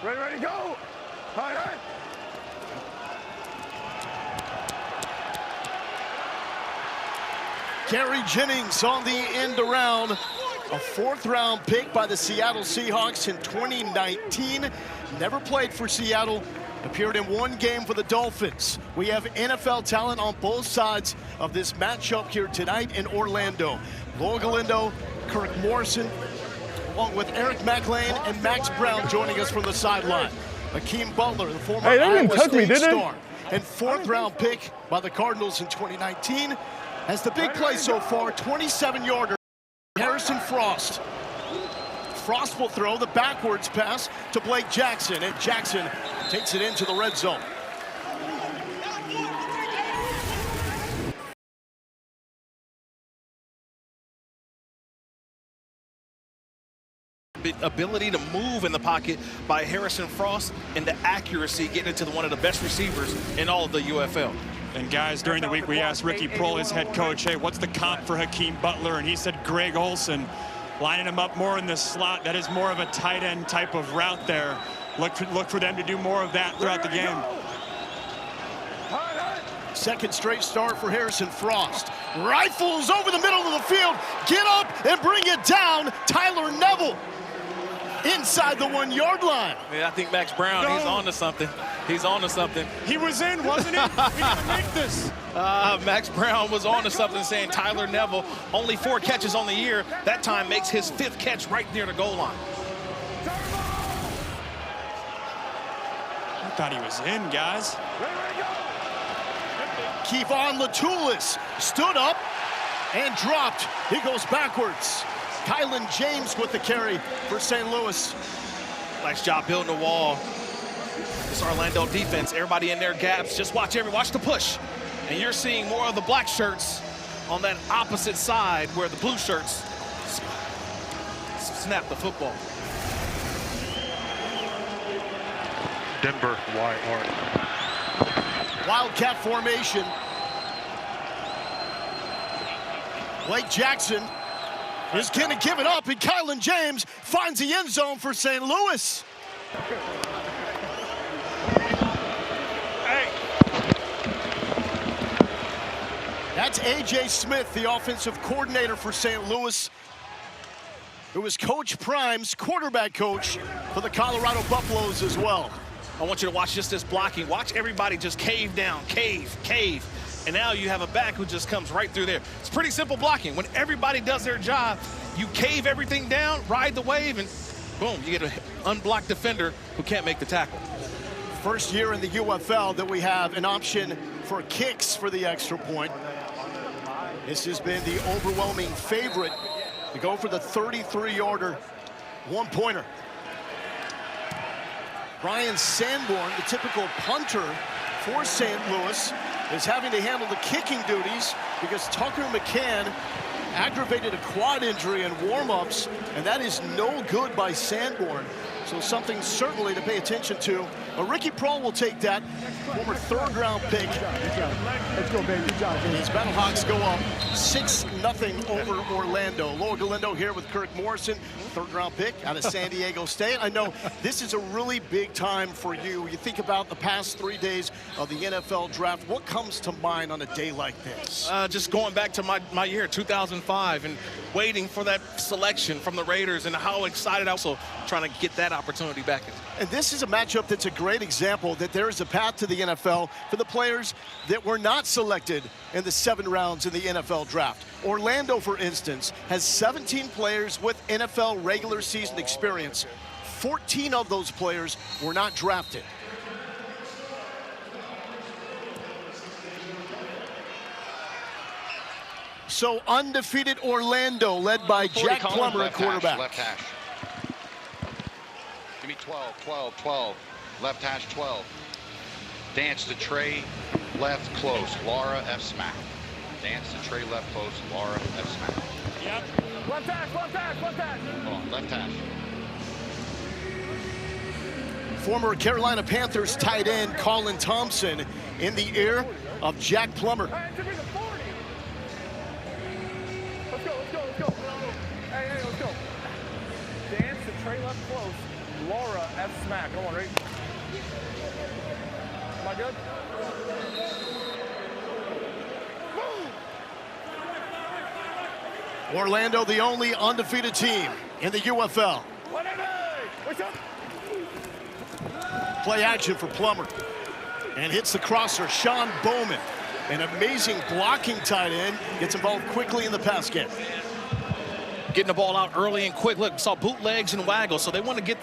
Ready, go! All right. Gary Jennings on the end around. A fourth-round pick by the Seattle Seahawks in 2019. Never played for Seattle. Appeared in one game for the Dolphins. We have NFL talent on both sides of this matchup here tonight in Orlando. Loa Galindo, Kirk Morrison, along with Eric McLean and Max Brown joining us from the sideline. Hakeem Butler, the former Iowa State star and fourth-round pick by the Cardinals in 2019. Has the big play so far, 27-yarder, Harrison Frost. Frost will throw the backwards pass to Blake Jackson, and Jackson takes it into the red zone. The ability to move in the pocket by Harrison Frost and the accuracy getting into one of the best receivers in all of the UFL. And guys, during the week we asked Ricky Prohl, his head coach, hey, what's the comp for Hakeem Butler? And he said Greg Olsen, lining him up more in the slot. That is more of a tight end type of route there. Look for them to do more of that throughout the game. Second straight start for Harrison Frost. Rifles over the middle of the field. Get up and bring it down. Tyler Neville inside the 1-yard line. Yeah, I think Max Brown, he's on to something. He's on to something. He was in, wasn't he? We need to make this. Max Brown was on to something, saying Tyler Neville, only 4 catches on the year. That time makes his 5th catch right near the goal line. I thought he was in, guys. Kevon Latulis stood up and dropped. He goes backwards. Kylan James with the carry for St. Louis. Nice job building a wall. This Orlando defense, everybody in their gaps. Just watch the push. And you're seeing more of the black shirts on that opposite side where the blue shirts snap the football. Denver, YR. Wildcat formation. Blake Jackson is going to give it up, and Kylan James finds the end zone for St. Louis. Hey. That's A.J. Smith, the offensive coordinator for St. Louis, who was Coach Prime's quarterback coach for the Colorado Buffaloes as well. I want you to watch just this blocking. Watch everybody just cave down, cave. And now you have a back who just comes right through there. It's pretty simple blocking. When everybody does their job, you cave everything down, ride the wave, and boom, you get an unblocked defender who can't make the tackle. First year in the UFL that we have an option for kicks for the extra point. This has been the overwhelming favorite to go for the 33-yarder one-pointer. Brian Sanborn, the typical punter for St. Louis, is having to handle the kicking duties because Tucker McCann aggravated a quad injury in warm-ups, and that is no good by Sanborn. So something certainly to pay attention to. Ricky Prohl will take that, former 3rd-round pick. Let's go, baby. Good job, baby. These Battlehawks go up 6-0 over Orlando. Loa Galindo here with Kirk Morrison, 3rd-round pick out of San Diego State. I know this is a really big time for you. You think about the past 3 days of the NFL draft. What comes to mind on a day like this? Just going back to my year, 2005, and waiting for that selection from the Raiders, and how excited I was, also trying to get that opportunity back. And this is a matchup that's a great example that there is a path to the NFL for the players that were not selected in the 7 rounds in the NFL draft. Orlando, for instance, has 17 players with NFL regular season experience. 14 of those players were not drafted. So undefeated Orlando, led by Jack Plummer at quarterback. Left hash. Give me 12, 12. Left hash 12. Dance to Trey, left close. Laura F. Smack. Dance to Trey, left close. Laura F. Smack. Yep. Left hash. Hold on, left hash. Former Carolina Panthers tight end Colin Thompson in the ear of Jack Plummer. Hey, it took me to 40. Let's go. Hey, let's go. Dance to Trey left close. Laura F. Smack. Come on, right? Am I good? Orlando, the only undefeated team in the UFL. What's up? Play action for Plummer. And hits the crosser, Sean Bowman. An amazing blocking tight end. Gets involved quickly in the pass game. Getting the ball out early and quick. Look, saw bootlegs and waggles, so they want to get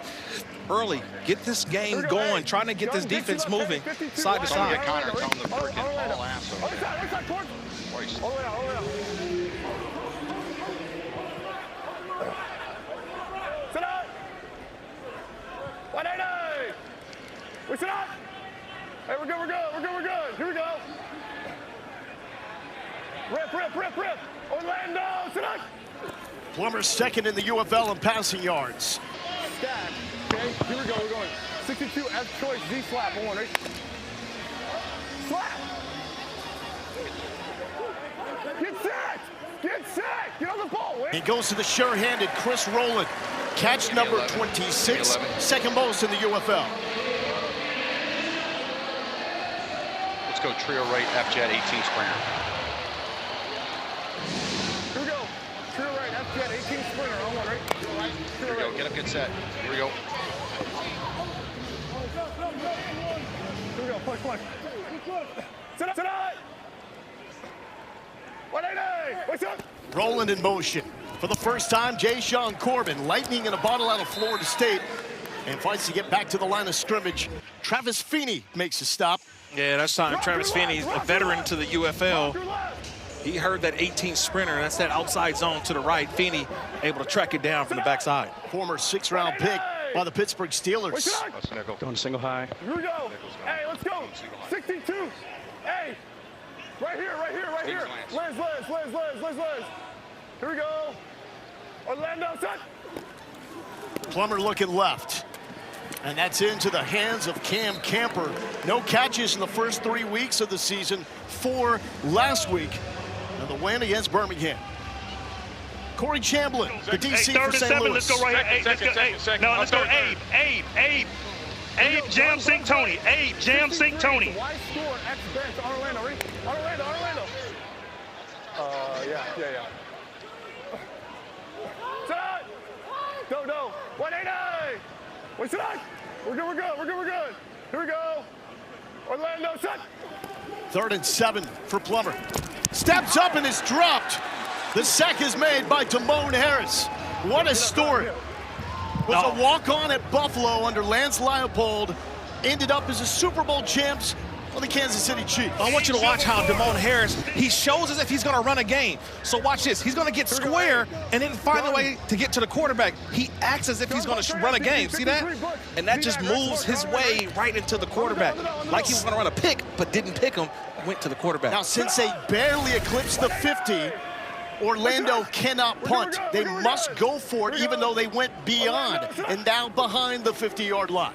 early, get this game going, trying to get this defense moving side to side. Get Connor, tell him to freaking haul ass over there. Twice. All the way out, all the way out. Sit up! 180! We sit up! Hey, we're good, we're good, we're good, we're good. Here we go. Rip, rip, rip, rip. Orlando, sit up! Plummer's second in the UFL in passing yards. Stack. Okay, here we go, we're going. 62 F choice Z slap. Hold on, right? Slap! Get set! Get set! Get on the ball, Win. He goes to the sure-handed Chris Rowland. Catch number 26, second most in the UFL. Let's go trio right, F-Jet, 18 sprinter. Here we go. Trio right, F-Jet, 18 sprinter. Hold on, right? Trio right. Here we go, get up, get set. Here we go. Here we go, push, push. Sit up, sit up! 180! What's up? Rowland in motion. For the first time, Sean Corbin, lightning in a bottle out of Florida State, and fights to get back to the line of scrimmage. Travis Feeney makes a stop. Yeah, that's time. Travis Feeney, a veteran to the UFL. He heard that 18 sprinter, and that's that outside zone to the right. Feeney able to track it down from the backside. Former 6th-round pick by the Pittsburgh Steelers. Going single high. Here we go. Hey, let's go. 62. Hey. Right here, right here, right here. Liz. Here we go. Orlando, set. Plummer looking left. And that's into the hands of Cam Camper. No catches in the first 3 weeks of the season, 4 last week. And the win against Birmingham. Corey Chamblin, the DC for St. Louis. Let's go right here. Let's go. No, let's go Abe. Abe, jam, sink, Tony. Abe, jam, sink, Tony. Why score X bench on Orlando, right? Orlando. Yeah. Set! No. 180! Wait, set! We're good. Here we go. Orlando, set! 3rd and 7 for Plummer. Steps up and is dropped. The sack is made by Damone Harris. What a story. Was a walk-on at Buffalo under Lance Leipold. Ended up as a Super Bowl champs on the Kansas City Chiefs. I want you to watch how Damone Harris, he shows as if he's going to run a game. So watch this. He's going to get square and then find a way to get to the quarterback. He acts as if he's going to run a game. See that? And that just moves his way right into the quarterback. Like he was going to run a pick, but didn't pick him, went to the quarterback. Now, since they barely eclipsed the 50, Orlando cannot punt. They must go for it, even though they went beyond and now behind the 50-yard line.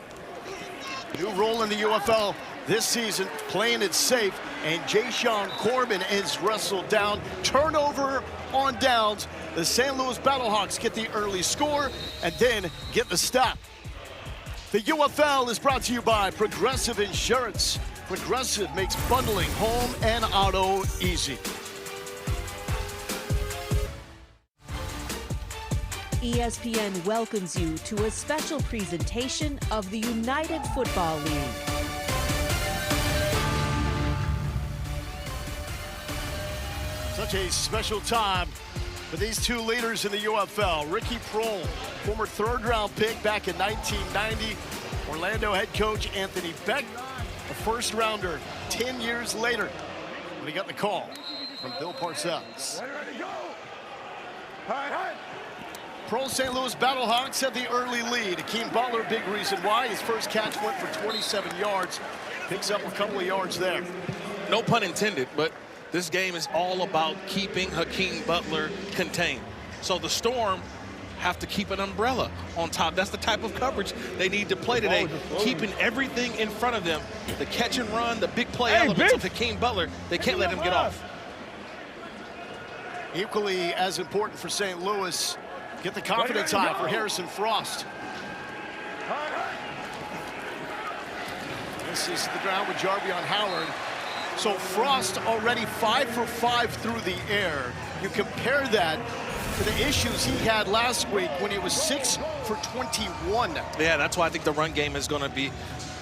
New role in the UFL this season, playing it safe, and Sean Corbin is wrestled down. Turnover on downs. The St. Louis Battlehawks get the early score and then get the stop. The UFL is brought to you by Progressive Insurance. Progressive makes bundling home and auto easy. ESPN welcomes you to a special presentation of the United Football League. Such a special time for these two leaders in the UFL. Ricky Prohl, former 3rd-round pick back in 1990. Orlando head coach Anthony Beck, a 1st-rounder 10 years later when he got the call from Bill Parcells. Ready to go. All right. Pro St. Louis Battlehawks have the early lead. Hakeem Butler, big reason why. His first catch went for 27 yards. Picks up a couple of yards there. No pun intended, but this game is all about keeping Hakeem Butler contained. So the Storm have to keep an umbrella on top. That's the type of coverage they need to play today. Keeping everything in front of them. The catch and run, the big play elements of Hakeem Butler, they can't let him get off. Equally as important for St. Louis, get the confidence high for Harrison Frost. This is the ground with Jarvion Howard. So Frost already 5 for 5 through the air. You compare that to the issues he had last week when he was 6 for 21. Yeah, that's why I think the run game is going to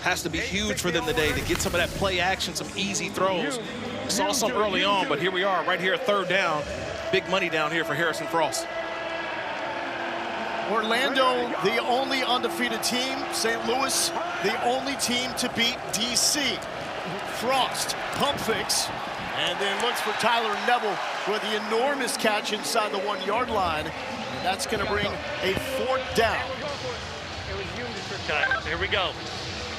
has to be huge for them today to get some of that play action, some easy throws. Saw some early on, but here we are, right here, 3rd down. Big money down here for Harrison Frost. Orlando, the only undefeated team. St. Louis, the only team to beat DC. Frost, pump fakes, and then looks for Tyler Neville with the enormous catch inside the 1-yard line. And that's going to bring a 4th down. Okay, here we go.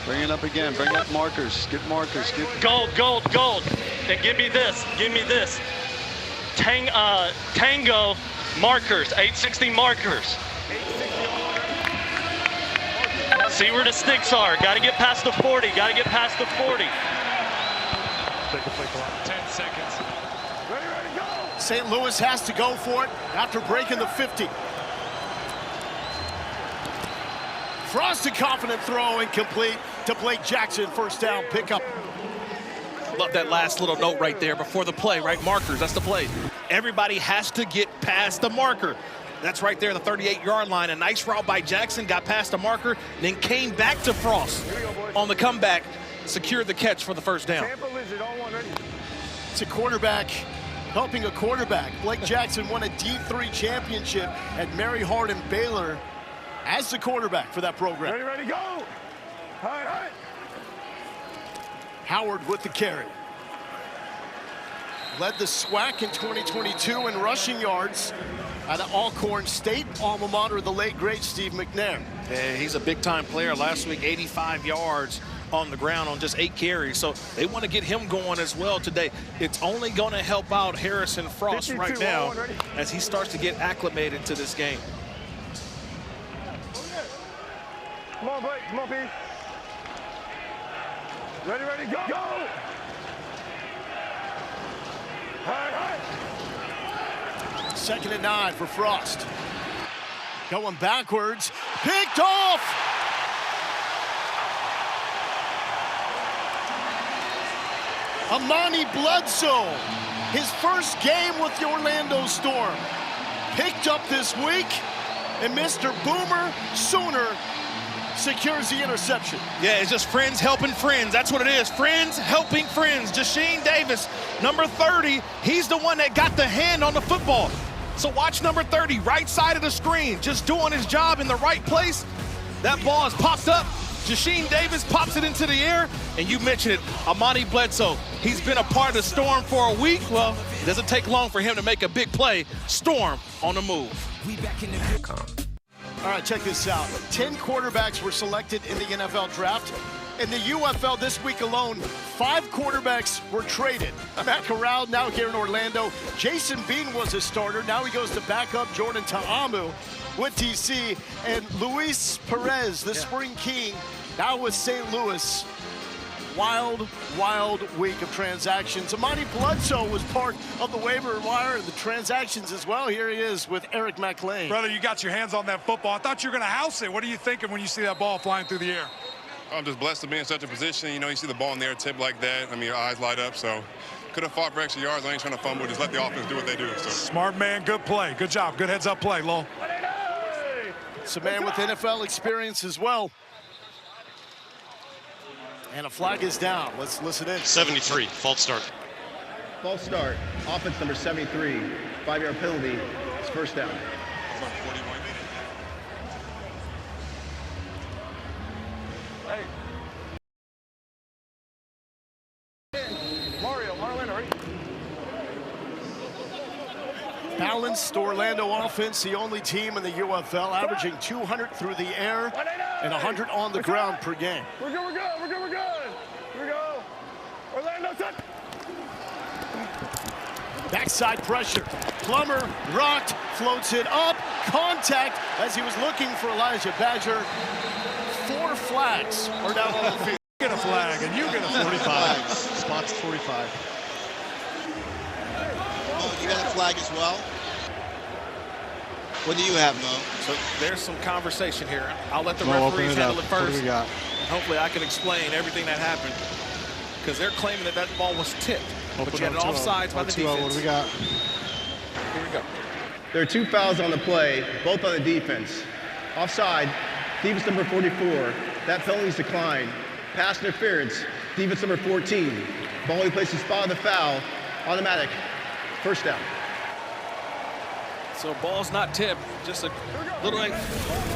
Bring it up again. Bring up markers. Get markers. Get Gold, gold, gold. And give me this. Give me this. Tango markers. 860 markers. See where the sticks are. Got to get past the 40. Got to get past the 40. 10 seconds. Ready, go! St. Louis has to go for it after breaking the 50. Frost, a confident throw, incomplete to Blake Jackson. 1st down pickup. Love that last little note right there before the play, right? Markers, that's the play. Everybody has to get past the marker. That's right there, the 38-yard line. A nice route by Jackson, got past the marker, then came back to Frost on the comeback, secured the catch for the 1st down. It's a quarterback helping a quarterback. Blake Jackson won a D3 championship at Mary Hardin Baylor as the quarterback for that program. Ready, go! All right. Howard with the carry. Led the SWAC in 2022 in rushing yards out of Alcorn State, alma mater of the late, great Steve McNair. Yeah, he's a big-time player. Last week, 85 yards on the ground on just 8 carries. So they want to get him going as well today. It's only going to help out Harrison Frost right now as he starts to get acclimated to this game. Come on, Blake. Come on, P. Ready, go! Go! All right. 2nd and 9 for Frost. Going backwards, picked off! Amani Bledsoe, his 1st game with the Orlando Storm. Picked up this week, and Mr. Boomer Sooner secures the interception. Yeah, it's just friends helping friends. That's what it is. Friends helping friends. Jasheen Davis, number 30, he's the one that got the hand on the football. So watch number 30, right side of the screen, just doing his job in the right place. That ball has popped up. Jasheen Davis pops it into the air, and you mentioned it, Amani Bledsoe. He's been a part of the Storm for a week. Well, it doesn't take long for him to make a big play. Storm on the move. All right, check this out. 10 quarterbacks were selected in the NFL draft. In the UFL this week alone, 5 quarterbacks were traded. Matt Corral now here in Orlando. Jason Bean was a starter. Now he goes to backup Jordan Ta'amu with DC. And Luis Perez, the Spring King, now with St. Louis. Wild, wild week of transactions. Amani Bledsoe was part of the waiver wire and the transactions as well. Here he is with Eric McLean. Brother, you got your hands on that football. I thought you were going to house it. What are you thinking when you see that ball flying through the air? I'm just blessed to be in such a position. You know, you see the ball in the air tip like that. I mean, your eyes light up. So could have fought for extra yards. I ain't trying to fumble. Just let the offense do what they do. So. Smart man, good play. Good job. Good heads-up play, Lowell. It's a man with NFL experience as well. And a flag is down. Let's listen in. 73, false start. False start. Offense number 73. 5-yard penalty. It's 1st down. Hey. Marlon, right? Balanced Orlando offense, the only team in the UFL, averaging 200 through the air and 100 on the ground per game. We're good. Here we go. Orlando, set. Backside pressure. Plummer rocked, floats it up. Contact as he was looking for Elijah Badger. 4 flags are down on the field. Get a flag, and you get a 45. Spots 45. Oh, you got a flag as well. What do you have, Mo? So there's some conversation here. I'll let the Mo, referees open it handle up. it What do first. we got? And hopefully I can explain everything that happened. Because they're claiming that that ball was tipped. But you had an offsides by the defense. What do we got? Here we go. There are 2 fouls on the play, both on the defense. Offside, defense number 44. That penalty is declined. Pass interference, defense number 14. Ball replaces spot of the foul, automatic. First down. So ball's not tipped, just a little like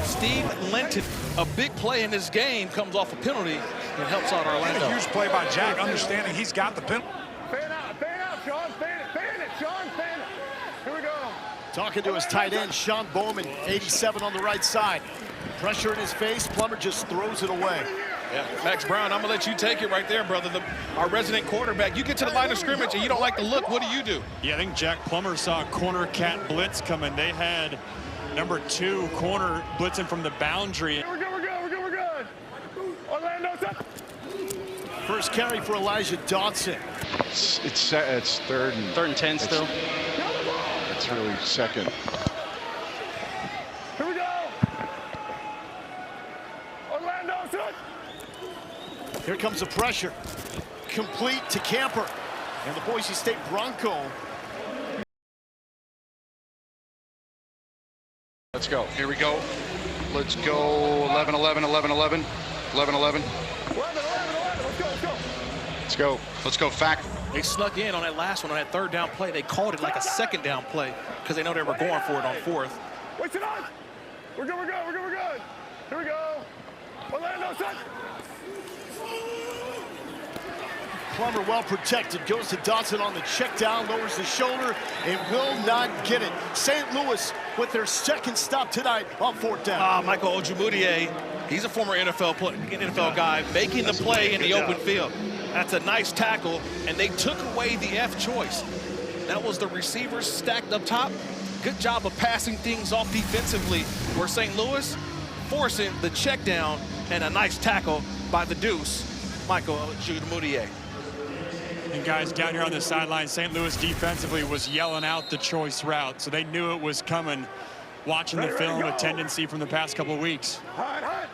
Steve Lenton. A big play in this game comes off a penalty and helps out Orlando. A huge play by Jack, understanding he's got the penalty. Fan out, Sean, fan it, Sean, fan it. Here we go. Talking to his tight end, Sean Bowman, 87 on the right side. Pressure in his face, Plummer just throws it away. Yeah, Max Brown, I'm gonna let you take it right there, brother. Our resident quarterback. You get to the line of scrimmage and you don't like the look, what do? Yeah, I think Jack Plummer saw a corner cat blitz coming. They had number 2 corner blitzing from the boundary. We're good. Orlando, touch. First carry for Elijah Dotson. It's third and 10 still. It's really second. Here we go. Orlando, touch. Here comes the pressure. Complete to Camper. And the Boise State Bronco. Let's go. Here we go. Let's go. 11, 11, 11, 11. 11, 11. 11. Let's go. Let's go. Fact. They snuck in on that last one, on that 3rd down play. They called it like a 2nd down play because they know they were going for it on 4th. Wait it on. We're good. Here we go. Orlando, touch. Plummer well protected, goes to Dotson on the check down, lowers the shoulder, and will not get it. St. Louis with their 2nd stop tonight on 4th down. Michael Ojemudia, he's a former NFL guy, making the play in the open field. That's a nice tackle, and they took away the F choice. That was the receivers stacked up top. Good job of passing things off defensively, where St. Louis forcing the check down and a nice tackle by the deuce, Michael Ojemudia. And guys, down here on the sideline, St. Louis defensively was yelling out the choice route, so they knew it was coming. Watching the film, a tendency from the past couple of weeks.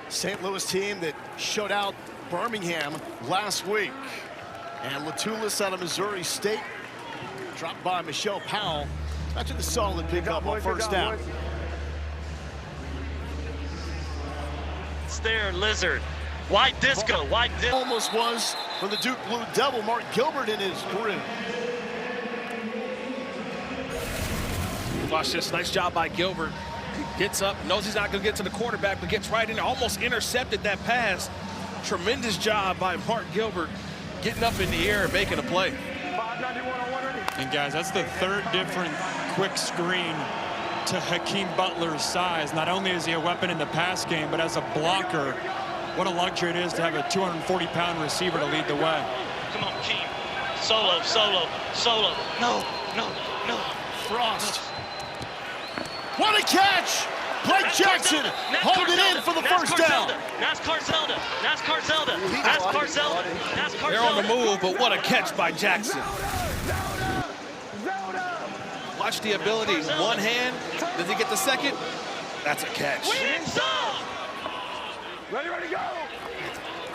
St. Louis team that shut out Birmingham last week. And Latulis out of Missouri State, dropped by Michelle Powell. That's the solid pickup on 1st down. It's there, Lizard. Wide disco, Almost was for the Duke Blue Devil, Mark Gilbert in his career. Watch this, nice job by Gilbert. Gets up, knows he's not gonna get to the quarterback, but gets right in there, almost intercepted that pass. Tremendous job by Mark Gilbert, getting up in the air and making a play. 591 on 1 ready. And guys, that's the 3rd different quick screen to Hakeem Butler's size. Not only is he a weapon in the pass game, but as a blocker, what a luxury it is to have a 240-pound receiver to lead the way. Come on, Keem. Solo. No. Frost. What a catch! Blake Jackson holding in for the 1st down. NASCAR Zelda. They're on the move, but what a catch by Jackson. Watch the ability, one hand. Does he get the 2nd? That's a catch. Ready, go.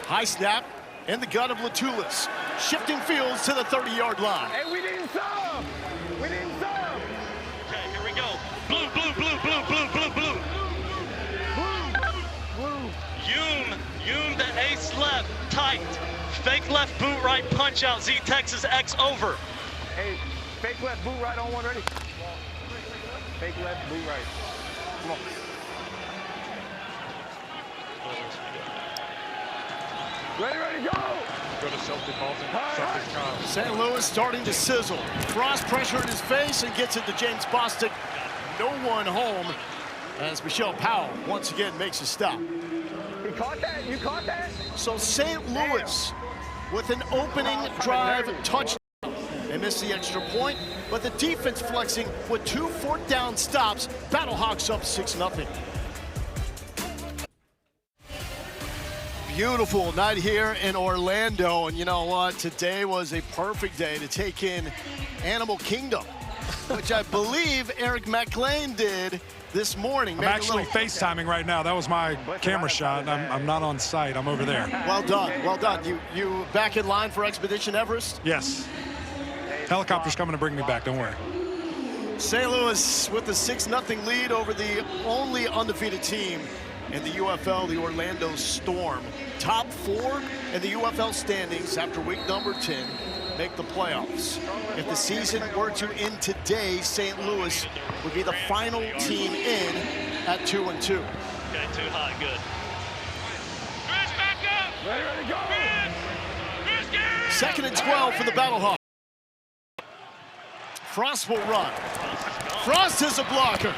High snap in the gun of Latulis. Shifting fields to the 30-yard line. Hey, we need some. Okay, here we go. Blue. Youm, the ace left, tight. Fake left, boot right, punch out. Z Texas X over. Hey, fake left, boot right on 1 ready. Fake left, boot right. Come on. Ready, go! Go to Celtic Halton. St. Louis starting to sizzle. Frost pressure in his face and gets it to James Bostic. No one home as Michelle Powell once again makes a stop. He caught that? You caught that? So St. Louis with an opening drive touchdown. They missed the extra point, but the defense flexing with 2 4th down stops. Battlehawks up 6-0. Beautiful night here in Orlando, and you know what? Today was a perfect day to take in Animal Kingdom. which I believe Eric McLean did this morning. I'm actually FaceTiming right now. That was my camera shot. I'm not on site. I'm over there. Well done. Well done. You back in line for Expedition Everest? Yes. Helicopter's coming to bring me back. Don't worry. St. Louis with the 6-0 lead over the only undefeated team in the UFL, the Orlando Storm. Top 4 in the UFL standings after week number 10 make the playoffs. If the season were to end today, St. Louis would be the final team in at 2-2. Okay, too high, good. Chris, back up! Ready to go! Chris, 2nd and 12 for the Battlehawks. Frost will run. Frost is a blocker.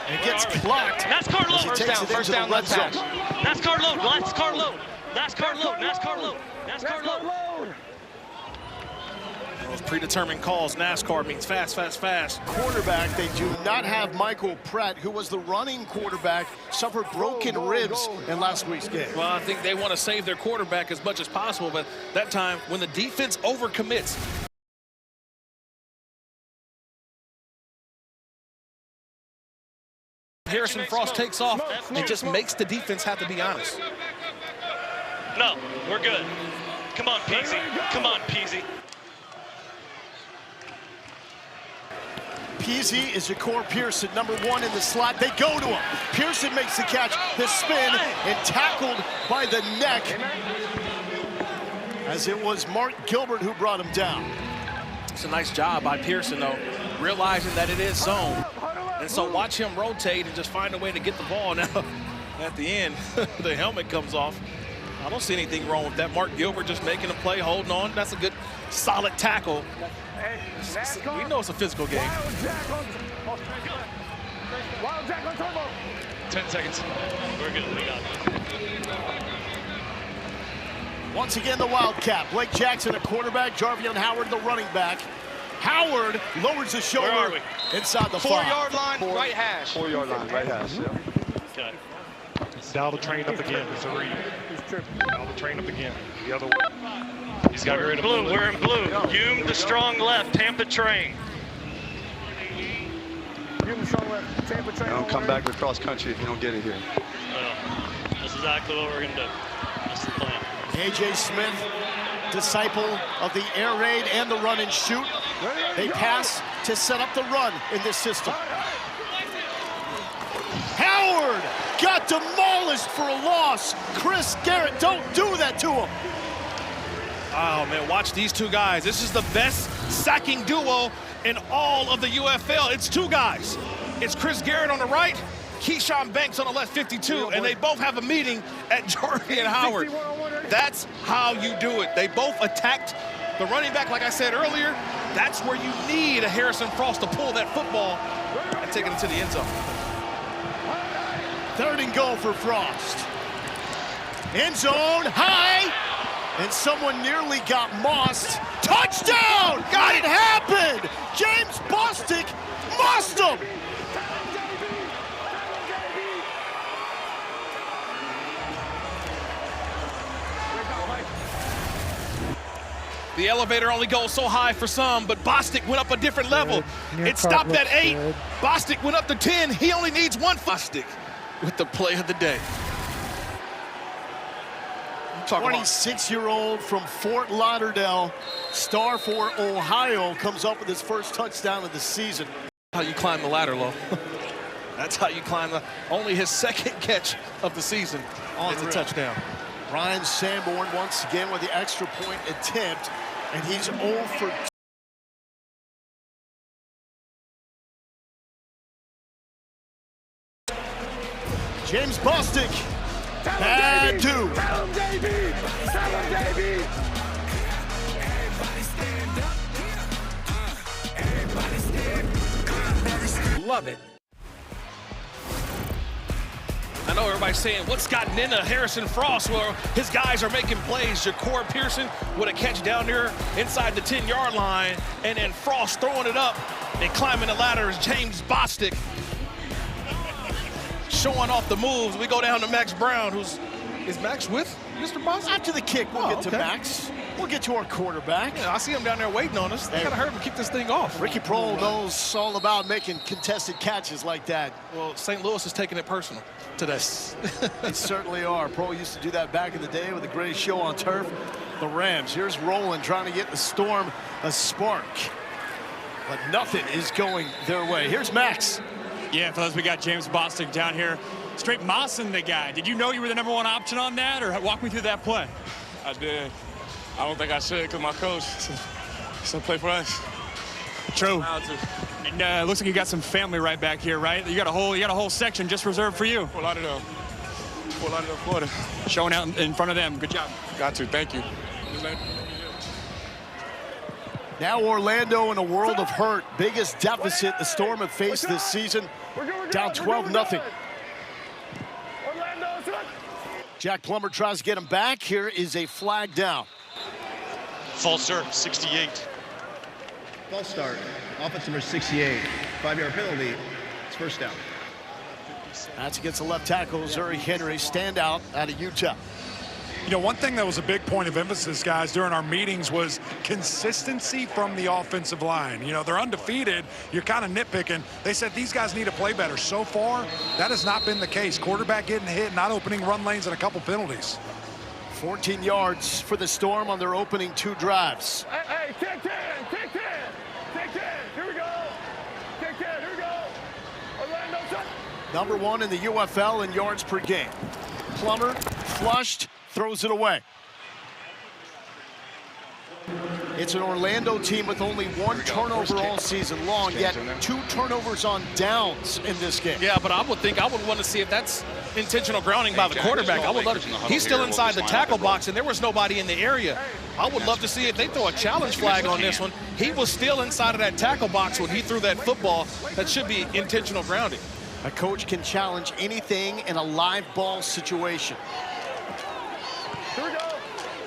And gets clocked. NASCAR load. First down, left pass. NASCAR load, NASCAR load. NASCAR load, NASCAR load. NASCAR load. Those predetermined calls, NASCAR means fast, fast, fast. Quarterback, they do not have Michael Pratt, who was the running quarterback, suffered broken ribs in last week's game. Well, I think they want to save their quarterback as much as possible, but that time, when the defense overcommits, Harrison Frost takes off and just makes the defense have to be honest. No, we're good. Come on, Peasy. Come on, Peasy. Peasy is Ja'Cour Pearson, number 1 in the slot. They go to him. Pearson makes the catch, the spin, and tackled by the neck, as it was Mark Gilbert who brought him down. It's a nice job by Pearson, though, realizing that it is zone. And so watch him rotate and just find a way to get the ball. Now, at the end, the helmet comes off. I don't see anything wrong with that. Mark Gilbert just making a play, holding on. That's a good, solid tackle. We know it's a physical game. Wild Jack on turbo. 10 seconds. We're good. We got it. Once again, the Wildcat. Blake Jackson, a quarterback. Jarvion Howard, the running back. Howard lowers his shoulder inside the 4-yard line, right hash. 4-yard line, right hash, yeah. Okay. Dial the train up again. It's a read. Dial the train up again. The other way. He's got to get rid of blue. We're in blue. Hume the strong left. Tampa train. Hume the strong left. Tampa train. Don't come back with cross country if you don't get it here. That's exactly what we're going to do. That's the plan. A.J. Smith, disciple of the air raid and the run and shoot. They pass to set up the run in this system. Howard got demolished for a loss. Chris Garrett, don't do that to him. Oh, man, watch these two guys. This is the best sacking duo in all of the UFL. It's two guys. It's Chris Garrett on the right, Keyshawn Banks on the left, 52, and they both have a meeting at Jarvion Howard. That's how you do it. They both attacked the running back, like I said earlier. That's where you need a Harrison Frost to pull that football and take it into the end zone. 3rd and goal for Frost. End zone, high, and someone nearly got mossed. Touchdown! God, it happened! James Bostic mossed him! The elevator only goes so high for some, but Bostic went up a different level. It stopped at 8. Bostic went up to 10. He only needs one. Bostic with the play of the day. 26-year-old from Fort Lauderdale, star for Ohio, comes up with his first touchdown of the season. How you climb the ladder, Lo. That's how you climb the, only his 2nd catch of the season is a touchdown. Ryan Sanborn once again with the extra point attempt, and he's 0 for 2. James Bostic, bad dude. Tell him, JB! Tell him, JB! Love it. I know everybody's saying, what's gotten into Harrison Frost? Well, his guys are making plays. Ja'Cour Pearson with a catch down there inside the 10-yard line, and then Frost throwing it up and climbing the ladder is James Bostic showing off the moves. We go down to Max Brown, who's Is Max with Mr. Boston? After the kick, we'll get to Max. We'll get to our quarterback. Yeah, I see him down there waiting on us. They gotta hurry and keep this thing off. Ricky Prohl knows all about making contested catches like that. Well, St. Louis is taking it personal today. They certainly are. Prohl used to do that back in the day with the greatest show on turf, the Rams. Here's Rowland trying to get the Storm a spark. But nothing is going their way. Here's Max. Yeah, fellas, we got James Bostic down here. Straight mossing the guy. Did you know you were the #1 option on that, or walk me through that play? I did. I don't think I should because my coach said play for us. True. And looks like you got some family right back here, right? You got a whole section just reserved for you. Fort Lauderdale, Florida. Showing out in front of them. Good job. Got to. Thank you. Now Orlando in a world of hurt. Biggest deficit the Storm have faced this season. Down 12-0. Jack Plummer tries to get him back. Here is a flag down. False start, 68. False start. Offense number 68. 5-yard penalty. It's first down. That's against the left tackle, Zuri Henry, standout out of Utah. You know, one thing that was a big point of emphasis, guys, during our meetings was consistency from the offensive line. You know, they're undefeated. You're kind of nitpicking. They said these guys need to play better. So far, that has not been the case. Quarterback getting hit, not opening run lanes, and a couple penalties. 14 yards for the Storm on their opening 2 drives. Hey, take 10, take 10, take 10. Here we go. Take 10, here we go. Orlando, #1 in the UFL in yards per game. Plummer flushed, throws it away. It's an Orlando team with only 1 turnover all season long, yet 2 turnovers on downs in this game. Yeah, but I would want to see if that's intentional grounding by the quarterback. I would love to. He's still inside the tackle box, and there was nobody in the area. I would love to see if they throw a challenge flag on this one. He was still inside of that tackle box when he threw that football. That should be intentional grounding. A coach can challenge anything in a live ball situation. Here we go.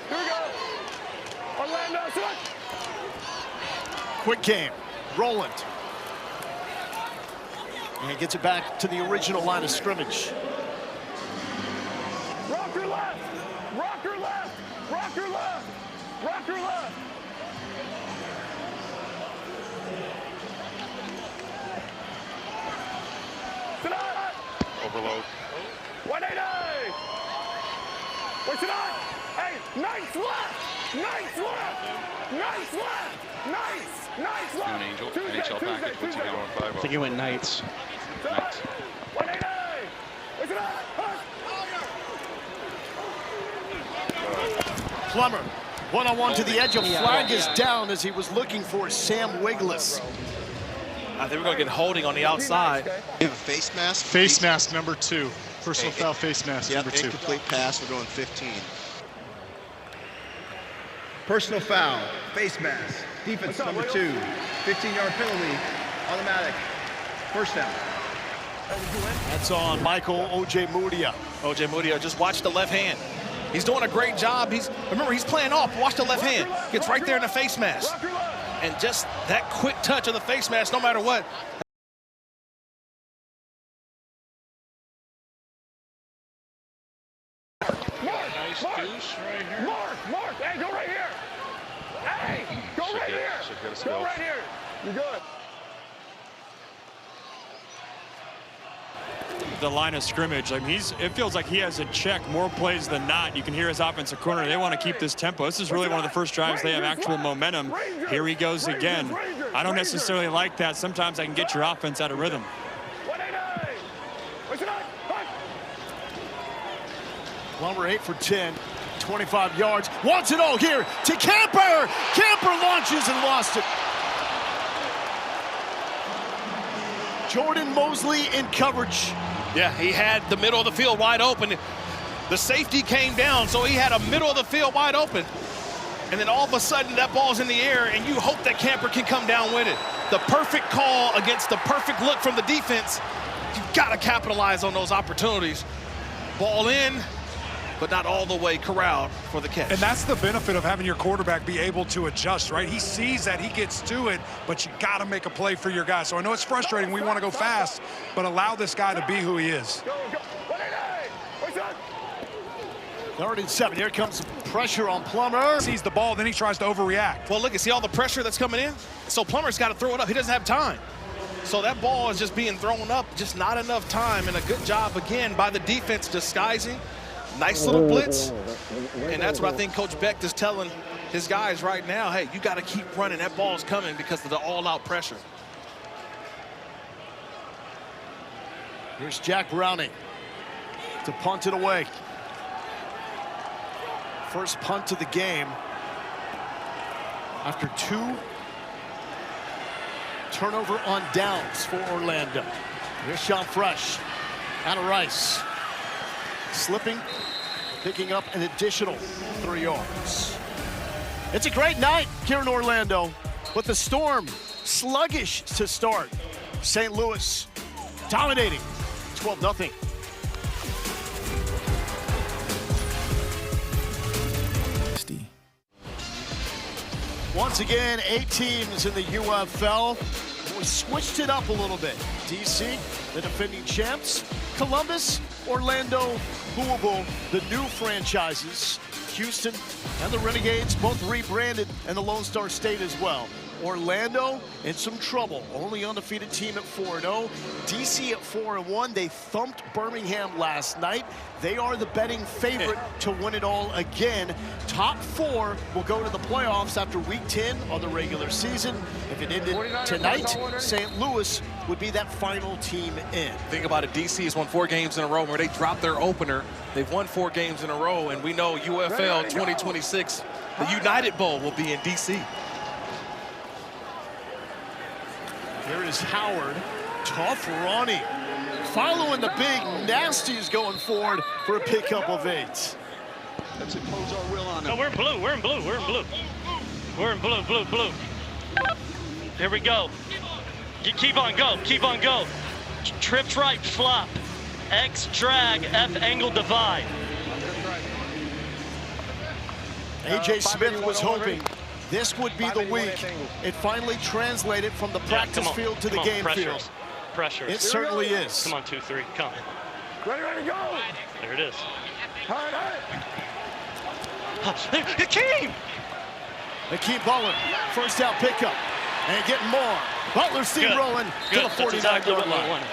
Here we go. Orlando, switch. Quick game. Rowland. And gets it back to the original line of scrimmage. Rocker left. Rocker left. Rocker left. Rocker left. Tonight. Overload. 180. Wait, tonight. Hey, nice left. Nice left. Nice left. Nice. Nice left. An angel. NHL package puts you down on 5-0. I think he went Knights. Knights. 180. Wait, tonight. Plummer, one-on-one to the edge. A flag is down as he was looking for Sam Wiggless. I think we're going to get holding on the outside. You have a face mask? Face mask #2. Personal foul face mask Yep, #2. incomplete pass. We're going 15. Personal foul. Face mask. Defense number 2. 15-yard penalty. Automatic. First down. That's on Michael O.J. Mudia. O.J. Mudia, just watch the left hand. He's doing a great job. Remember, he's playing off. Watch the left hand. Gets right there in the face mask. And just that quick touch of the face mask, no matter what. Nice deuce right here. Mark, hey, go right here. Hey, go right here. Go right here. You're good. The line of scrimmage, I mean, it feels like he has a check more plays than not. You can hear his offensive corner. They want to keep this tempo. This is really one of the first drives they have actual momentum. Here he goes again. I don't necessarily like that. Sometimes I can get your offense out of rhythm. Plummer 8 for 10, 25 yards. Wants it all here to Camper. Camper launches and lost it. Jordan Mosley in coverage. Yeah, he had the middle of the field wide open. The safety came down, so he had a middle of the field wide open. And then all of a sudden, that ball's in the air, and you hope that Camper can come down with it. The perfect call against the perfect look from the defense. You've got to capitalize on those opportunities. Ball in, but not all the way corralled for the catch. And that's the benefit of having your quarterback be able to adjust, right? He sees that, he gets to it, but you got to make a play for your guy. So I know it's frustrating. We want to go fast, but allow this guy to be who he is. 3rd and 7. Here comes pressure on Plummer. Sees the ball, then he tries to overreact. Well, look, you see all the pressure that's coming in? So Plummer's got to throw it up. He doesn't have time. So that ball is just being thrown up, just not enough time, and a good job, again, by the defense disguising. Nice little blitz. And that's what I think Coach Beck is telling his guys right now. Hey, you got to keep running. That ball's coming because of the all-out pressure. Here's Jack Browning to punt it away. First punt of the game after 2 turnover on downs for Orlando. Here's Sean Fresh out of Rice. Slipping, picking up an additional 3 yards. It's a great night here in Orlando, but the Storm sluggish to start. St. Louis dominating 12-0. Once again, 8 teams in the UFL. We switched it up a little bit. DC, the defending champs. Columbus, Orlando, Louisville, the new franchises. Houston and the Renegades both rebranded, and the Lone Star State as well. Orlando in some trouble. Only undefeated team at 4-0. DC at 4-1. They thumped Birmingham last night. They are the betting favorite to win it all again. Top 4 will go to the playoffs after week 10 of the regular season. If it ended tonight, St. Louis would be that final team in. Think about it. DC has won 4 games in a row where they dropped their opener. They've won 4 games in a row, and we know UFL 2026, the United Bowl will be in DC. Here is Howard, tough Ronnie, following the big nasties going forward for a pickup of 8. Let's impose our will on them. No, we're in blue, we're in blue, we're in blue. We're in blue, blue, blue. Here we go. Keep on go, keep on go. Trips right, flop. X drag, F angle divide. AJ Smith was hoping this would be the week. It finally translated from the practice field to the game field. Pressure. It certainly is. Come on, 2-3, come. Ready to go. There it is. All right. Hakeem Butler, first down pickup, and getting more. Butler steamrolling to the 49-yard line.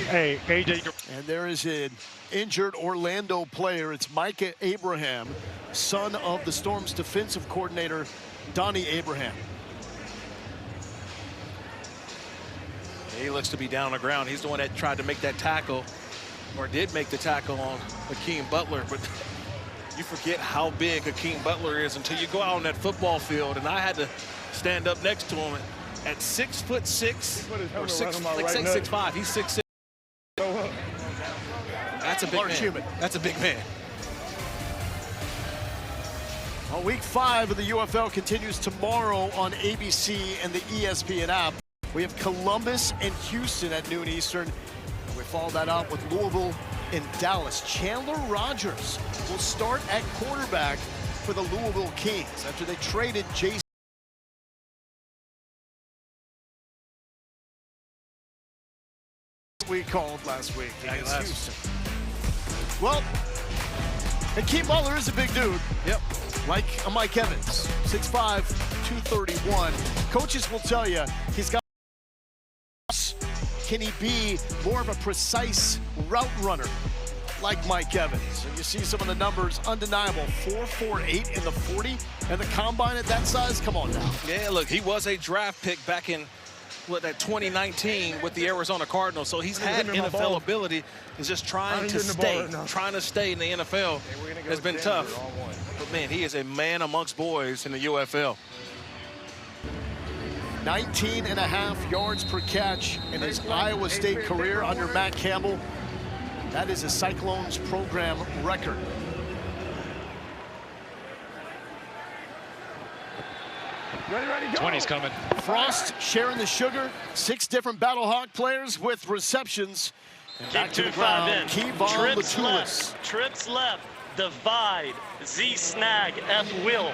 Hey, AJ. And there is an injured Orlando player. It's Micah Abraham, son of the Storm's defensive coordinator, Donnie Abraham. He looks to be down on the ground. He's the one that tried to make that tackle, or did make the tackle on Hakeem Butler. But you forget how big Hakeem Butler is until you go out on that football field. And I had to stand up next to him at 6'6", or 6'5". He's 6'6". That's a big man. That's a big man. Well, week 5 of the UFL continues tomorrow on ABC and the ESPN app. We have Columbus and Houston at noon Eastern. And we follow that up with Louisville and Dallas. Chandler Rogers will start at quarterback for the Louisville Kings after they traded Jason. We called last week against Houston. Well, Hakeem Butler is a big dude. Yep. Like a Mike Evans, 6'5", 231. Coaches will tell you he's got. Can he be more of a precise route runner like Mike Evans? And you see some of the numbers, undeniable. 4.48 in the 40, and the combine at that size. Come on now. Yeah, look, he was a draft pick back in that 2019 with the Arizona Cardinals, so he's had NFL ability. Is just trying to stay in the NFL has been tough. But man, he is a man amongst boys in the UFL. 19.5 yards per catch in his Iowa State career under Matt Campbell. That is a Cyclones program record. Ready, go. 20's coming. Frost sharing the sugar. 6 different Battlehawk players with receptions. And back to the ground. Kevon Latulis. Trips left. Divide. Z snag. F will.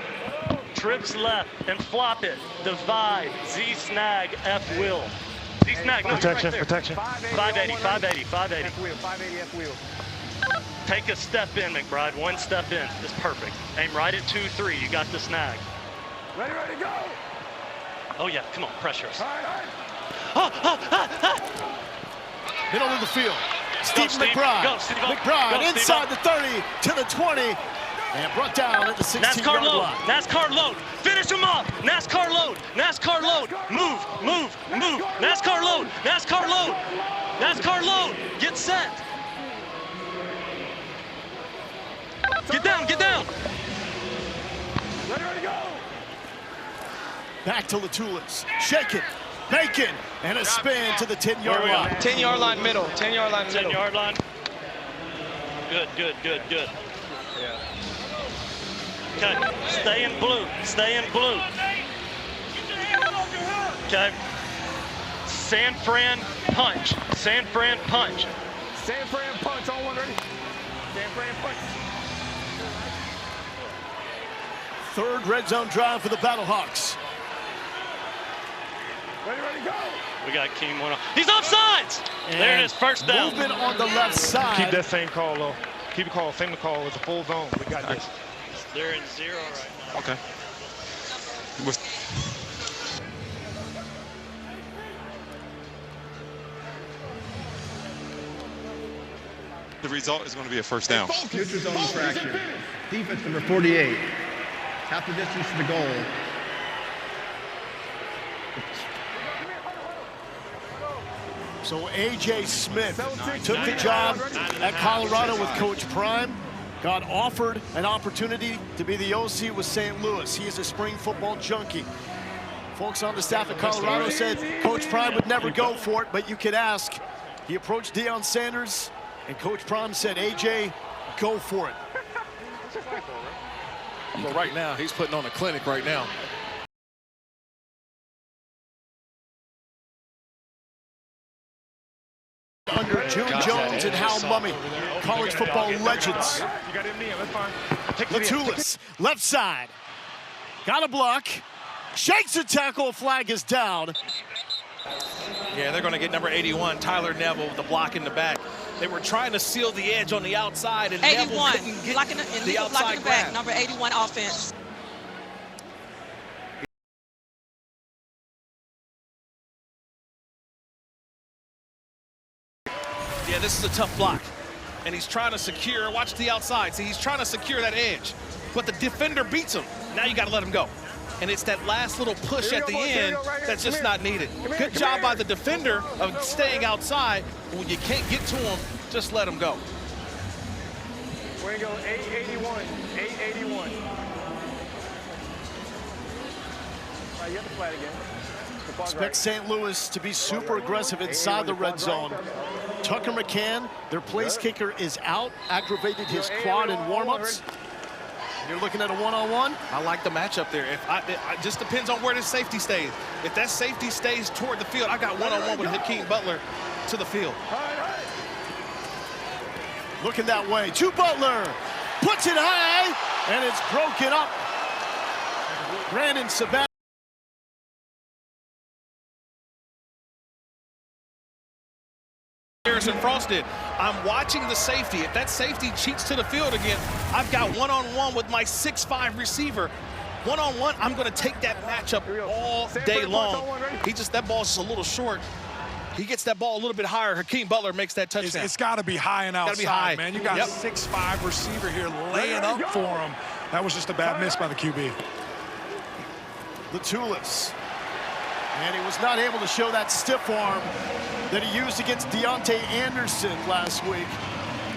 trips left and flop it. Divide, Z snag, F wheel. Z snag, no, Protection, right protection. 580, 580, 580. F wheel, 580 F wheel. Take a step in, McBride. One step in. It's perfect. Aim right at 2-3. You got the snag. Ready, go. Oh, yeah. Come on. Pressure us. Middle of the field. Steve Steve. McBride. Go, Steve. McBride Go, Steve. inside the 30 to the 20. And brought down at the 16-yard line. NASCAR load. Finish him up. NASCAR load. NASCAR load. Move. NASCAR load. NASCAR load. NASCAR load. Get set. Get down. Ready, go. Back to Latulis. Shaking, making, and a spin to the 10-yard line. 10-yard line middle. 10-yard line middle. 10-yard line. Good. Yeah. Okay, stay in blue. Okay. San Fran punch. San Fran punch on one, ready? San Fran punch. Third red zone drive for the Battlehawks. Ready, go. We got Keem one. He's offsides. There it is, first down. Movement on the left side. Keep that same call, though. Keep the call, same call. It's a full zone. We got this. They're in 0 right now. Okay. The result is going to be a first down. Neutral zone infraction. Defense number 48. Half the distance to the goal. So A.J. Smith took the job at Colorado with Coach Prime, got offered an opportunity to be the OC with St. Louis. He is a spring football junkie. Folks on the staff at Colorado said Coach Prime would never go for it, but you could ask. He approached Deion Sanders, and Coach Prime said, A.J., go for it. Well, right now, he's putting on a clinic right now. Under June Jones and Hal Mummy, college football legends. Latulis, left side. Got a block. Shakes a tackle. Flag is down. Yeah, they're going to get number 81, Tyler Neville, with the block in the back. They were trying to seal the edge on the outside, and 81, Neville couldn't get the outside grab. Number 81 offense. Yeah, this is a tough block. And he's trying to secure, watch the outside. See, he's trying to secure that edge. But the defender beats him. Now you got to let him go. And it's that last little push at the end that's just not needed. Good job by the defender of staying outside. But when you can't get to him, just let him go. We're going to go 881. 881. All right, you have the flag again. Expect St. Louis to be super aggressive inside the red zone. Tucker McCann, their place kicker, is out, aggravated his quad in warmups. You're looking at a one-on-one. I like the matchup there. It just depends on where this safety stays. If that safety stays toward the field, I got one-on-one with Hakeem Butler to the field. Looking that way to Butler. Puts it high, and it's broken up. Brandon Sebastian. Harrison Frost did. I'm watching the safety. If that safety cheats to the field again, I've got one-on-one with my 6'5" receiver. One-on-one, I'm going to take that matchup all day long. That ball's just a little short. He gets that ball a little bit higher. Hakeem Butler makes that touchdown. It's got to be high and outside, be high. man. You got a 6'5" receiver here laying up for him. That was just a bad miss by the QB. Latulis. And he was not able to show that stiff arm that he used against Deontay Anderson last week.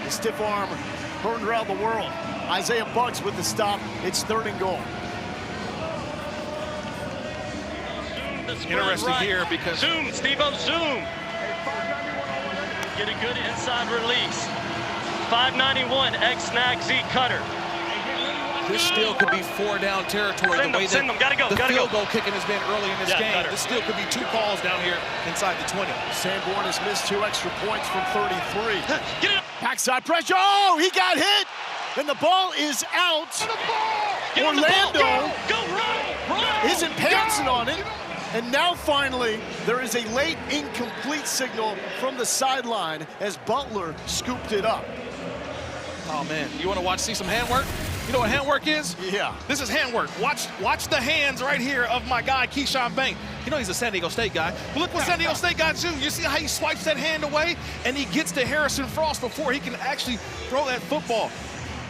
The stiff arm burned around the world. Isaiah Bugs with the stop. It's 3rd and goal. Interesting here because... Zoom, Steve-O, zoom. Get a good inside release. 591, X-Snag Z cutter. This still could be 4-down territory. Send them. Gotta go. Field goal kicking has been early in this game. This still could be 2 calls down here inside the 20. Sanborn has missed 2 extra points from 33. Backside pressure. Oh, he got hit, and the ball is out. Orlando Go, run! isn't pouncing on it. And now finally, there is a late incomplete signal from the sideline as Butler scooped it up. Oh man, you want to see some handwork? You know what handwork is? Yeah. This is handwork. Watch the hands right here of my guy, Keyshawn Banks. You know he's a San Diego State guy. But look what San Diego State guys do. You see how he swipes that hand away? And he gets to Harrison Frost before he can actually throw that football.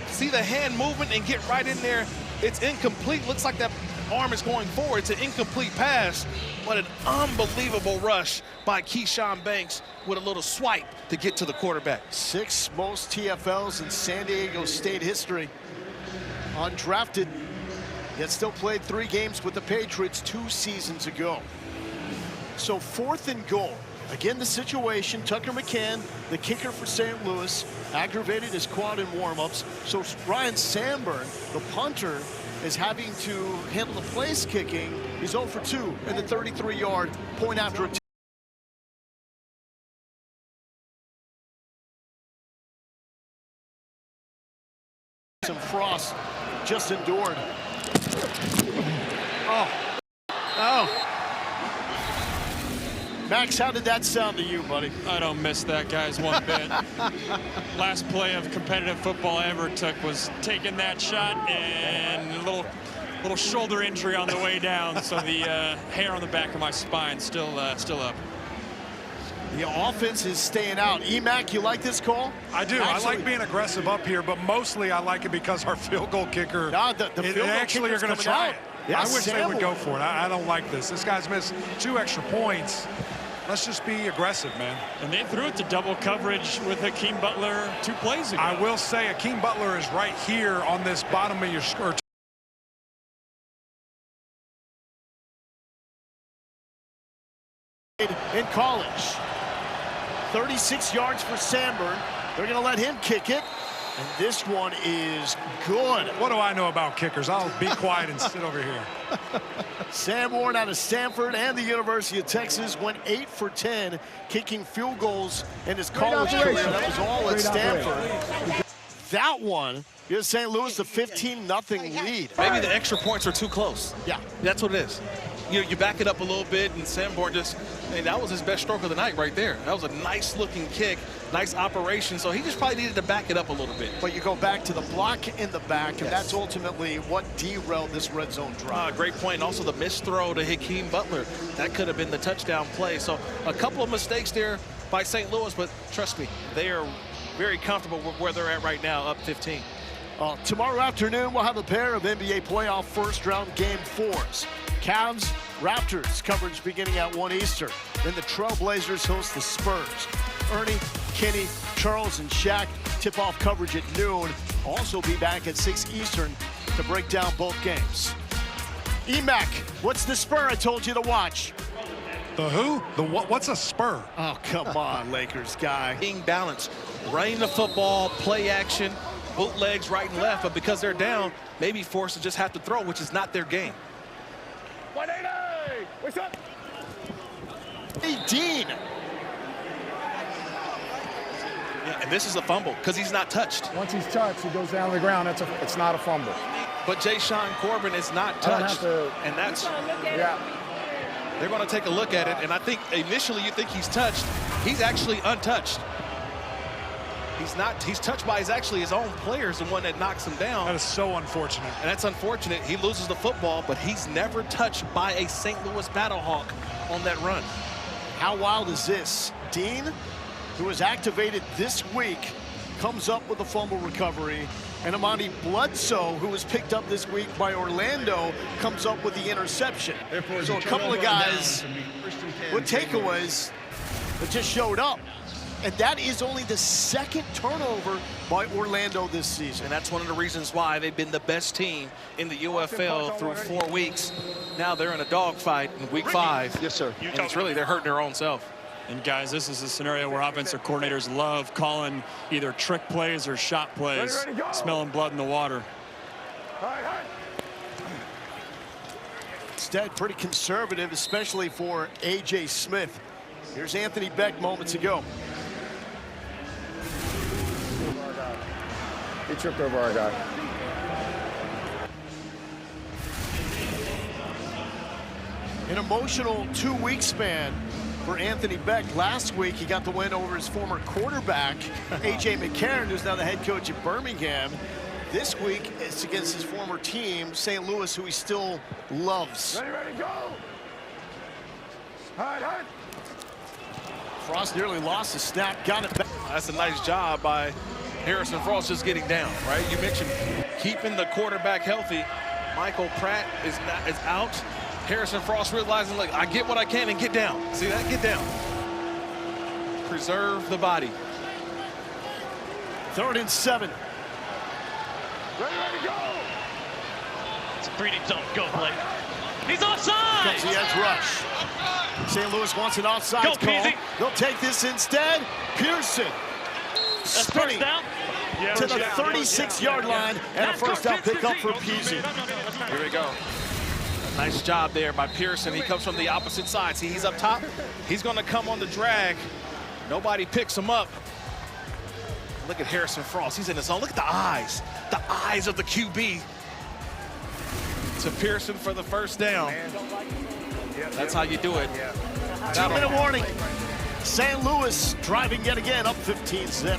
See the hand movement and get right in there. It's incomplete. Looks like that arm is going forward. It's an incomplete pass, but an unbelievable rush by Keyshawn Banks with a little swipe to get to the quarterback. 6 most TFLs in San Diego State history. Undrafted, yet still played 3 games with the Patriots 2 seasons ago. So 4th and goal. Again, the situation, Tucker McCann, the kicker for St. Louis, aggravated his quad in warmups. So Ryan Sanborn, the punter, is having to handle the place kicking. He's 0 for 2 in the 33-yard point after attempt. And Frost just endured. Oh. Max, how did that sound to you, buddy? I don't miss that, guys, one bit. Last play of competitive football I ever took was taking that shot and a little shoulder injury on the way down, so the hair on the back of my spine still up. The offense is staying out. Emac, you like this call? I do. I like being aggressive up here, but mostly I like it because our field goal kicker, the field actually goal are going to try it. Yeah, I wish they would go for it. I don't like this. This guy's missed 2 extra points. Let's just be aggressive, man. And they threw it to double coverage with Hakeem Butler 2 plays ago. I will say Hakeem Butler is right here on this bottom of your score. In college, 36 yards for Sanborn. They're going to let him kick it. And this one is good. What do I know about kickers? I'll be quiet and sit over here. Sanborn out of Stanford and the University of Texas went 8 for 10, kicking field goals in his college career. That was all at Stanford. That one gives St. Louis a 15-0 lead. Maybe the extra points are too close. Yeah. That's what it is. You back it up a little bit, and Sanborn that was his best stroke of the night right there. That was a nice-looking kick, nice operation, so he just probably needed to back it up a little bit. But you go back to the block in the back, and that's ultimately what derailed this red zone drive. Great point, and also the missed throw to Hakeem Butler. That could have been the touchdown play. So a couple of mistakes there by St. Louis, but trust me, they are very comfortable with where they're at right now, up 15. Tomorrow afternoon, we'll have a pair of NBA playoff first-round game 4s. Cavs, Raptors coverage beginning at 1 Eastern. Then the Trailblazers host the Spurs. Ernie, Kenny, Charles, and Shaq tip-off coverage at noon. Also be back at 6 Eastern to break down both games. Emac, what's the Spur I told you to watch? The who? The what? What's a spur? Oh, come on, Lakers guy. Being balanced, running the football, play action, bootlegs right and left, but because they're down, maybe forced to just have to throw, which is not their game. 180! What's up? Hey, Dean. Yeah, and this is a fumble because he's not touched. Once he's touched, he goes down to the ground. It's not a fumble. But Jayshon Corbin is not touched, and that's they're going to take a look at it. And I think initially you think he's touched. He's actually untouched. He's not. He's touched by his own players, the one that knocks him down. That is so unfortunate. And that's unfortunate. He loses the football, but he's never touched by a St. Louis Battlehawk on that run. How wild is this? Dean, who was activated this week, comes up with a fumble recovery. And Amani Bledsoe, who was picked up this week by Orlando, comes up with the interception. So a couple of guys with takeaways that just showed up. And that is only the 2nd turnover by Orlando this season. And that's one of the reasons why they've been the best team in the UFL through 4 weeks. Now they're in a dogfight in week 5. Yes, sir. And it's really, they're hurting their own self. And guys, this is a scenario where offensive coordinators love calling either trick plays or shot plays, smelling blood in the water. Instead, pretty conservative, especially for A.J. Smith. Here's Anthony Beck moments ago. He tripped over our guy. An emotional 2-week span for Anthony Beck. Last week, he got the win over his former quarterback, A.J. McCarron, who's now the head coach at Birmingham. This week, it's against his former team, St. Louis, who he still loves. Ready, go! Hide. Frost nearly lost the snap, got it back. That's a nice job by Harrison Frost just getting down, right? You mentioned keeping the quarterback healthy. Michael Pratt is out. Harrison Frost realizing, look, I get what I can and get down. See that? Get down. Preserve the body. 3rd and 7. Ready, go! It's a breeding zone. Go, Blake. He's offside! Comes the edge rush. St. Louis wants an offside call. Peasy. They'll take this instead. Pearson spinning to the 36-yard line, and a first down pickup for Peasy. Here we go. Nice job there by Pearson. He comes from the opposite side. See, he's up top. He's going to come on the drag. Nobody picks him up. Look at Harrison Frost. He's in his zone. Look at the eyes. The eyes of the QB. To Pearson for the first down. That's how you do it. 2-minute warning. St. Louis driving yet again, up 15-zip.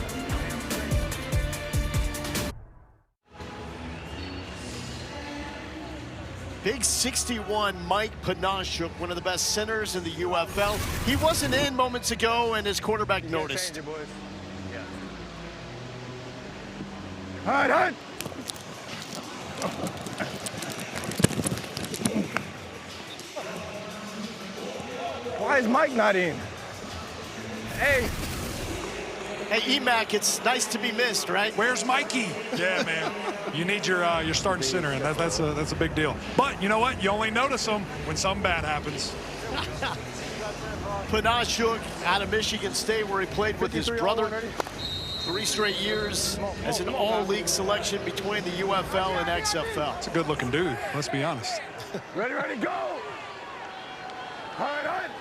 Big 61 Mike Panashuk, one of the best centers in the UFL. He wasn't in moments ago, and his quarterback noticed. Hide. Why is Mike not in? Hey, Emac, it's nice to be missed, right? Where's Mikey? Yeah, man. You need your starting center, and that's a big deal. But you know what? You only notice them when something bad happens. Panashuk out of Michigan State, where he played with his brother. 3 straight years as an all-league selection between the UFL and XFL. It's a good-looking dude, let's be honest. ready, go! Hide.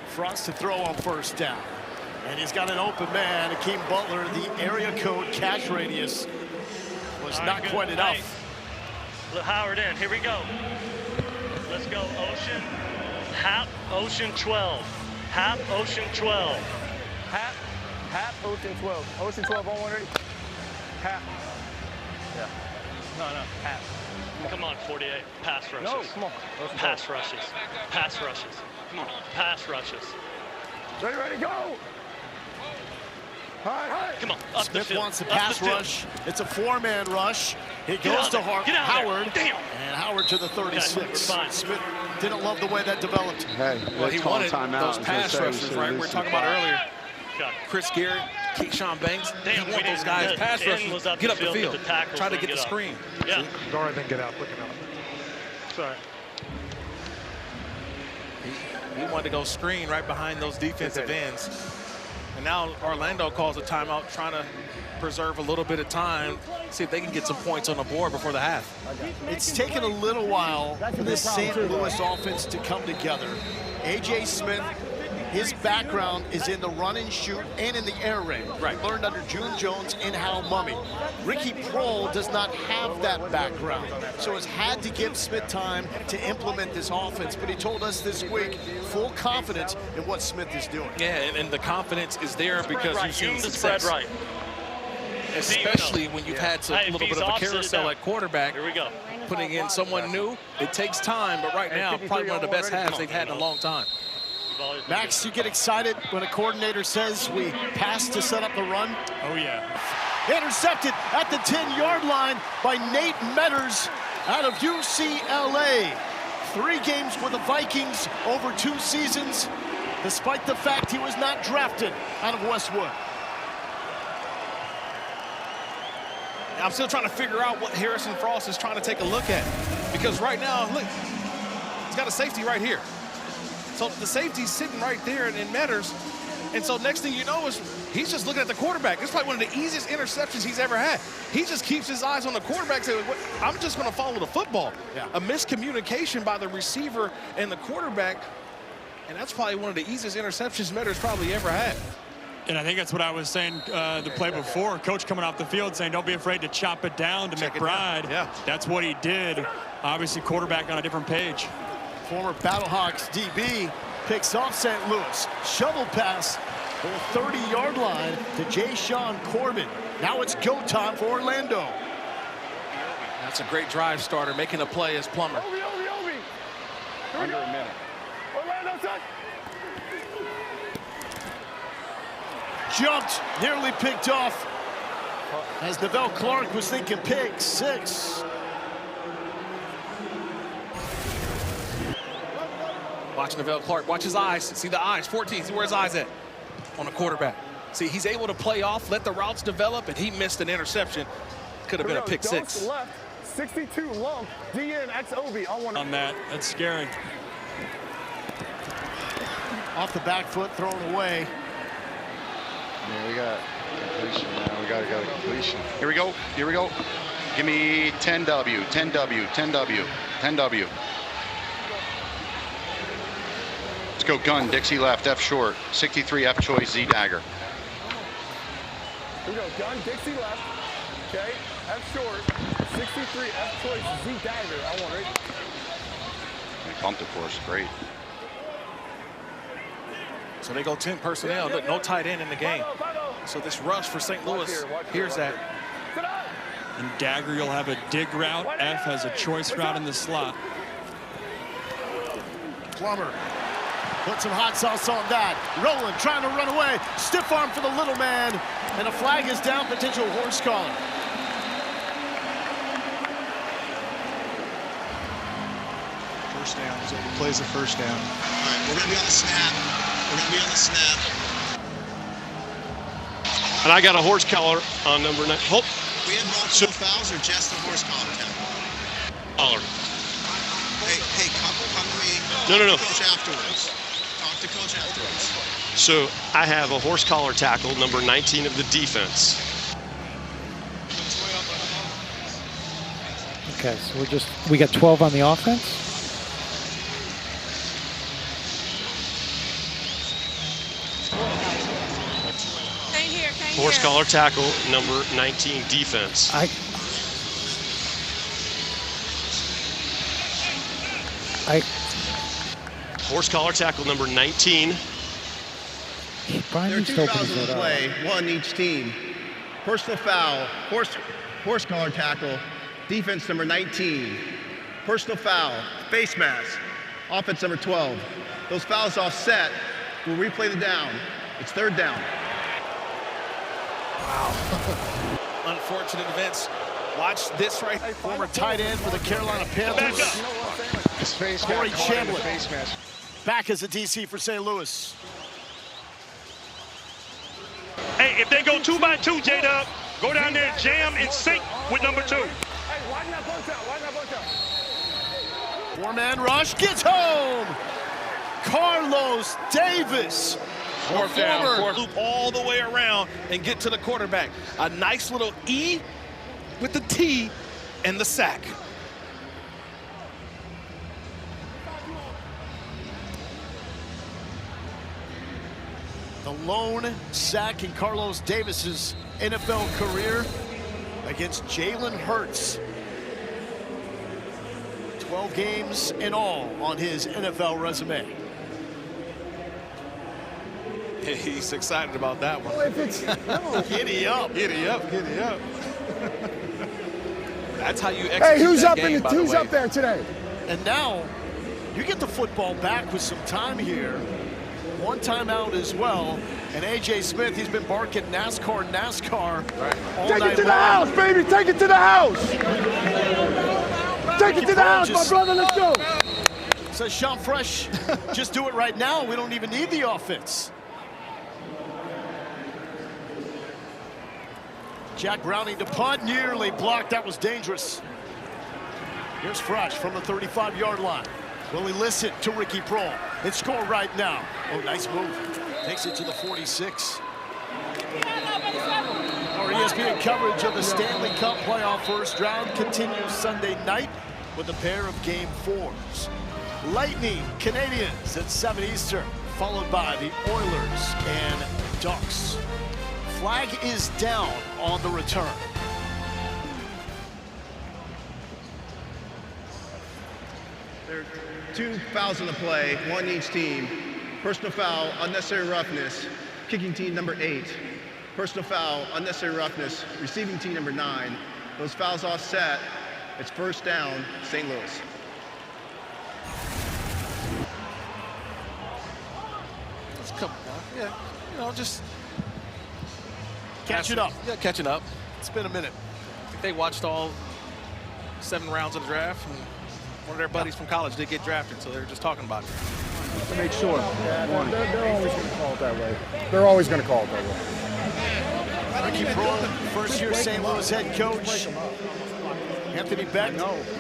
Frost to throw on first down. And he's got an open man, Hakeem Butler. The area code catch radius was not quite enough. Look, Howard in. Here we go. Let's go. Ocean. Hap. Ocean 12. Hap. Ocean 12. Hap. Ocean 12. Ocean 12 on 1 ready. Hap. Yeah. No. Hap. Come on, 48. Pass rushes. No, come on. Pass rushes. Pass rushes. Come on. Pass rushes. Ready, go! Hide. Come on, up Smith the field. wants the pass rush. It's a 4-man rush. It goes to Howard. Damn. And Howard to the 36. Okay, Smith didn't love the way that developed. Hey, well, he wanted those pass rushes, right? We were talking about earlier. Chris Garrett, Keyshawn Banks. Damn, he want those guys pass rushes. Get up the field. Try to get the screen. Yeah. Go ahead and get out. Looking out. Sorry. He wanted to go screen right behind those defensive ends. And now Orlando calls a timeout, trying to preserve a little bit of time, see if they can get some points on the board before the half. It's taken a little while for this St. Louis offense to come together. A.J. Smith, his background is in the run and shoot and in the air raid. Right. Learned under June Jones and Hal Mummy. Ricky Prohl does not have that background, so has had to give Smith time to implement this offense. But he told us this week, full confidence in what Smith is doing. Yeah, and the confidence is there because you've seen the success. spread right. Especially when you've had a little bit of a carousel at quarterback. Here we go. Putting in someone new, it takes time, but right now, probably one of the best halves they've had in a long time. Max, you get excited when a coordinator says we pass to set up the run? Oh, yeah. Intercepted at the 10-yard line by Nate Metters out of UCLA. 3 games with the Vikings over 2 seasons, despite the fact he was not drafted out of Westwood. I'm still trying to figure out what Harrison Frost is trying to take a look at. Because right now, look, he's got a safety right here. So the safety's sitting right there in Metters. And so next thing you know is he's just looking at the quarterback. It's probably one of the easiest interceptions he's ever had. He just keeps his eyes on the quarterback, saying, I'm just going to follow the football. Yeah. A miscommunication by the receiver and the quarterback. And that's probably one of the easiest interceptions Metters probably ever had. And I think that's what I was saying the play before. Coach coming off the field saying, don't be afraid to chop it down to McBride. Yeah. That's what he did. Obviously, quarterback on a different page. Former Battlehawks DB picks off St. Louis. Shovel pass to the 30-yard line to Jay-Sean Corbin. Now it's go time for Orlando. That's a great drive starter, making a play as Plummer. Under a minute. Orlando, son. Jumped, nearly picked off. As Neville Clark was thinking pick six. Watch Neville Clark, watch his eyes. See the eyes, 14, see where his eyes at on the quarterback. See, he's able to play off, let the routes develop, and he missed an interception. Could have been a pick six. Left, 62 long, DN XOV on one. On that, that's scary. Off the back foot, thrown away. Yeah, we got completion now. We got a completion. Here we go. Here we go. Give me 10W, 10W, 10W, 10W. Let's go gun, Dixie left, F short, 63 F choice, Z dagger. Here we go, gun, Dixie left, okay, F short, 63 F choice, Z dagger, I want it. They bumped it for us, great. So they go 10 personnel, look, no tight end in the game. So this rush for St. Louis, here's that. And dagger, you'll have a dig route. F has a choice route in the slot. Plummer. Put some hot sauce on that. Rowland trying to run away. Stiff arm for the little man. And a flag is down, potential horse collar. First down. So he plays the first down. All right, we're going to be on the snap. We're going to be on the snap. And I got a horse collar on number 9. Oh. We had multiple fouls or just the horse collar count? Collar. Hey, come to me. No. Coach afterwards. Talk to coach afterwards. So I have a horse collar tackle, number 19 of the defense. Okay, so we got 12 on the offense. Horse collar tackle, number 19 defense. Horse collar tackle, number 19. There are 2 fouls in play, one each team. Personal foul, horse collar tackle, defense number 19. Personal foul, face mask, offense number 12. Those fouls offset. We'll replay the down. It's third down. Wow. Unfortunate events. Watch this right. Former tight end for the Carolina Panthers. Corey Chambliss. Back as a DC for St. Louis. Hey, if they go 2 by 2, J-Dub, go down there and jam and sync with number 2. Hey, widen that bunch out, widen that bunch out. Four-man rush, gets home. Carlos Davis. Fourth down, loop all the way around and get to the quarterback. A nice little E with the T and the sack. The lone sack in Carlos Davis's NFL career against Jalen Hurts. 12 games in all on his NFL resume. He's excited about that one. Well, if it's, giddy up. Giddy up, giddy up. That's how you execute Hey, who's that up game, who's up there today? And now you get the football back with some time here. One timeout as well. And A.J. Smith, he's been barking NASCAR all Take night it to the long. house, baby. Take it to the house. Take it to the house, my brother. Let's go. Says Sean Fresh, just do it right now. We don't even need the offense. Jack Browning to punt, nearly blocked. That was dangerous. Here's Fresh from the 35-yard line. Will he listen to Ricky Prohl and score right now? Oh, nice move. Takes it to the 46. Our ESPN coverage of the Stanley Cup playoff first round continues Sunday night with a pair of game 4s. Lightning Canadiens at 7 Eastern, followed by the Oilers and Ducks. Flag is down on the return. There are 2 fouls on the play, 1 each team. Personal foul, unnecessary roughness, kicking team number 8. Personal foul, unnecessary roughness, receiving team number 9. Those fouls offset. It's first down, St. Louis. Let's come on. Yeah, you know, just catching up. Yeah, catching up. It's been a minute. I think they watched all 7 rounds of the draft, and one of their buddies from college did get drafted, so they were just talking about it. To make sure. They're always going to call it that way. They're always going to call it that way. Ricky Proehl, first-year St. Louis head coach. Anthony Beck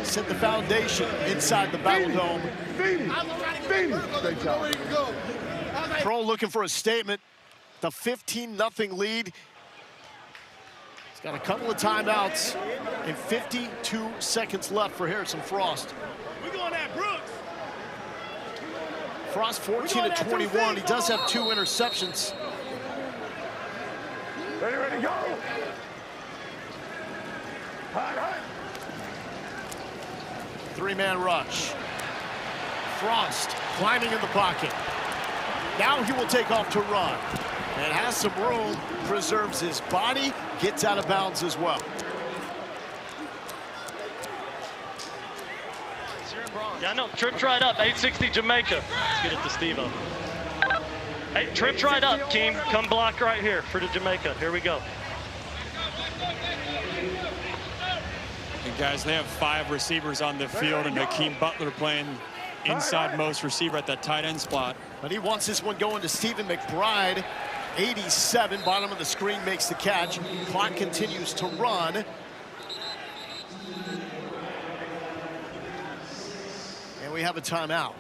set the foundation inside the Battle Dome. Proehl looking for a statement. The 15-0 lead. He's got a couple of timeouts and 52 seconds left for Harrison Frost. We're going at Brooks. Frost 14 to 21. He does have 2 interceptions. Ready, go. Three-man rush. Frost climbing in the pocket. Now he will take off to run. And has some room, preserves his body, gets out of bounds as well. Yeah, I know. Trips right up. 860 Jamaica. Let's get it to Steve-O. Hey, trips right up, Keem. Come block right here for the Jamaica. Here we go. And guys, they have 5 receivers on the field, and Hakeem Butler playing inside most receiver at that tight end spot. But he wants this one going to Stephen McBride. 87, bottom of the screen, makes the catch. Clock continues to run. And we have a timeout.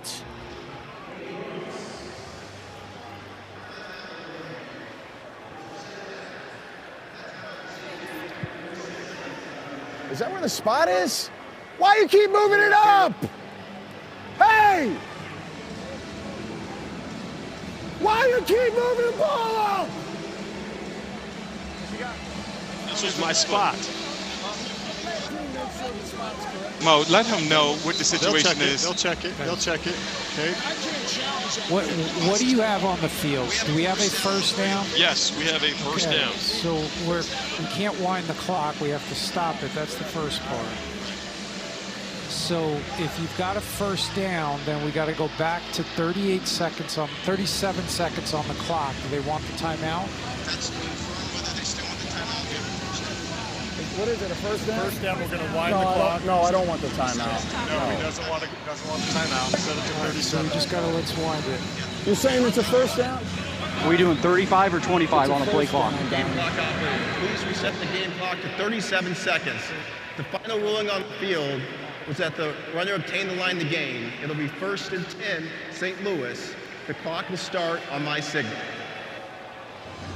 Is that where the spot is? Why you keep moving it up? Hey! Why you keep moving the ball up? This was my spot. Mo, let him know what the situation is. They'll check it. They'll check it. Okay. What do you have on the field? Do we have a first down? Yes, we have a first down. So we can't wind the clock. We have to stop it. That's the first part. So if you've got a first down, then we got to go back to 37 seconds on the clock. Do they want the timeout? That's to confirm whether they still want the timeout. What is it, a first down? First down, we're going to wind the clock. No, I don't want the timeout. No, he doesn't want the timeout. Set it to 37. So we just got to let's wind it. You're saying it's a first down? Are we doing 35 or 25 on the play clock? Game clock operator, please reset the game clock to 37 seconds. The final ruling on the field was that the runner obtained the line to gain. It'll be 1st and 10, St. Louis. The clock will start on my signal.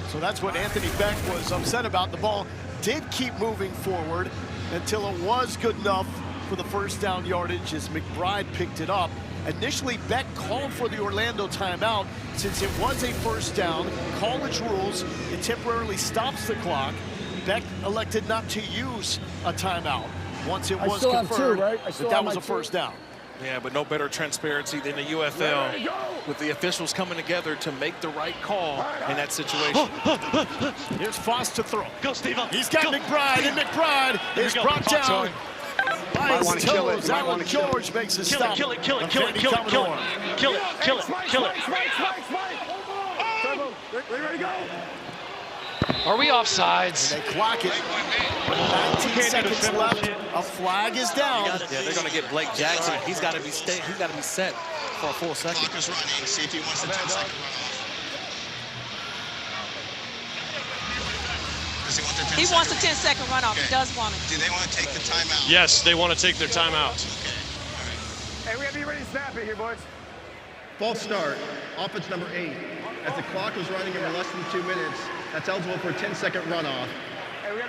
So that's what Anthony Beck was upset about. The ball did keep moving forward until it was good enough for the first down yardage as McBride picked it up. Initially, Beck called for the Orlando timeout. Since it was a first down, college rules, it temporarily stops the clock. Beck elected not to use a timeout once it was confirmed that was a first down. Yeah, but no better transparency than the UFL with the officials coming together to make the right call in that situation. Here's Frost to throw. Go, Steve-O. He's got McBride, and McBride is brought down by his toes. Alan George makes a stop. Kill it. Ready, go. Are we offsides? And they clock it. 19 seconds left. A flag is down. Yeah, they're going to get Blake Jackson. He's got to be set for a full second. Clock is running. See if he wants the 10-second runoff. Does he want the 10-second? He wants a 10-second runoff. Okay. He does want it. Do they want to take the timeout? Yes, they want to take their timeout. Hey, we got to be ready to snap it here, boys. False start, offense number 8. As the clock was running in less than 2 minutes, that's eligible for a 10-second runoff.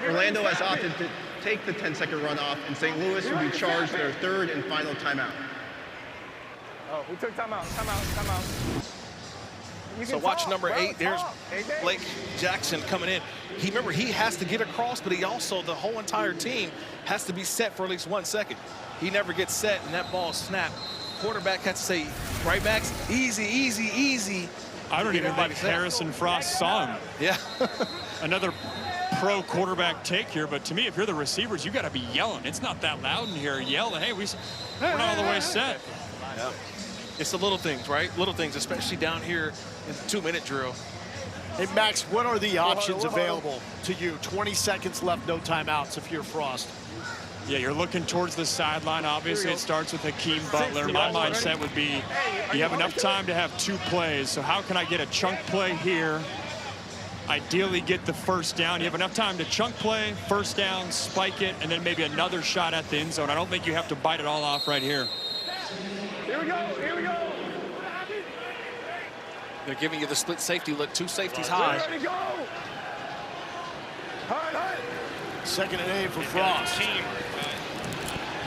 Orlando has opted to take the 10-second runoff, and St. Louis will be charged their 3rd and final timeout. Oh, we took timeout. So watch number 8. There's Blake Jackson coming in. Remember, he has to get across, but he also, the whole entire team has to be set for at least 1 second. He never gets set, and that ball snapped quarterback has to say, right backs, easy, easy, easy. I don't even think Harrison Frost saw him. Yeah. Another pro quarterback take here, but to me, if you're the receivers, you got to be yelling. It's not that loud in here. Yell, hey, we're not all the way set. Yeah. It's the little things, right? Little things, especially down here in the 2-minute drill. Hey, Max, what are the options available to you? 20 seconds left, no timeouts if you're Frost. Yeah, you're looking towards the sideline. Obviously, it starts with Hakeem Butler. My mindset would be you have enough time to have 2 plays. So how can I get a chunk play here? Ideally, get the first down. You have enough time to chunk play, first down, spike it, and then maybe another shot at the end zone. I don't think you have to bite it all off right here. Here we go. Here we go. They're giving you the split safety look. 2 safeties high. Ready to go. Hard. Second and 8 for Frost.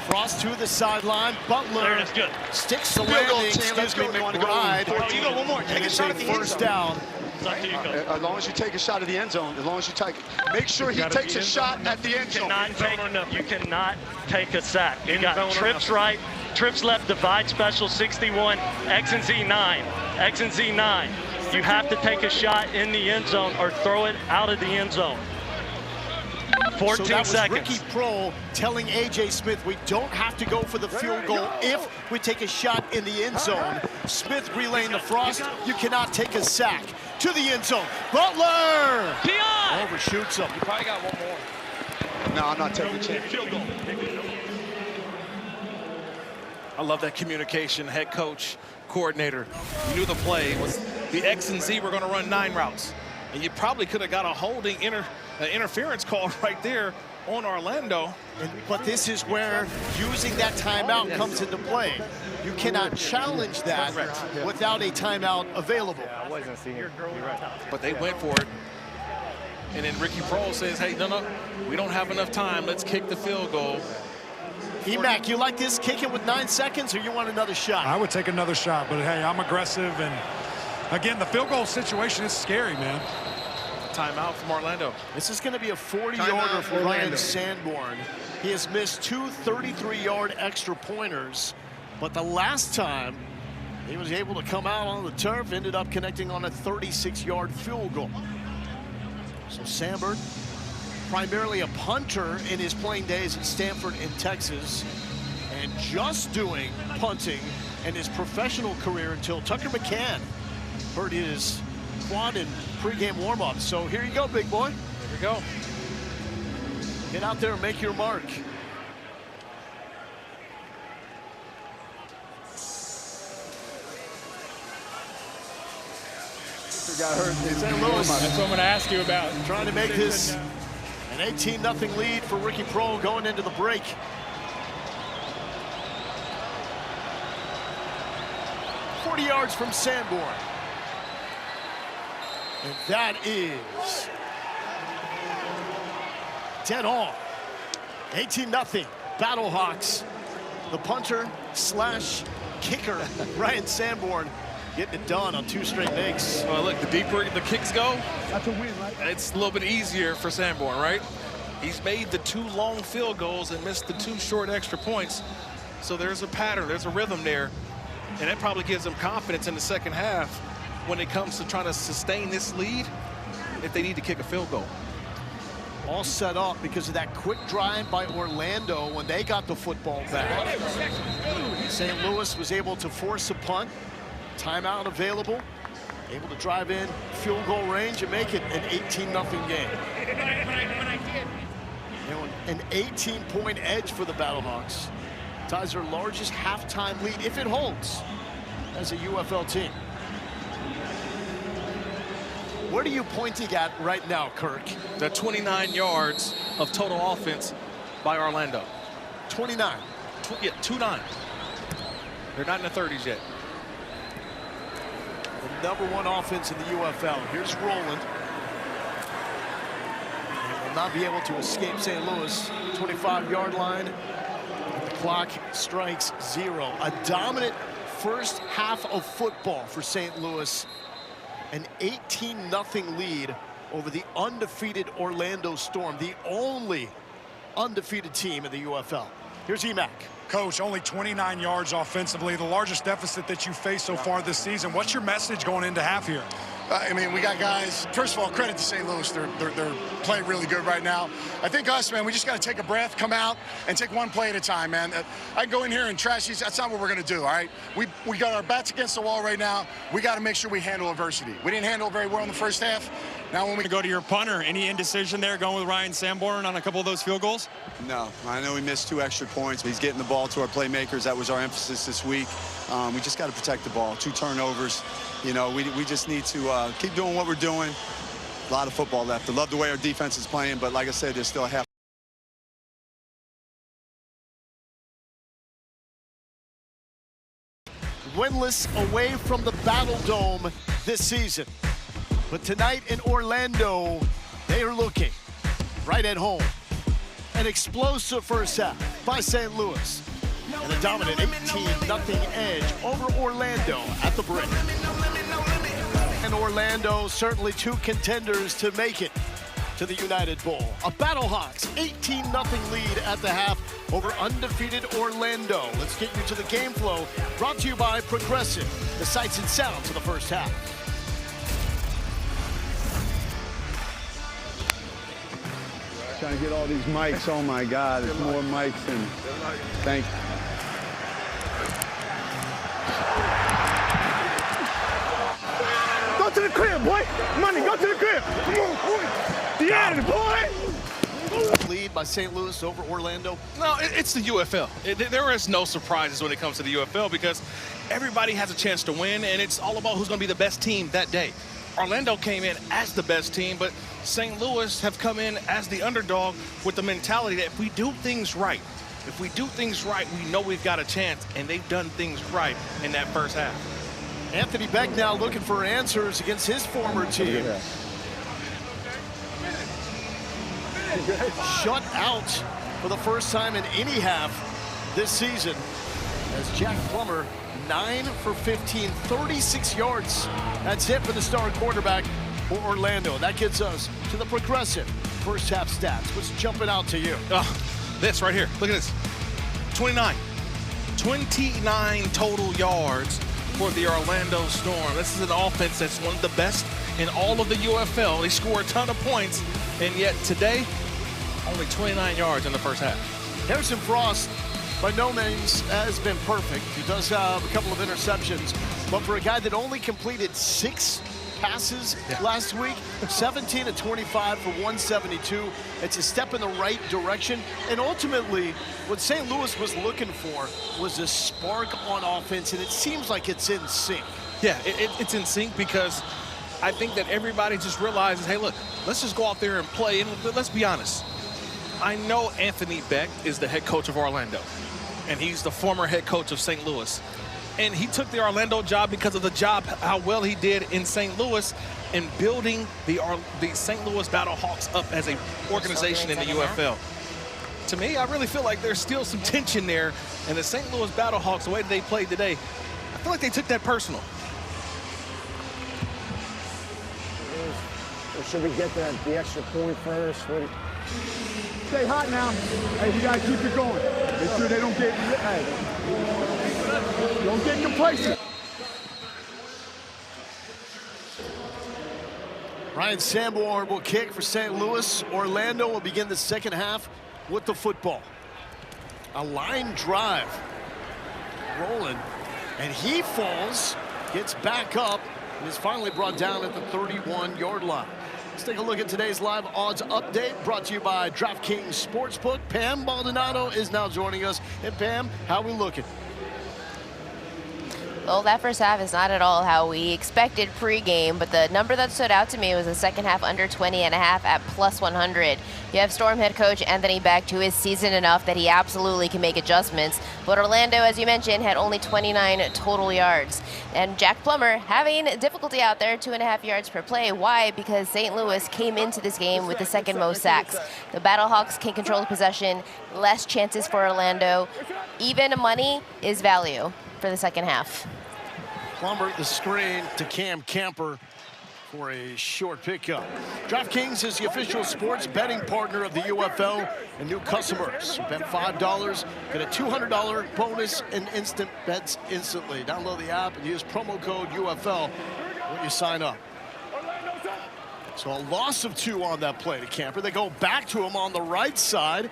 Frost to the sideline. Butler There it is, good. sticks the landing. Excuse me, McBride. Oh, you go one more. Take a shot at the end first zone. down. As long as you take a shot at the end zone, as long as you make sure he takes a shot at the end zone. You cannot take a sack. You got trips right, trips left, divide special 61, X and Z 9, X and Z 9. You have to take a shot in the end zone or throw it out of the end zone. 14 so that was seconds. Ricky Prohl telling A.J. Smith we don't have to go for the field goal if we take a shot in the end zone. Smith relaying to Frost, you cannot take a sack. To the end zone, Butler! PI! Overshoots him. You probably got one more. No, I'm not taking a chance. Field goal. I love that communication, head coach, coordinator. You knew the play was the X and Z were going to run 9 routes. And you probably could have got a holding interference call right there on Orlando. But this is where using that timeout comes into play. You cannot challenge that without a timeout available. I wasn't seeing it. You're right. But they went for it. And then Ricky Prohl says, hey, no, we don't have enough time. Let's kick the field goal. Emac, you like this kicking with 9 seconds, or you want another shot? I would take another shot, but hey, I'm aggressive. And again, the field goal situation is scary, man. Timeout from Orlando. This is going to be a 40-yarder for Ryan Sanborn. He has missed 2 33-yard extra pointers, but the last time he was able to come out on the turf, ended up connecting on a 36-yard field goal. So Sanborn, primarily a punter in his playing days at Stanford in Texas, and just doing punting in his professional career until Tucker McCann hurt his quad in pregame warm-up. So here you go, big boy. Here we go. Get out there and make your mark. Got hurt. St. Louis. That's what I'm going to ask you about. Trying to make this an 18-0 lead for Ricky Prohl going into the break. $40 yards from Sanborn. And that is dead on. 18-0. Battlehawks. The punter slash kicker, Ryan Sanborn, getting it done on 2 straight makes. Well, look, the deeper the kicks go, That's a win, right? it's a little bit easier for Sanborn, right? He's made the 2 long field goals and missed the 2 short extra points. So there's a pattern, there's a rhythm there. And that probably gives them confidence in the second half when it comes to trying to sustain this lead if they need to kick a field goal. All set up because of that quick drive by Orlando when they got the football back. St. Louis was able to force a punt. Timeout available. Able to drive in field goal range and make it an 18-0 game. You know, an 18-point edge for the Battlehawks. Ties their largest halftime lead, if it holds, as a UFL team. What are you pointing at right now, Kirk? The 29 yards of total offense by Orlando. 29. Yeah, 2-9. They're not in the 30s yet. The #1 offense in the UFL. Here's Roland. He will not be able to escape St. Louis. 25-yard line. The clock strikes 0. A dominant first half of football for St. Louis. An 18-0 lead over the undefeated Orlando Storm, the only undefeated team in the UFL. Here's Emac. Coach, only 29 yards offensively, the largest deficit that you faced so far this season. What's your message going into half here? I mean, we got guys, first of all, credit to St. Louis. They're playing really good right now. I think us, man, we just got to take a breath, come out, and take one play at a time, man. I can go in here and trash these. That's not what we're going to do, all right? We got our backs against the wall right now. We got to make sure we handle adversity. We didn't handle it very well in the first half. Now when we go to your punter, any indecision there going with Ryan Sanborn on a couple of those field goals? No, I know he missed 2 extra points. He's getting the ball to our playmakers. That was our emphasis this week. We just got to protect the ball. 2 turnovers. You know, we just need to keep doing what we're doing. A lot of football left. I love the way our defense is playing, but like I said, there's still a half. Winless away from the Battle Dome this season. But tonight in Orlando, they are looking right at home. An explosive first half by St. Louis. And a dominant 18-0 edge over Orlando at the break. And Orlando, certainly 2 contenders to make it to the United Bowl. A Battlehawks 18-0 lead at the half over undefeated Orlando. Let's get you to the game flow, brought to you by Progressive, the sights and sounds of the first half. Trying to get all these mics. Oh my God, there's more mics than. Thank you. Go to the crib, boy. Money, go to the crib. Come on, boy. Yeah, boy. Lead by St. Louis over Orlando. No, it's the UFL. There is no surprises when it comes to the UFL because everybody has a chance to win, and it's all about who's going to be the best team that day. Orlando came in as the best team, but St. Louis have come in as the underdog with the mentality that if we do things right, we know we've got a chance, and they've done things right in that first half. Anthony Beck now looking for answers against his former team. Shut out for the first time in any half this season as Jack Plummer 9 for 15, 36 yards. That's it for the star quarterback for Orlando. That gets us to the Progressive first half stats. What's jumping out to you? This right here. Look at this. 29 total yards for the Orlando Storm. This is an offense that's one of the best in all of the UFL. They score a ton of points, and yet today, only 29 yards in the first half. Harrison Frost, by no means, has been perfect. He does have a couple of interceptions, but for a guy that only completed 6 passes last week, 17 of 25 for 172. It's a step in the right direction. And ultimately, what St. Louis was looking for was a spark on offense, and it seems like it's in sync. Yeah, it's in sync because I think that everybody just realizes, hey, look, let's just go out there and play. And let's be honest. I know Anthony Beck is the head coach of Orlando, and he's the former head coach of St. Louis. And he took the Orlando job because of the job, how well he did in St. Louis in building the St. Louis Battlehawks up as an organization in the UFL. To me, I really feel like there's still some tension there. And the St. Louis Battlehawks, the way they played today, I feel like they took that personal. Or should we get the extra point first? Stay hot now. Hey, you gotta keep it going. Make sure they don't get, don't get complacent. Ryan Sanborn will kick for St. Louis. Orlando will begin the second half with the football. A line drive. Rolling. And he falls, gets back up, and is finally brought down at the 31-yard line. Let's take a look at today's live odds update brought to you by DraftKings Sportsbook. Pam Baldonado is now joining us. And Pam, how are we looking? Well, that first half is not at all how we expected pregame, but the number that stood out to me was the second half under 20.5 at plus 100. You have Storm head coach Anthony Beck, who is seasoned enough that he absolutely can make adjustments. But Orlando, as you mentioned, had only 29 total yards. And Jack Plummer having difficulty out there, 2.5 yards per play. Why? Because St. Louis came into this game with the second most sacks. The Battlehawks can control the possession, less chances for Orlando. Even money is value for the second half. Plummer, the screen to Cam Camper. for a short pickup. DraftKings is the official sports betting partner of the UFL, and new customers bet $5, get a $200 bonus and instant bets instantly. Download the app and use promo code UFL when you sign up. So a loss of 2 on that play to Camper. They go back to him on the right side.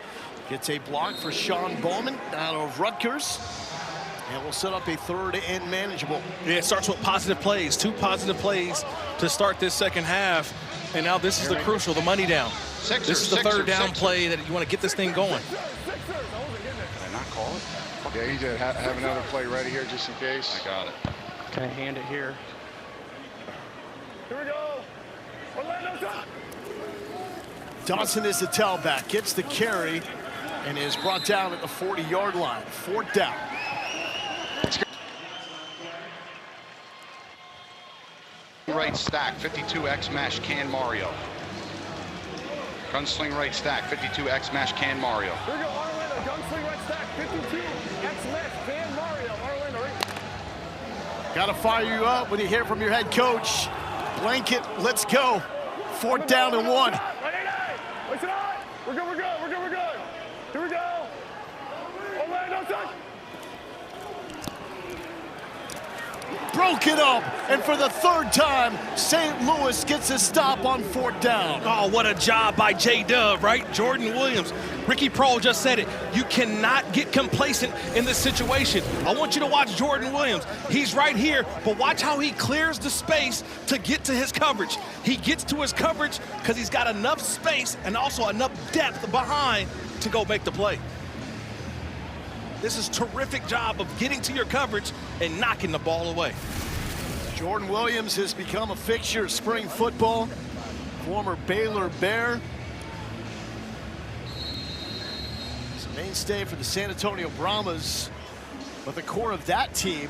Gets a block for Sean Bowman out of Rutgers. And we'll set up a 3rd and manageable. Yeah, it starts with positive plays. 2 positive plays to start this second half. And now this is the crucial, the money down. This is the 3rd down play that you want to get this thing going. Did I not call it? Yeah, he did. Have another play ready here just in case. I got it. Can I hand it here? Here we go. Dawson is the tailback, gets the carry, and is brought down at the 40-yard line. 4th down. Right stack, 52X mash can Mario. Gunsling right stack, 52X mash can Mario. Here we go, Orlando. Gunsling right stack, 52X mash can Mario. Orlando. Got to fire you up when you hear from your head coach. Blanket, let's go. 4th down and 1. Listen on. We're good, we're good, we're good, we're good. Here we go. Orlando, son. Broken up, and for the 3rd time, St. Louis gets a stop on 4th down. Oh, what a job by J-Dub, right? Jordan Williams. Ricky Prohl just said it. You cannot get complacent in this situation. I want you to watch Jordan Williams. He's right here, but watch how he clears the space to get to his coverage. He gets to his coverage because he's got enough space and also enough depth behind to go make the play. This is a terrific job of getting to your coverage and knocking the ball away. Jordan Williams has become a fixture of spring football. Former Baylor Bear. He's a mainstay for the San Antonio Brahmas. But the core of that team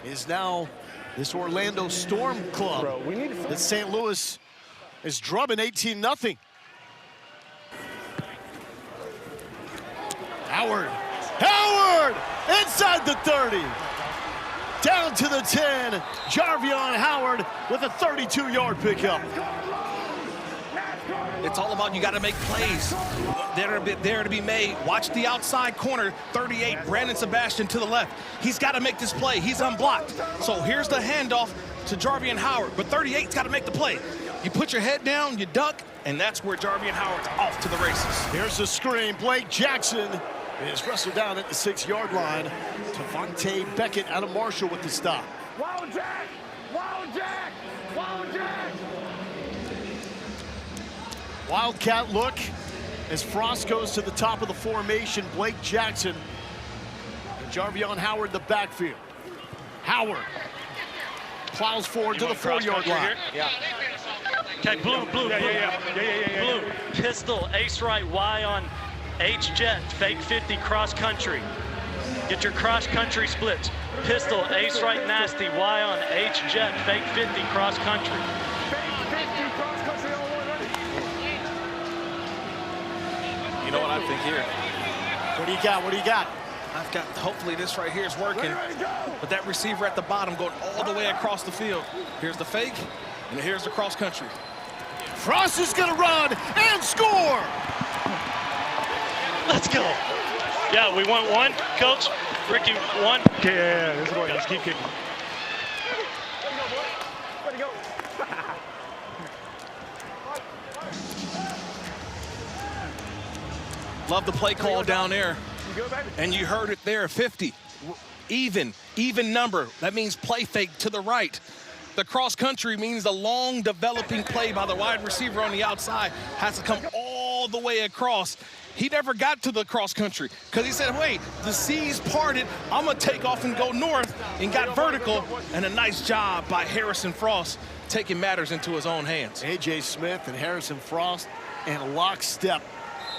is now this Orlando Storm club that St. Louis is drubbing 18-0. Howard inside the 30. Down to the 10. Jarvion Howard with a 32-yard pickup. It's all about you got to make plays. There to be made. Watch the outside corner, 38, Brandon Sebastian to the left. He's got to make this play. He's unblocked. So here's the handoff to Jarvion Howard. But 38's got to make the play. You put your head down, you duck, and that's where Jarvion Howard's off to the races. Here's the screen. Blake Jackson is wrestled down at the 6-yard line. Devontae Beckett out of Marshall with the stop. Wow, Jack! Wow, Jack! Wow, Jack! Wildcat look as Frost goes to the top of the formation. Blake Jackson and Jarvion Howard the backfield. Howard plows forward to the 4-yard line. Yeah. Okay, blue. Blue. Pistol, ace right, Y on H jet, fake 50 cross country. Get your cross country splits. Pistol, ace right nasty, Y on H jet, fake 50 cross country. You know what I think here? What do you got? What do you got? I've got, hopefully this right here is working. But that receiver at the bottom going all the way across the field. Here's the fake, and here's the cross country. Frost is gonna run and score! Let's go. Yeah, we want one, coach. Ricky, one. Yeah, this is what he's keep kicking. Love the play call down there. And you heard it there, 50. Even number. That means play fake to the right. The cross country means the long developing play by the wide receiver on the outside has to come all the way across. He never got to the cross country because he said, wait, the seas parted. I'm going to take off and go north, and got vertical. And a nice job by Harrison Frost taking matters into his own hands. A.J. Smith and Harrison Frost in lockstep.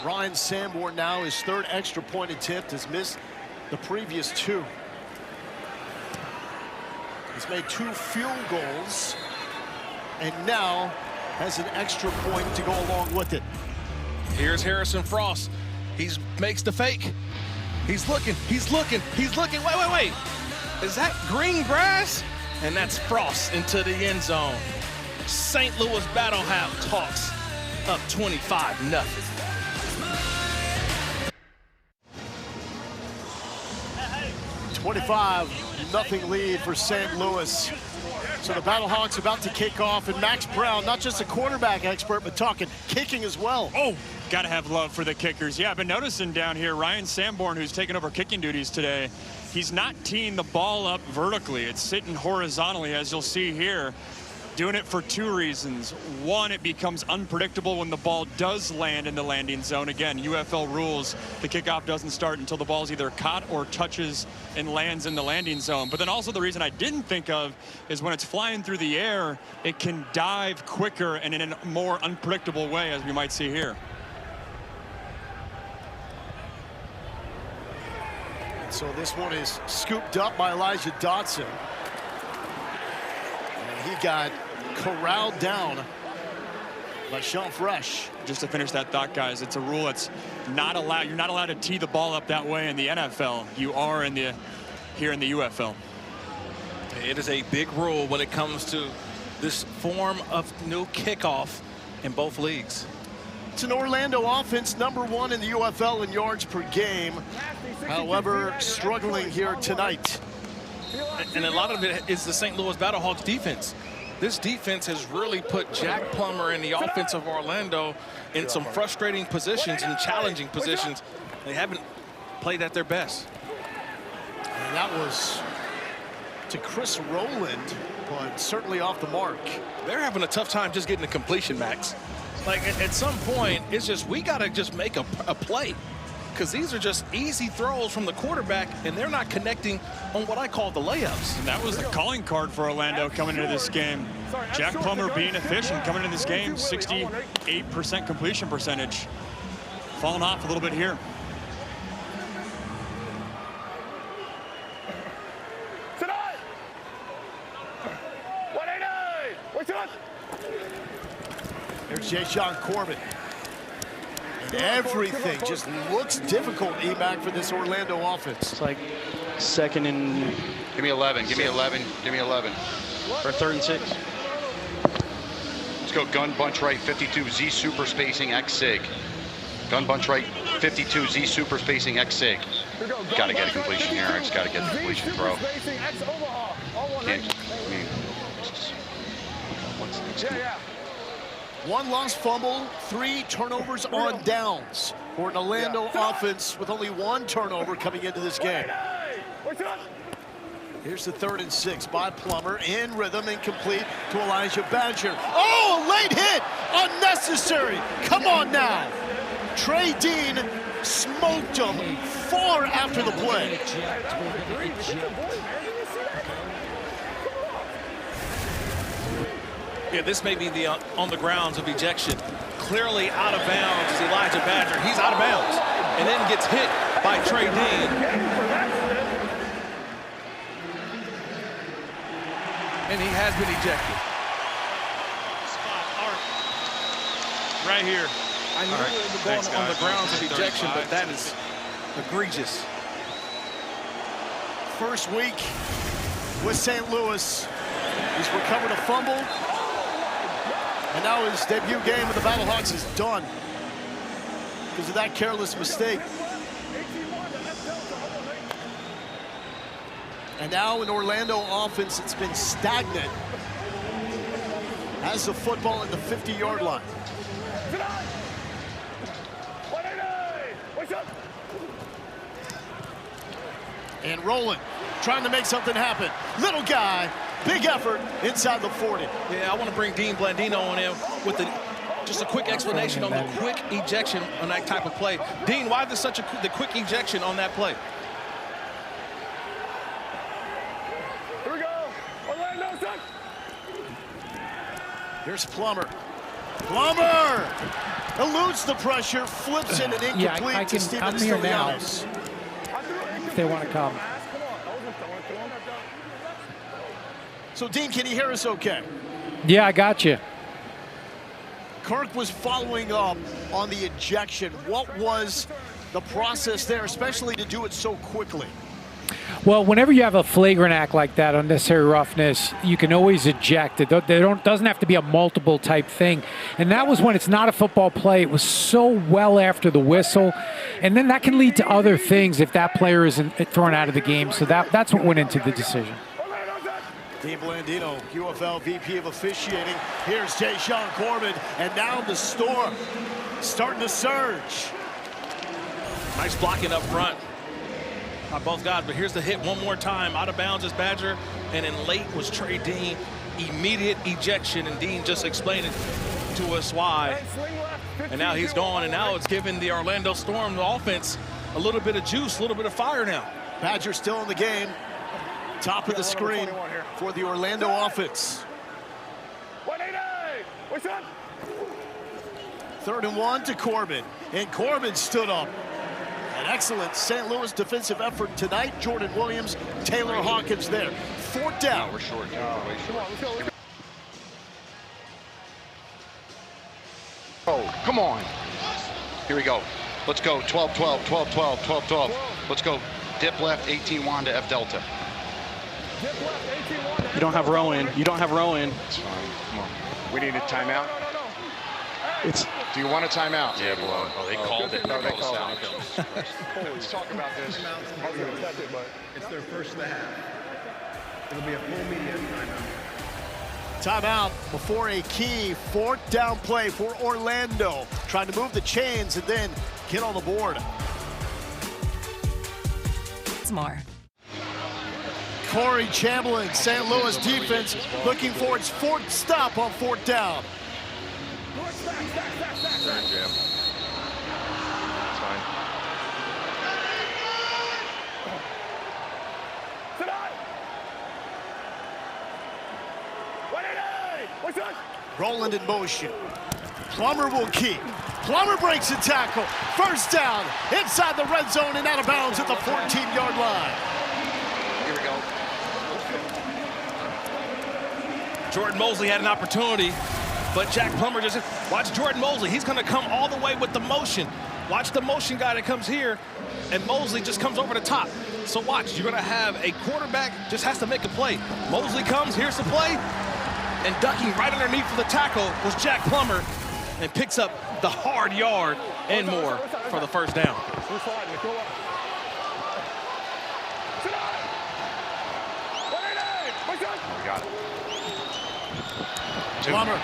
Ryan Sanborn now, his 3rd extra point attempt, has missed the previous 2. He's made 2 field goals and now has an extra point to go along with it. Here's Harrison Frost. He makes the fake. He's looking. Wait. Is that green grass? And that's Frost into the end zone. St. Louis Battlehawks up 25-0. 25-0 lead for St. Louis. So the Battlehawks about to kick off, and Max Brown, not just a quarterback expert, but talking kicking as well. Oh, gotta have love for the kickers. Yeah, I've been noticing down here, Ryan Sanborn, who's taken over kicking duties today, he's not teeing the ball up vertically. It's sitting horizontally, as you'll see here. Doing it for two reasons. One, it becomes unpredictable when the ball does land in the landing zone. Again, UFL rules, the kickoff doesn't start until the ball's either caught or touches and lands in the landing zone. But then also the reason I didn't think of is when it's flying through the air, it can dive quicker and in a more unpredictable way, as we might see here. And so this one is scooped up by Elijah Dotson. And he got corralled down by Sean Fresh. Just to finish that thought, guys, it's a rule that's not allowed. You're not allowed to tee the ball up that way in the NFL. You are here in the UFL. It is a big rule when it comes to this form of new kickoff in both leagues. It's an Orlando offense, #1 in the UFL in yards per game. However, struggling here tonight. And a lot of it is the St. Louis Battlehawks defense. This defense has really put Jack Plummer and the offense of Orlando in some frustrating positions and challenging positions. They haven't played at their best. And that was to Chris Rowland, but certainly off the mark. They're having a tough time just getting a completion, Max. Like at some point, it's just we got to just make a play. Because these are just easy throws from the quarterback, and they're not connecting on what I call the layups. And that was the calling card for Orlando coming into this game. Jack Plummer being efficient coming into this game, 68% completion percentage. Falling off a little bit here. There's Jay Sean Corbin. And everything just looks difficult, EMAC, for this Orlando offense. It's like second and... Give me 11, give me 11, give me 11. Or 3rd and 6. Let's go gun bunch right, 52 Z super spacing X sig. Gun bunch right, 52 Z super spacing X sig. Got to get a completion here. I just got to get the completion throw. Can't, I mean, what's next? One lost fumble, 3 turnovers on downs for an Orlando offense with only 1 turnover coming into this game. Here's the 3rd and 6 by Plummer, in rhythm, incomplete to Elijah Badger. Oh, late hit, unnecessary. Come on now. Trey Dean smoked him far after the play. Yeah, this may be the on the grounds of ejection. Clearly out of bounds is Elijah Badger. He's out of bounds and then gets hit by Trey Dean. And he has been ejected. Right here. I knew it was going on the grounds of ejection, but that is egregious. First week with St. Louis. He's recovered a fumble. And now his debut game with the Battlehawks is done because of that careless mistake. And now in Orlando offense, it's been stagnant. Has the football at the 50-yard line. And Rowland trying to make something happen. Little guy. Big effort inside the 40. Yeah, I want to bring Dean Blandino on in with just a quick explanation on the quick ejection on that type of play. Dean, why is such the quick ejection on that play? Here we go. Orlando, son. Here's Plummer. Plummer eludes the pressure, flips in an incomplete to Steven Stilianos. If they want to come. So, Dean, can you hear us okay? Yeah, I got you. Kirk was following up on the ejection. What was the process there, especially to do it so quickly? Well, whenever you have a flagrant act like that, unnecessary roughness, you can always eject it. Doesn't have to be a multiple type thing. And that was when it's not a football play. It was so well after the whistle. And then that can lead to other things if that player isn't thrown out of the game. So that's what went into the decision. Dean Blandino, UFL VP of Officiating. Here's Jay-Sean Corbin, and now the Storm starting to surge. Nice blocking up front by both guys, but here's the hit one more time. Out of bounds is Badger, and then late was Trey Dean. Immediate ejection, and Dean just explained it to us why. And now he's gone, and now it's giving the Orlando Storm, the offense, a little bit of juice, a little bit of fire now. Badger still in the game. Top of the screen for the Orlando offense. 3rd and 1 to Corbin, and Corbin stood up. An excellent St. Louis defensive effort tonight. Jordan Williams, Taylor Hawkins there. 4th down. No, we're short. Way short. Oh, come on. Here we go. Let's go. 12, 12, 12, 12, 12, 12. Let's go. Dip left, 18 Wanda, F Delta. You don't have Rowan. You don't have Rowan. It's fine. Come on. We need a timeout. Do you want a timeout? Yeah, below. Oh, they called it. No, they called it. Let's talk about this. It's their first of the half. It'll be a full media timeout. Timeout before a key 4th down play for Orlando. Trying to move the chains and then get on the board. It's more. Corey Chamberlain, St. Louis defense, looking for its 4th stop on 4th down. Jam. It's fine. Roland in motion. Plummer will keep. Plummer breaks a tackle. 1st down inside the red zone and out of bounds at the 14-yard line. Here we go. Jordan Mosley had an opportunity, but Jack Plummer just, watch Jordan Mosley. He's going to come all the way with the motion. Watch the motion guy that comes here, and Mosley just comes over the top. So watch, you're going to have a quarterback just has to make a play. Mosley comes, here's the play, and ducking right underneath for the tackle was Jack Plummer, and picks up the hard yard and more for the 1st down. We got it. Plummer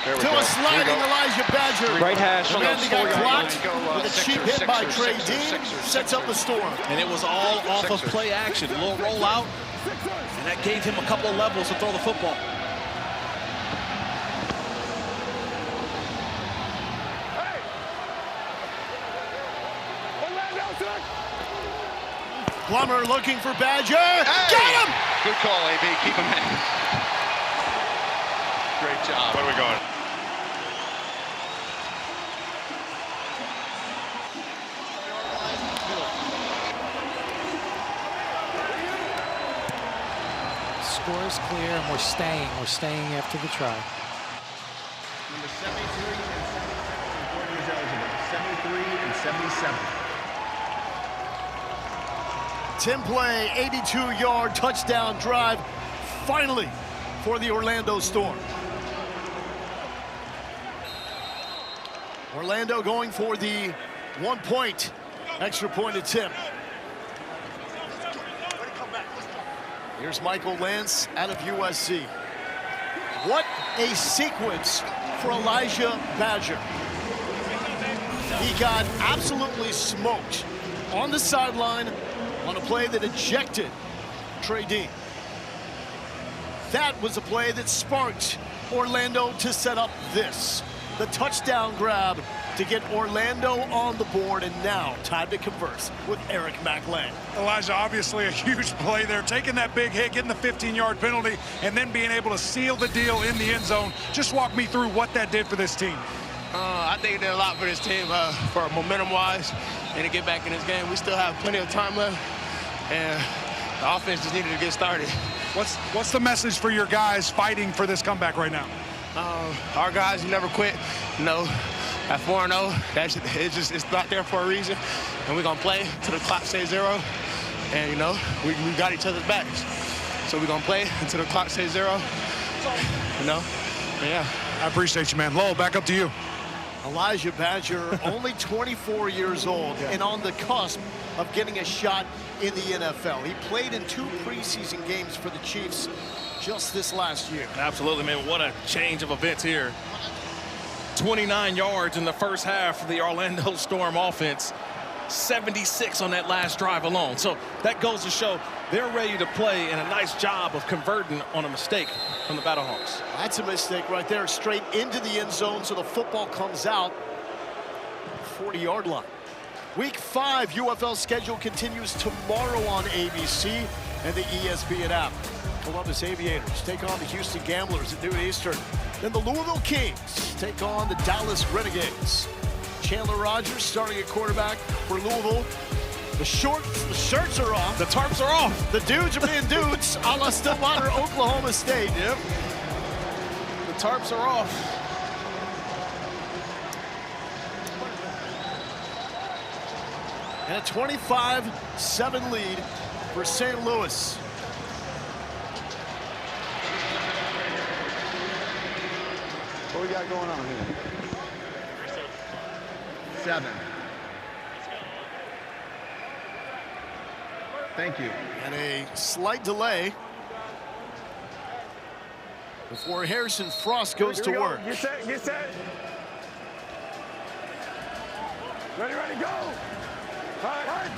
to a sliding Elijah Badger. Right hash. And he got blocked with a cheap hit by Trey Dean. Sets up the Storm. And it was all off of play action. A little rollout, and that gave him a couple of levels to throw the football. Plummer looking for Badger. Hey! Got him! Good call, AB. Keep him in. Great job. Where are we going? Score is clear, and we're staying. We're staying after the try. Number 73 and 77 is eligible. 73 and 77. 10-play, 82-yard touchdown drive, finally, for the Orlando Storm. Orlando going for the 1-point extra point attempt. Here's Michael Lance out of USC. What a sequence for Elijah Badger. He got absolutely smoked on the sideline on a play that ejected Trey Dean. That was a play that sparked Orlando to set up this. The touchdown grab to get Orlando on the board, and now time to converse with Eric McLean. Elijah, obviously a huge play there, taking that big hit, getting the 15-yard penalty, and then being able to seal the deal in the end zone. Just walk me through what that did for this team. I think it did a lot for this team, for momentum-wise, and to get back in this game. We still have plenty of time left, and the offense just needed to get started. What's the message for your guys fighting for this comeback right now? Our guys never quit. You know, at 4-0, it's not there for a reason, and we're gonna play till the clock says 0. And, you know, we got each other's backs. So we're going to play until the clock says 0. You know? And yeah. I appreciate you, man. Lowell, back up to you. Elijah Badger, only 24 years old and on the cusp of getting a shot in the NFL. He played in 2 preseason games for the Chiefs just this last year. Absolutely, man. What a change of events here. 29 yards in the first half for the Orlando Storm offense. 76 on that last drive alone. So that goes to show they're ready to play, and a nice job of converting on a mistake from the Battlehawks. That's a mistake right there, straight into the end zone, so the football comes out 40-yard line. Week 5 UFL schedule continues tomorrow on ABC and the ESPN app. Columbus Aviators take on the Houston Gamblers at noon Eastern. Then the Louisville Kings take on the Dallas Renegades. Chandler Rogers starting at quarterback for Louisville. The shirts are off. The tarps are off. The dudes are being dudes, a la Stillwater, Oklahoma State. Yep. The tarps are off. And a 25-7 lead for St. Louis. What we got going on here? 7. Thank you. And a slight delay before Harrison Frost goes to work. Get set, get set. Ready, ready, go. All right.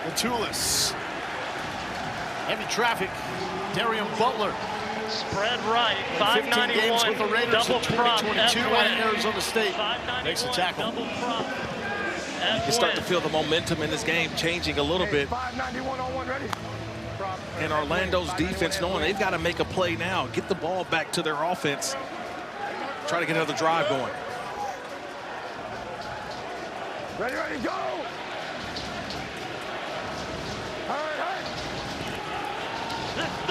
Matulis. Heavy traffic. Darian Butler. Spread right, 15 games with the Raiders double in 2022 prop, out of Arizona State. Makes a tackle. You start to feel the momentum in this game changing a little bit. 591 on 1, ready? And Orlando's defense knowing they've got to make a play now, get the ball back to their offense, try to get another drive going. Ready, ready, go! All right.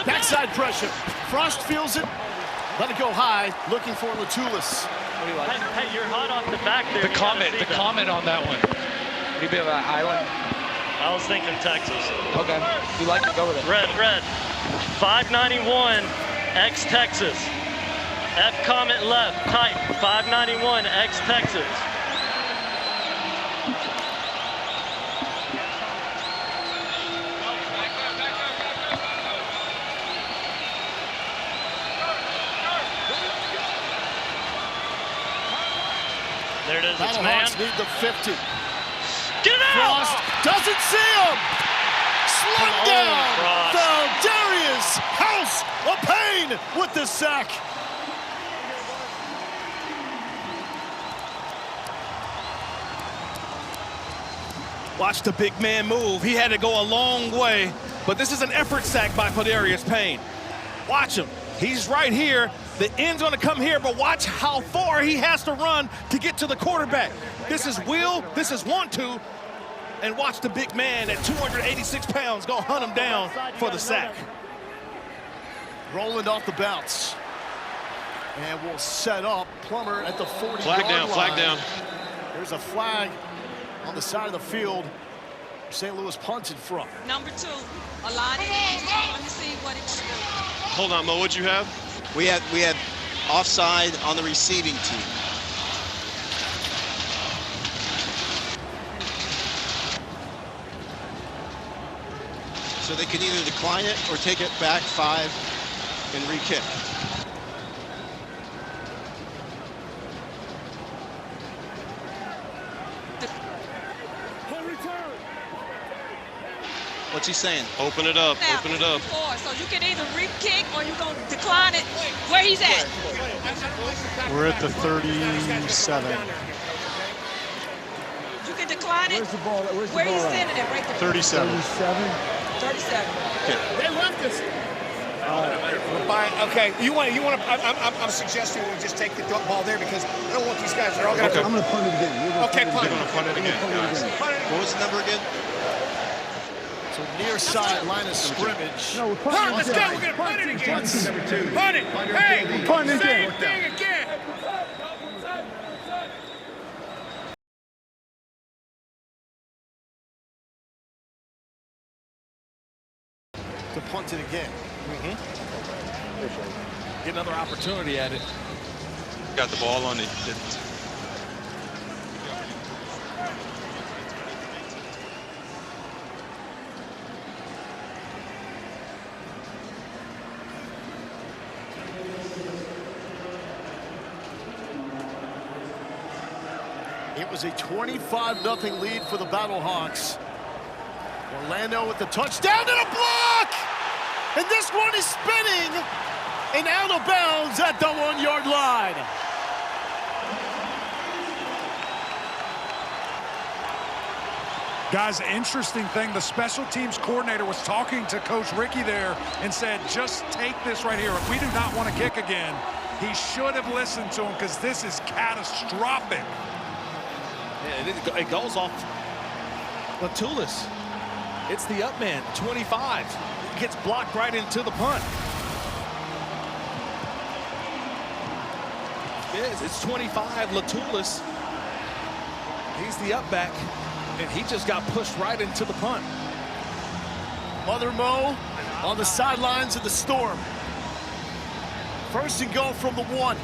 Backside pressure. Frost feels it. Let it go high. Looking for Matulis. Hey, you're hot off the back there. The comment on that one. You be about Island? I was thinking Texas. Okay. You like to go with it? Red. 591, ex-Texas. F comment left, type 591, ex-Texas. There it is, it's man. Battlehawks need the 50. Get out! Frost doesn't see him. Slung down. Foul Darius House of Pain with the sack. Watch the big man move. He had to go a long way, but this is an effort sack by Darius Payne. Watch him. He's right here. The end's going to come here, but watch how far he has to run to get to the quarterback. This is will, this is want to, and watch the big man at 286 pounds go hunt him down for the sack. Roland off the bounce. And we'll set up Plummer at the 40-yard Flag down, line. flag down. There's a flag on the side of the field. St. Louis punted from. Number 2, Alani. Let me see what it's doing. Hold on, Mo, what'd you have? We had offside on the receiving team. So they can either decline it or take it back 5 and re-kick. What's he saying? Open it up, open it up. So you can either re-kick or you're going to decline it. Where he's at? We're at the 37. You can decline it. Where's the ball? Where he's sending it? Right there. 37. 37. Okay. They left us. Okay, I'm suggesting we just take the ball there because I don't want these guys. They're all going to. I'm going to punt it again. Okay, punt it. Punt it again, guys. What was the number again? So near side line of scrimmage. No, we're punting. Let's go. We're going to punt it again. Punt it. Hey, Punt it same again. thing again. to punt it again. Get another opportunity at it. Got the ball on it. It was a 25-0 lead for the Battlehawks. Orlando with the touchdown and a block! And this one is spinning and out of bounds at the 1-yard line. Guys, interesting thing, the special teams coordinator was talking to Coach Ricky there and said, just take this right here. If we do not want to kick again, he should have listened to him because this is catastrophic. Yeah, it goes off Latulis. It's the up man, 25. Gets blocked right into the punt. It's 25, Latulis. He's the up back, and he just got pushed right into the punt. Mother Mo on the sidelines of the Storm. First and goal from the 1.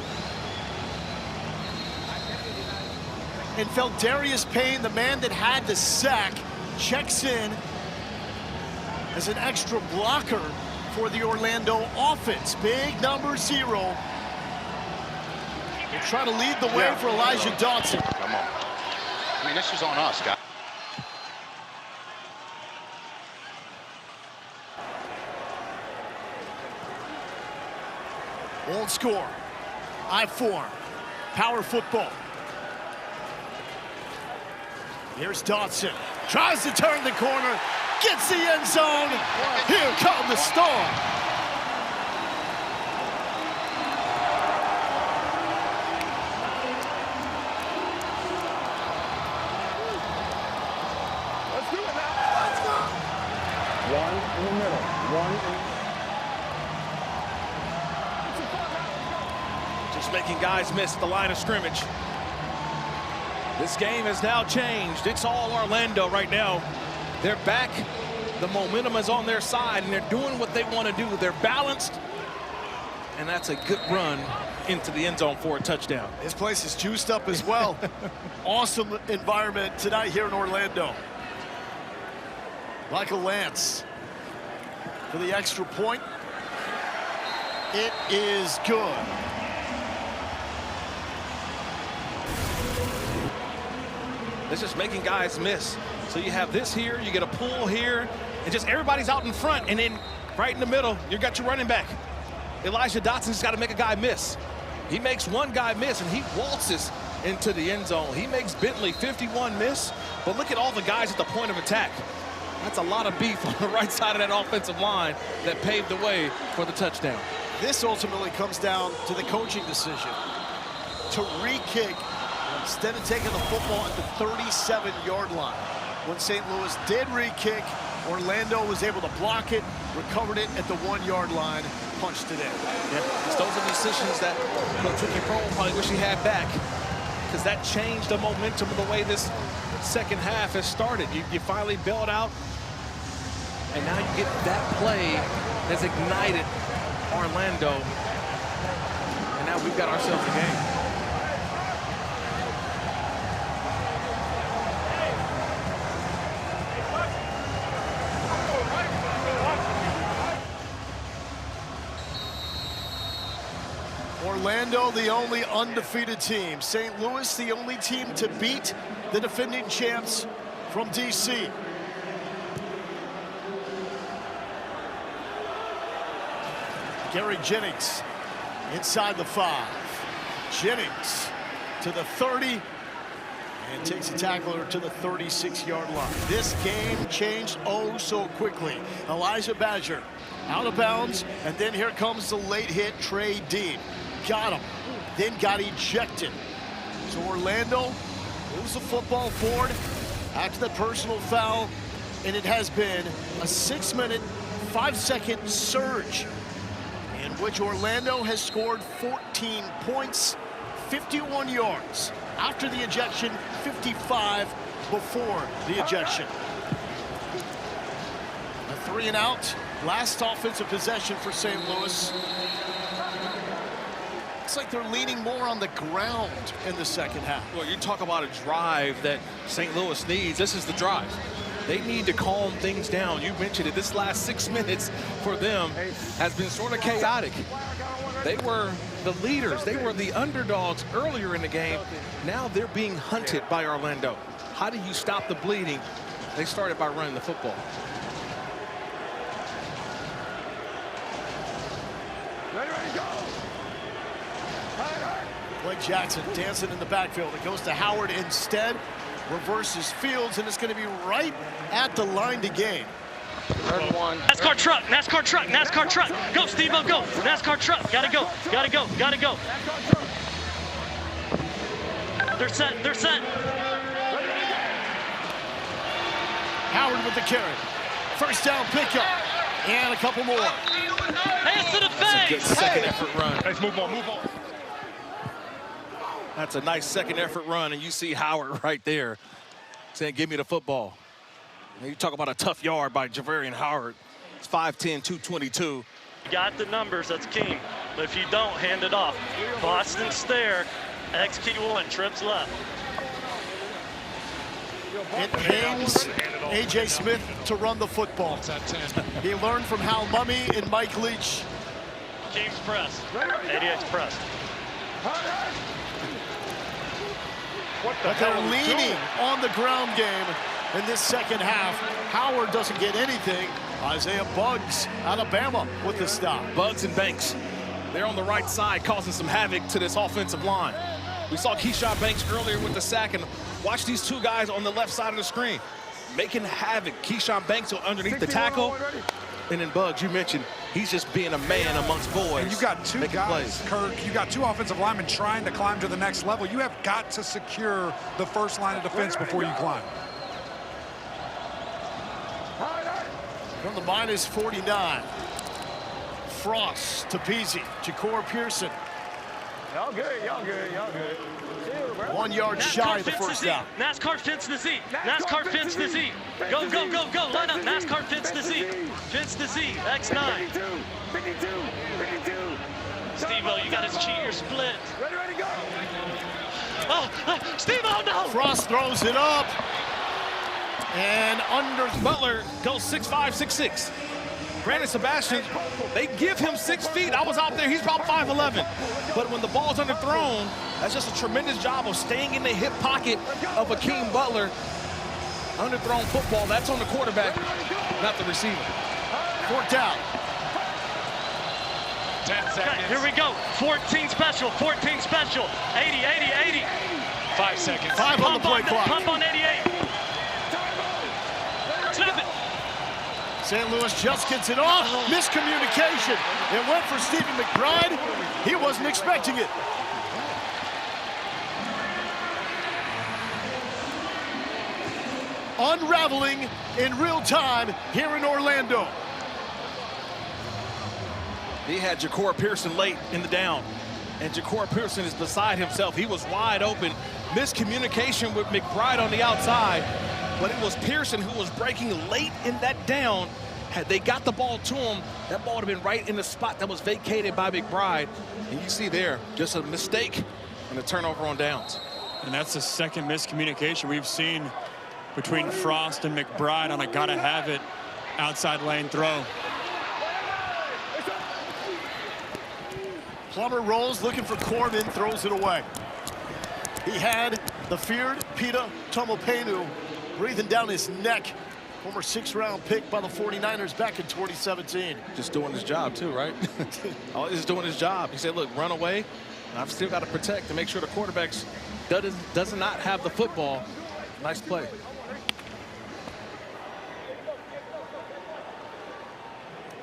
And Feldarius Payne, the man that had the sack, checks in as an extra blocker for the Orlando offense. Big number 0. We'll try to lead the way for Elijah Dotson. Come on. I mean, this is on us, guys. Old score. I-4. Power football. Here's Dotson. Tries to turn the corner. Gets the end zone. Here come the Storm. Let's do it now. Let's go. One in the middle. One in Just making guys miss the line of scrimmage. This game has now changed. It's all Orlando right now. They're back. The momentum is on their side, and they're doing what they want to do. They're balanced, and that's a good run into the end zone for a touchdown. This place is juiced up as well. Awesome environment tonight here in Orlando. Michael Lance for the extra point. It is good. It's just making guys miss. So you have this here, you get a pull here, and just everybody's out in front, and then right in the middle, you got your running back. Elijah Dotson's got to make a guy miss. He makes one guy miss, and he waltzes into the end zone. He makes Bentley 51 miss, but look at all the guys at the point of attack. That's a lot of beef on the right side of that offensive line that paved the way for the touchdown. This ultimately comes down to the coaching decision to re-kick instead of taking the football at the 37-yard line. When St. Louis did re-kick, Orlando was able to block it, recovered it at the 1-yard line, punched it in. Yeah, those are decisions that Coach Ricky Prohl probably wish he had back, because that changed the momentum of the way this second half has started. You finally bailed out, and now you get that play that's ignited Orlando, and now we've got ourselves a game. Orlando, the only undefeated team. St. Louis, the only team to beat the defending champs from D.C. Gary Jennings inside the 5. Jennings to the 30 and takes a tackler to the 36-yard line. This game changed oh so quickly. Elijah Badger out of bounds, and then here comes the late hit, Trey Dean. Got him, then got ejected. So Orlando moves the football forward after the personal foul, and it has been a 6-minute, 5-second surge in which Orlando has scored 14 points, 51 yards after the ejection, 55 before the ejection. A 3 and out. Last offensive possession for St. Louis. Looks like they're leaning more on the ground in the second half. Well, you talk about a drive that St. Louis needs. This is the drive. They need to calm things down. You mentioned it. This last 6 minutes for them has been sort of chaotic. They were the leaders. They were the underdogs earlier in the game. Now they're being hunted by Orlando. How do you stop the bleeding? They started by running the football. Ready, go. Blake Jackson dancing in the backfield. It goes to Howard instead. Reverses Fields, and it's going to be right at the line to gain. Turn one. NASCAR truck, NASCAR truck, NASCAR truck. Go, Steve-O, go. NASCAR truck. Gotta go, gotta go, gotta go. They're set, they're set. Howard with the carry. First down pickup. And a couple more. Hands to the face. That's a good second effort run. Let's move on, move on. That's a nice second effort run, and you see Howard right there saying, give me the football. And you talk about a tough yard by Javarian Howard. It's 5'10", 222. You got the numbers, that's king. But if you don't, hand it off. Boston stare, X key 1, trips left. It pains A.J. Smith to run the football. He learned from Hal Mummy and Mike Leach. King's press, 88's press. But they're leaning on the ground game in this second half. Howard doesn't get anything. Isaiah Buggs, Alabama, with the stop. Buggs and Banks, they're on the right side causing some havoc to this offensive line. We saw Keyshawn Banks earlier with the sack, and watch these two guys on the left side of the screen making havoc. Keyshawn Banks underneath the tackle. And then Buggs, you mentioned, he's just being a man amongst boys. And you've got two guys, Kirk, you got two offensive linemen trying to climb to the next level. You have got to secure the first line of defense before you climb. From the minus 49. Frost to Peasy, Ja'Cour Pearson. Y'all good, y'all good, y'all good. 1 yard shy of the first down. NASCAR fits the Z. NASCAR fits the Z. Go, go, go, go. Line up. NASCAR fits the Z. Fits the Z. X9. 52. Steve-O, you got to cheat your split. Ready, go. Oh, Steve-O, no. Frost throws it up. And under. Butler goes 6'5", 6'6". Brandon Sebastian, they give him 6 feet. I was out there, he's about 5'11". But when the ball's underthrown, that's just a tremendous job of staying in the hip pocket of Hakeem Butler. Underthrown football, that's on the quarterback, not the receiver. 4th down. 10 seconds. Okay, here we go. 14 special, 14 special. 80, 80, 80. 5 seconds. 5 on the play clock. Pump on 88. Snap it. St. Louis just gets it off. Miscommunication. It went for Stephen McBride. He wasn't expecting it. Unraveling in real time here in Orlando. He had Ja'Cour Pearson late in the down, and Ja'Cour Pearson is beside himself. He was wide open. Miscommunication with McBride on the outside, but it was Pearson who was breaking late in that down. Had they got the ball to him, that ball would have been right in the spot that was vacated by McBride. And you see there, just a mistake and a turnover on downs. And that's the second miscommunication we've seen between Frost and McBride on a gotta-have-it outside lane throw. Plummer rolls, looking for Corbin, throws it away. He had the feared Pita Tomopenu breathing down his neck. Former 6th-round pick by the 49ers back in 2017. Just doing his job too, right? He's doing his job. He said, look, run away. I've still got to protect to make sure the quarterback does not have the football. Nice play.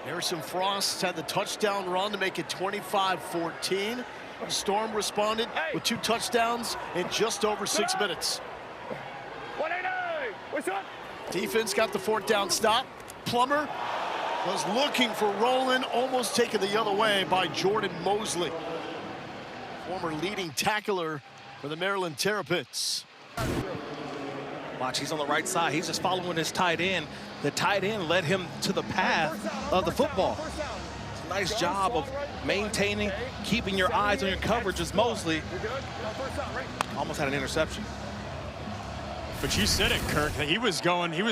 Harrison Frost had the touchdown run to make it 25-14. Storm responded with 2 touchdowns in just over 6 minutes. 189. What's up? Defense got the 4th down stop. Plummer was looking for Rowland, almost taken the other way by Jordan Mosley. Former leading tackler for the Maryland Terrapins. Watch, he's on the right side. He's just following his tight end. The tight end led him to the path of the football. It's a nice job of maintaining, keeping your eyes on your coverage as Mosley almost had an interception. But you said it, Kirk, that he was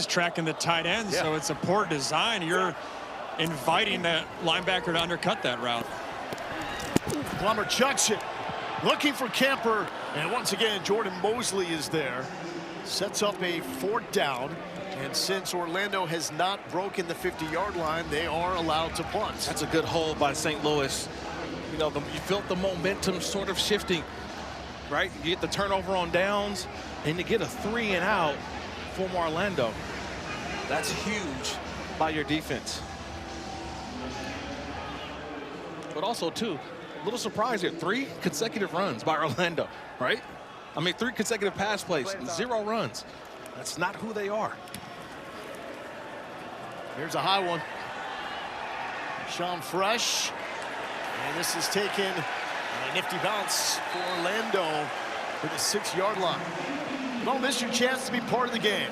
tracking the tight end, yeah. So it's a poor design. You're inviting the linebacker to undercut that route. Plummer chucks it, looking for Camper, and once again, Jordan Mosley is there. Sets up a 4th down, and since Orlando has not broken the 50-yard line, they are allowed to punt. That's a good hold by St. Louis. You know, you felt the momentum sort of shifting, right? You get the turnover on downs, and you get a 3 and out from Orlando. That's huge by your defense. But also, too, a little surprise here. 3 consecutive runs by Orlando, right? I mean, 3 consecutive pass plays, 0 runs. That's not who they are. Here's a high one. Sean Fresh. And this is taken a nifty bounce for Orlando to the 6-yard line. Don't miss your chance to be part of the game.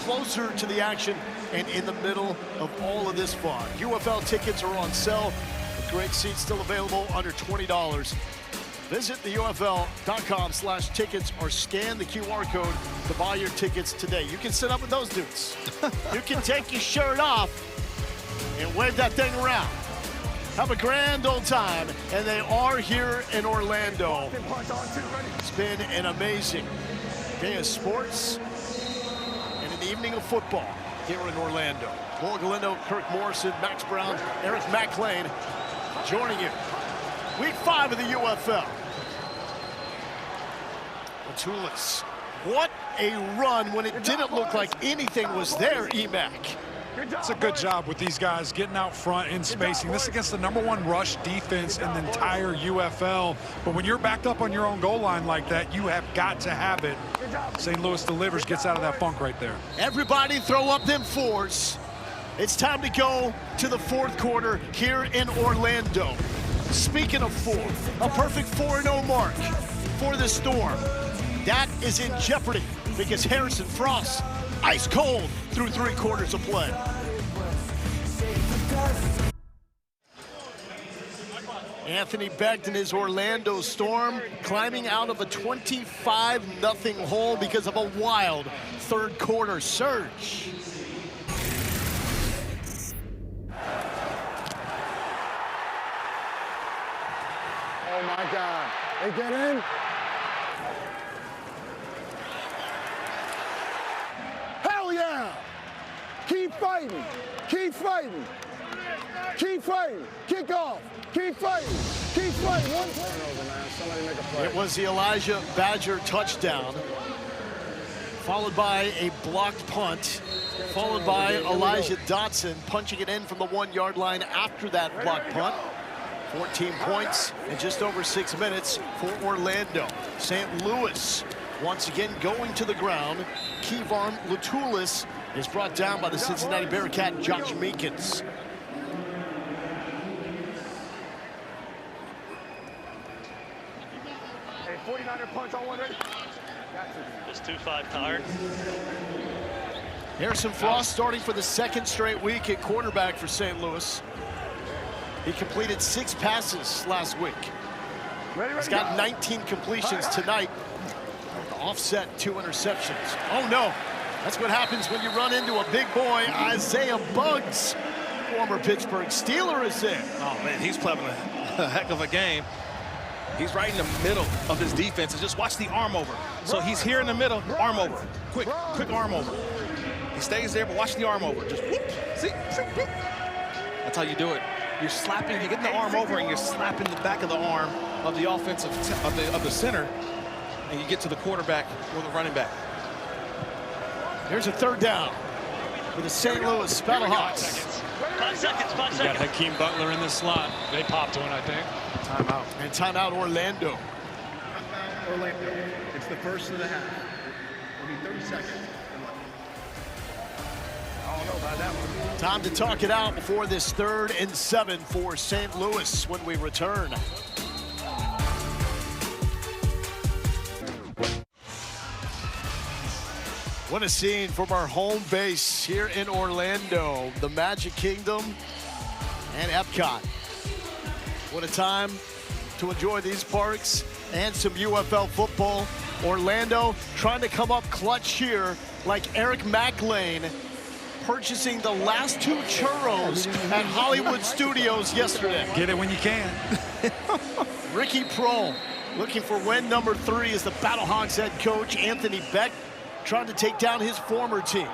Closer to the action and in the middle of all of this fun. UFL tickets are on sale. With great seats still available under $20. Visit the UFL.com/tickets or scan the QR code to buy your tickets today. You can sit up with those dudes. You can take your shirt off and wave that thing around. Have a grand old time, and they are here in Orlando. It's been an amazing day of sports and an evening of football here in Orlando. Paul Galindo, Kirk Morrison, Max Brown, Eric McLean joining you. Week 5 of the UFL. Latulis. What a run when it didn't look like anything was there, EMAC. It's a good job with these guys getting out front in spacing. This against the #1 rush defense in the entire UFL. But when you're backed up on your own goal line like that, you have got to have it. St. Louis delivers, gets out of that funk right there. Everybody throw up them 4s. It's time to go to the 4th quarter here in Orlando. Speaking of 4, a perfect 4-0 mark for the Storm. That is in jeopardy because Harrison Frost, ice cold through 3 quarters of play. Anthony Becht and his Orlando Storm climbing out of a 25-0 hole because of a wild 3rd quarter surge. Oh my God. They get in. Hell yeah. Keep fighting. Keep fighting. Keep fighting. Kick off. Keep fighting. Keep fighting. One turnover, man. Somebody make a play. It was the Elijah Badger touchdown, followed by a blocked punt, followed by Elijah Dotson punching it in from the 1-yard line after that blocked punt. 14 points in just over 6 minutes for Orlando. St. Louis once again going to the ground. Kevon Latulis is brought down by the Cincinnati Bearcat, Josh Meekins. Hey, 49er punch on one ready. Is 2-5 tired? Harrison Frost starting for the 2nd straight week at quarterback for St. Louis. He completed 6 passes last week. He's got 19 completions tonight. To offset 2 interceptions. Oh no, that's what happens when you run into a big boy. Isaiah Buggs, former Pittsburgh Steeler, is there. Oh man, he's playing a heck of a game. He's right in the middle of his defense, and just watch the arm over. So he's here in the middle, arm over. Quick arm over. He stays there, but watch the arm over. Just whoop, see? That's how you do it. You're slapping, you're getting the arm over, and you're slapping the back of the arm of the offensive, of the center, and you get to the quarterback or the running back. Here's a 3rd down for the St. Louis Battlehawks. 5 seconds, 5 You got seconds. Hakeem Butler in the slot. They popped one, I think. Timeout. And timeout Orlando. Orlando. It's the first of the half. It'll be 30 seconds. I don't know about that one. Time to talk it out before this 3rd and 7 for St. Louis when we return. What a scene from our home base here in Orlando, the Magic Kingdom and Epcot. What a time to enjoy these parks and some UFL football. Orlando trying to come up clutch here like Eric McLean purchasing the last 2 churros at Hollywood Studios yesterday. Get it when you can. Ricky Prohl looking for win number 3 as the Battlehawks head coach Anthony Beck trying to take down his former team.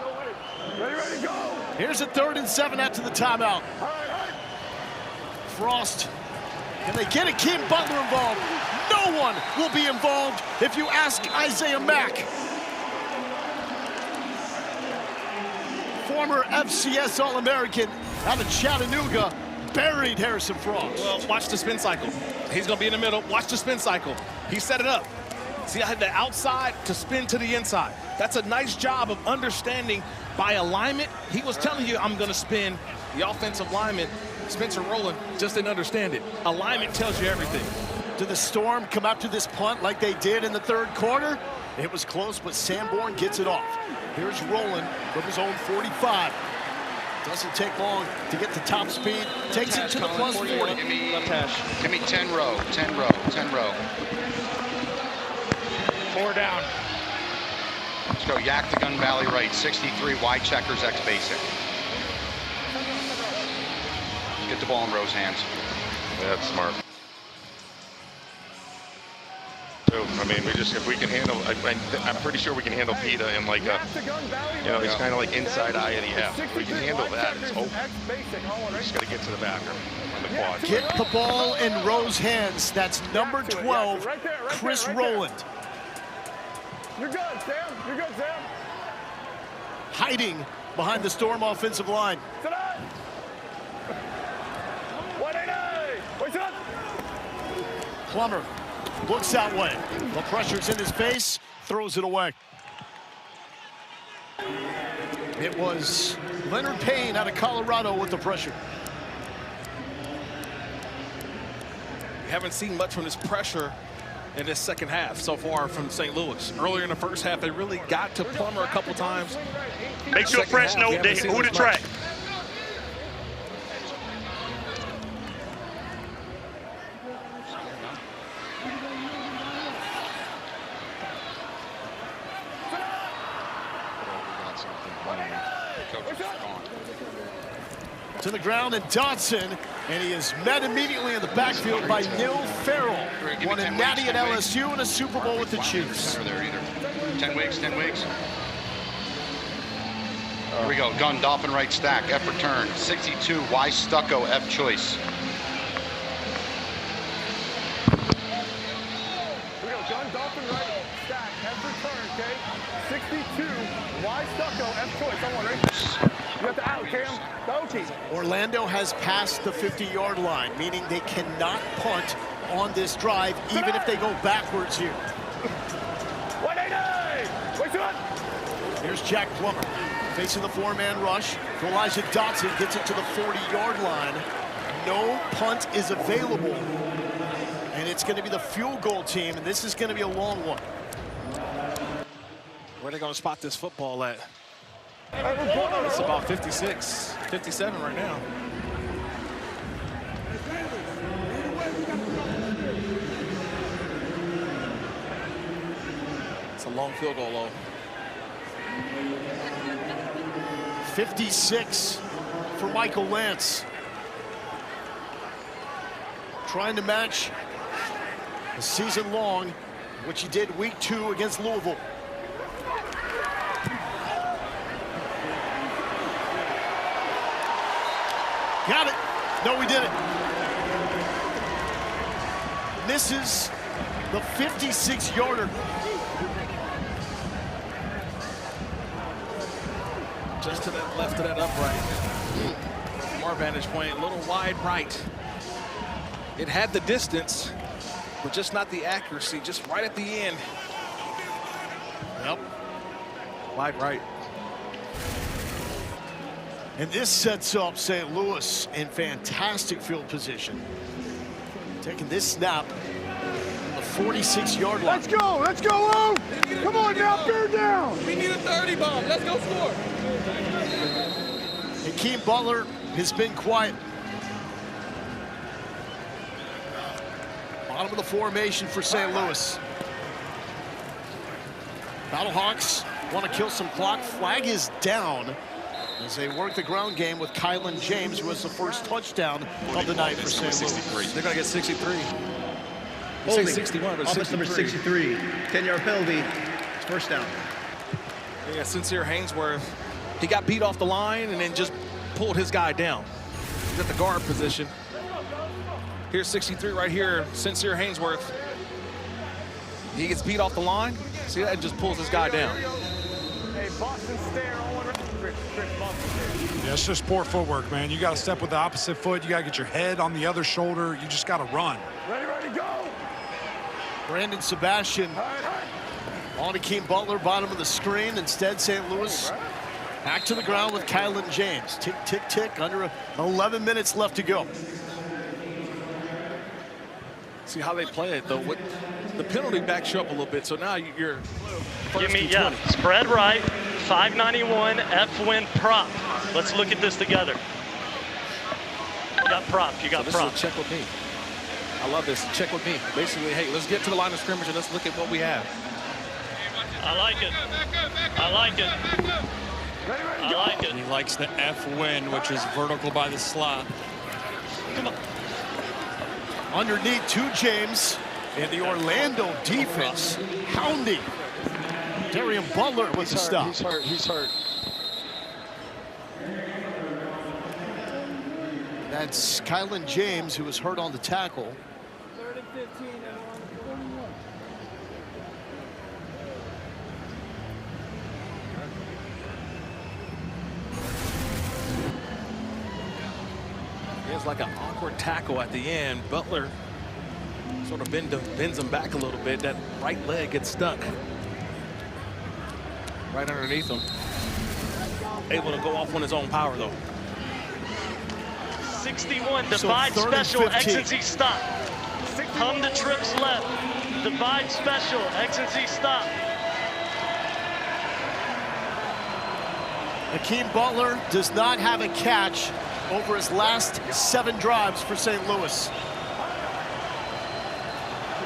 Ready to go. Here's a 3rd and 7 after the timeout. Frost, can they get Hakeem Butler involved? No one will be involved if you ask Isaiah Mack. Former FCS All-American out of Chattanooga buried Harrison Frost. Well, watch the spin cycle. He's going to be in the middle. Watch the spin cycle. He set it up. See, I had the outside to spin to the inside. That's a nice job of understanding by alignment. He was telling you, I'm going to spin. The offensive lineman, Spencer Rowland, just didn't understand it. Alignment tells you everything. Did the Storm come after this punt like they did in the 3rd quarter? It was close, but Sanborn gets it off. Here's Rowland from his own 45. Doesn't take long to get to top speed. Takes it to the plus 40. Give me 10 row, 10 row, 10 row. 4 down. Let's go yak to gun valley right, 63 wide checkers X basic. Get the ball in Rowe's hands. Yeah, that's smart. So, I mean, if we can handle, I'm pretty sure we can handle Pita in like a, he's kind of like inside eye of the F. If we can handle that, it's open. Just got to get to the backer on the quad. Get the ball in Rowe's hands. That's number 12, Chris Rowland. You're good, Sam. You're good, Sam. Hiding behind the Storm offensive line. Plummer looks that way. The pressure's in his face, throws it away. It was Leonard Payne out of Colorado with the pressure. We haven't seen much from this pressure in this second half so far from St. Louis. Earlier in the first half, they really got to Plummer a couple times. Make sure fresh note, who to track. To the ground, and Dodson, and he is met immediately in the backfield by Neil Farrell. Won a natty at LSU and a Super Bowl with the Chiefs. 10 wigs, 10 wigs. Here we go, gun, dolphin right stack, F return, 62, Y stucco, F choice. We go, gun, dolphin right stack, F return, okay? 62, Y stucco, F choice. I want right. You got the out, Cam. Orlando has passed the 50-yard line, meaning they cannot punt on this drive, even if they go backwards here. 180! Here's Jack Plummer facing the 4-man rush. Elijah Dotson gets it to the 40-yard line. No punt is available, and it's going to be the field goal team, and this is going to be a long one. Where are they going to spot this football at? It's about 56, 57 right now. It's a long field goal, though. 56 for Michael Lance. Trying to match the season long, which he did week 2 against Louisville. Got it. No, we did it. Misses the 56-yarder. Just to that left of that upright. From our vantage point, a little wide right. It had the distance, but just not the accuracy, just right at the end. Yep. Wide right. And this sets up St. Louis in fantastic field position. Taking this snap from the 46-yard line. Let's go, Lou. Come on now, bear down. We need a 30 bomb. Let's go score. Hakeem Butler has been quiet. Bottom of the formation for St. Louis. Battlehawks want to kill some clock. Flag is down as they work the ground game with Kylan James, who has the first touchdown of the night for St. Louis. They're going to get 63. Holding. 61, but Offense number 63. 10-yard penalty. First down. Yeah, Sincere Hainsworth, he got beat off the line and then just pulled his guy down. He's at the guard position. Here's 63 right here, Sincere Hainsworth. He gets beat off the line. See that? And just pulls his guy down. Hey, Boston stare on Yeah, it's just poor footwork, man. You got to step with the opposite foot. You got to get your head on the other shoulder. You just got to run. Ready, go. Brandon Sebastian on Hakeem Butler, bottom of the screen. Instead, St. Louis back to the ground with Kylan James. Tick, tick, tick. Under 11 minutes left to go. See how they play it, though. What, the penalty backs you up a little bit, so now you're Give me, yeah, spread right, 591, F-win prop. Let's look at this together. You got prop, you got prop. Check with me. I love this, check with me. Basically, hey, let's get to the line of scrimmage and let's look at what we have. I like it. I like it. I like it. He likes the F-win, which is vertical by the slot. Come on. Underneath to James, and the Orlando defense hounding Darian Butler with the stop. He's hurt. He's hurt. That's Kylan James, who was hurt on the tackle. It's like an awkward tackle at the end. Butler sort of bends him back a little bit. That right leg gets stuck right underneath him. Able to go off on his own power, though. 61, divide special, X and Z stop. Hum the trips left. Divide special, X and Z stop. Hakeem Butler does not have a catch over his last 7 drives for St. Louis.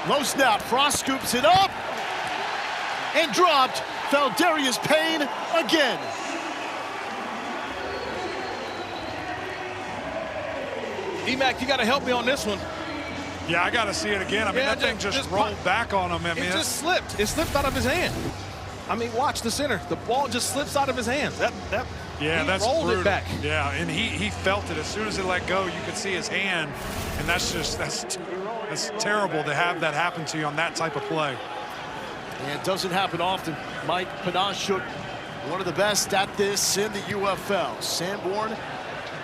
Low snap, Frost scoops it up and dropped. Darius Payne again. E-Mac, you got to help me on this one. Yeah, I got to see it again. I mean, that thing just rolled back on him. I mean, it just slipped. It slipped out of his hand. I mean, watch the center. The ball just slips out of his hands. Yeah, that's rolled brutal. it back. Yeah, and he felt it as soon as it let go. You could see his hand, and that's terrible to have that happen to you on that type of play. And it doesn't happen often. Mike Panashuk, one of the best at this in the UFL. Sanborn,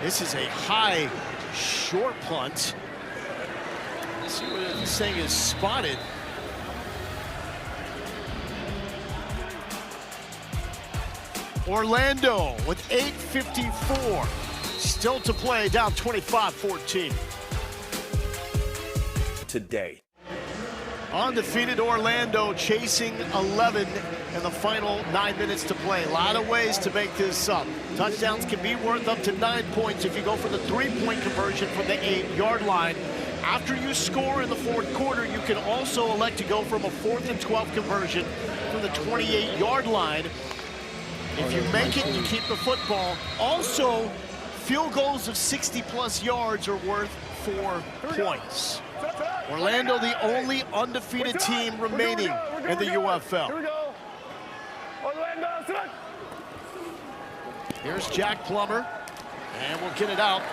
this is a high, short punt. Let's see what this thing is spotted. Orlando with 8:54 still to play, down 25-14. Today. Undefeated Orlando chasing 11 in the final 9 minutes to play. A lot of ways to make this up. Touchdowns can be worth up to 9 points if you go for the 3-point conversion from the 8-yard line. After you score in the 4th quarter, you can also elect to go from a 4th and 12 conversion from the 28-yard line. If you make it, you keep the football. Also, field goals of 60-plus yards are worth 4 points. Orlando, the only undefeated team remaining in the UFL. Here we go. Orlando, Here's Jack Plummer, and we'll get it out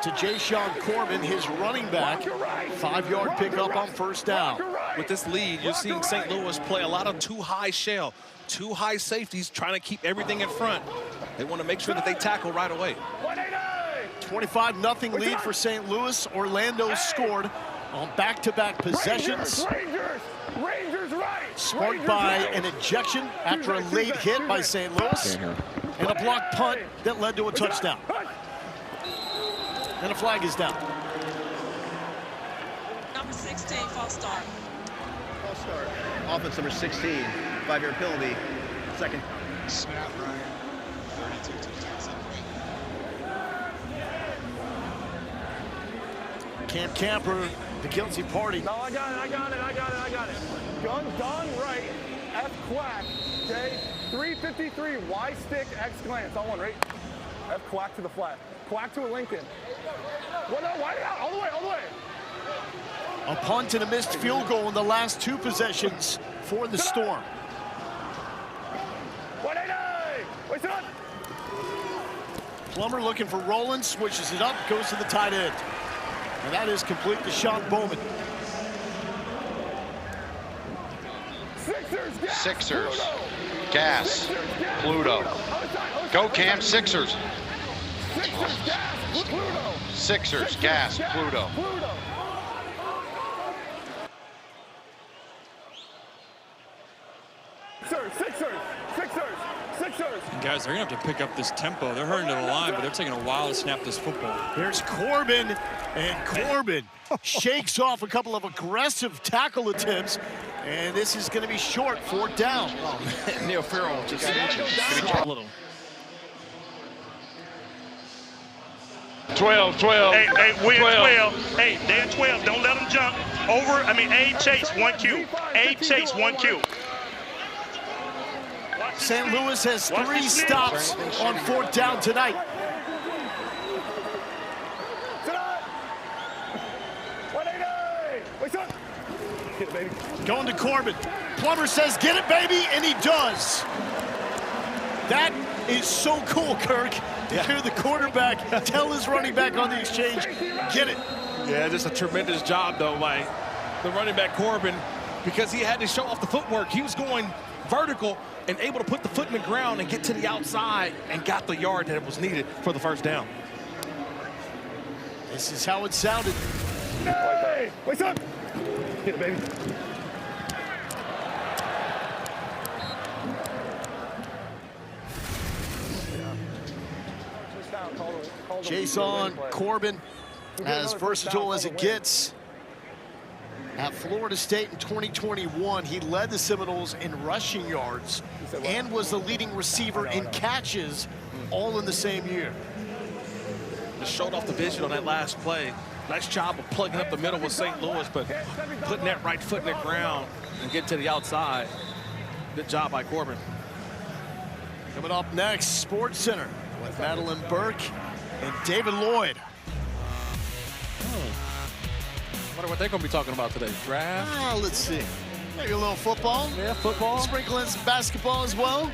to Jayshon Corbin, his running back. 5-yard pickup on first down. With this lead, you're seeing St. Louis play a lot of too high shell, too high safeties, trying to keep everything in front. They want to make sure that they tackle right away. 25-0 lead for St. Louis. Orlando scored on back-to-back possessions. Rangers right. Sparked by an ejection after a late hit by St. Louis. And a blocked punt that led to a touchdown. And a flag is down. Number 16. team, false start. False start. Offense number 16, 5-yard penalty. Second. Snap, Ryan. 32 to 10. Cam Camper, the guilty party. No, I got it. Gun done right. F quack. Okay. 353. Y stick. X glance. On one, right? F quack to the flat. Quack to a Lincoln. Well, no, why out? All the way. A punt and a missed field goal in the last 2 possessions for the Storm. Plummer looking for Roland, switches it up, goes to the tight end. And that is complete to Sean Bowman. Sixers. Gas. Pluto. Go, Cam. Sixers. Sixers. Gas. Pluto. And guys, they're going to have to pick up this tempo. They're hurrying to the line, but they're taking a while to snap this football. Here's Corbin, and Corbin shakes off a couple of aggressive tackle attempts, and this is going to be short, 4th down. Oh, man. Neil Farrell just a little. 12. Hey, we're 12. Hey, they're 12. Don't let them jump. A chase, 1Q. A chase, 1Q. St. Louis has 3 stops on 4th down tonight. Going to Corbin. Plummer says, get it, baby, and he does. That is so cool, Kirk, to hear the quarterback tell his running back on the exchange, get it. Yeah, just a tremendous job, though, by the running back Corbin, because he had to show off the footwork. He was going vertical and able to put the foot in the ground and get to the outside and got the yard that was needed for the 1st down. This is how it sounded. Hey, what's up? Get it, baby. Jason Corbin, as versatile as it gets. At Florida State in 2021, he led the Seminoles in rushing yards and was the leading receiver in catches, all in the same year. Just showed off the vision on that last play. Nice job of plugging up the middle with St. Louis, but putting that right foot in the ground and getting to the outside. Good job by Corbin. Coming up next, Sports Center with Madeline Burke and David Lloyd. I wonder what they're going to be talking about today. Draft? Let's see. Maybe a little football. Yeah, football. Sprinkle in some basketball as well.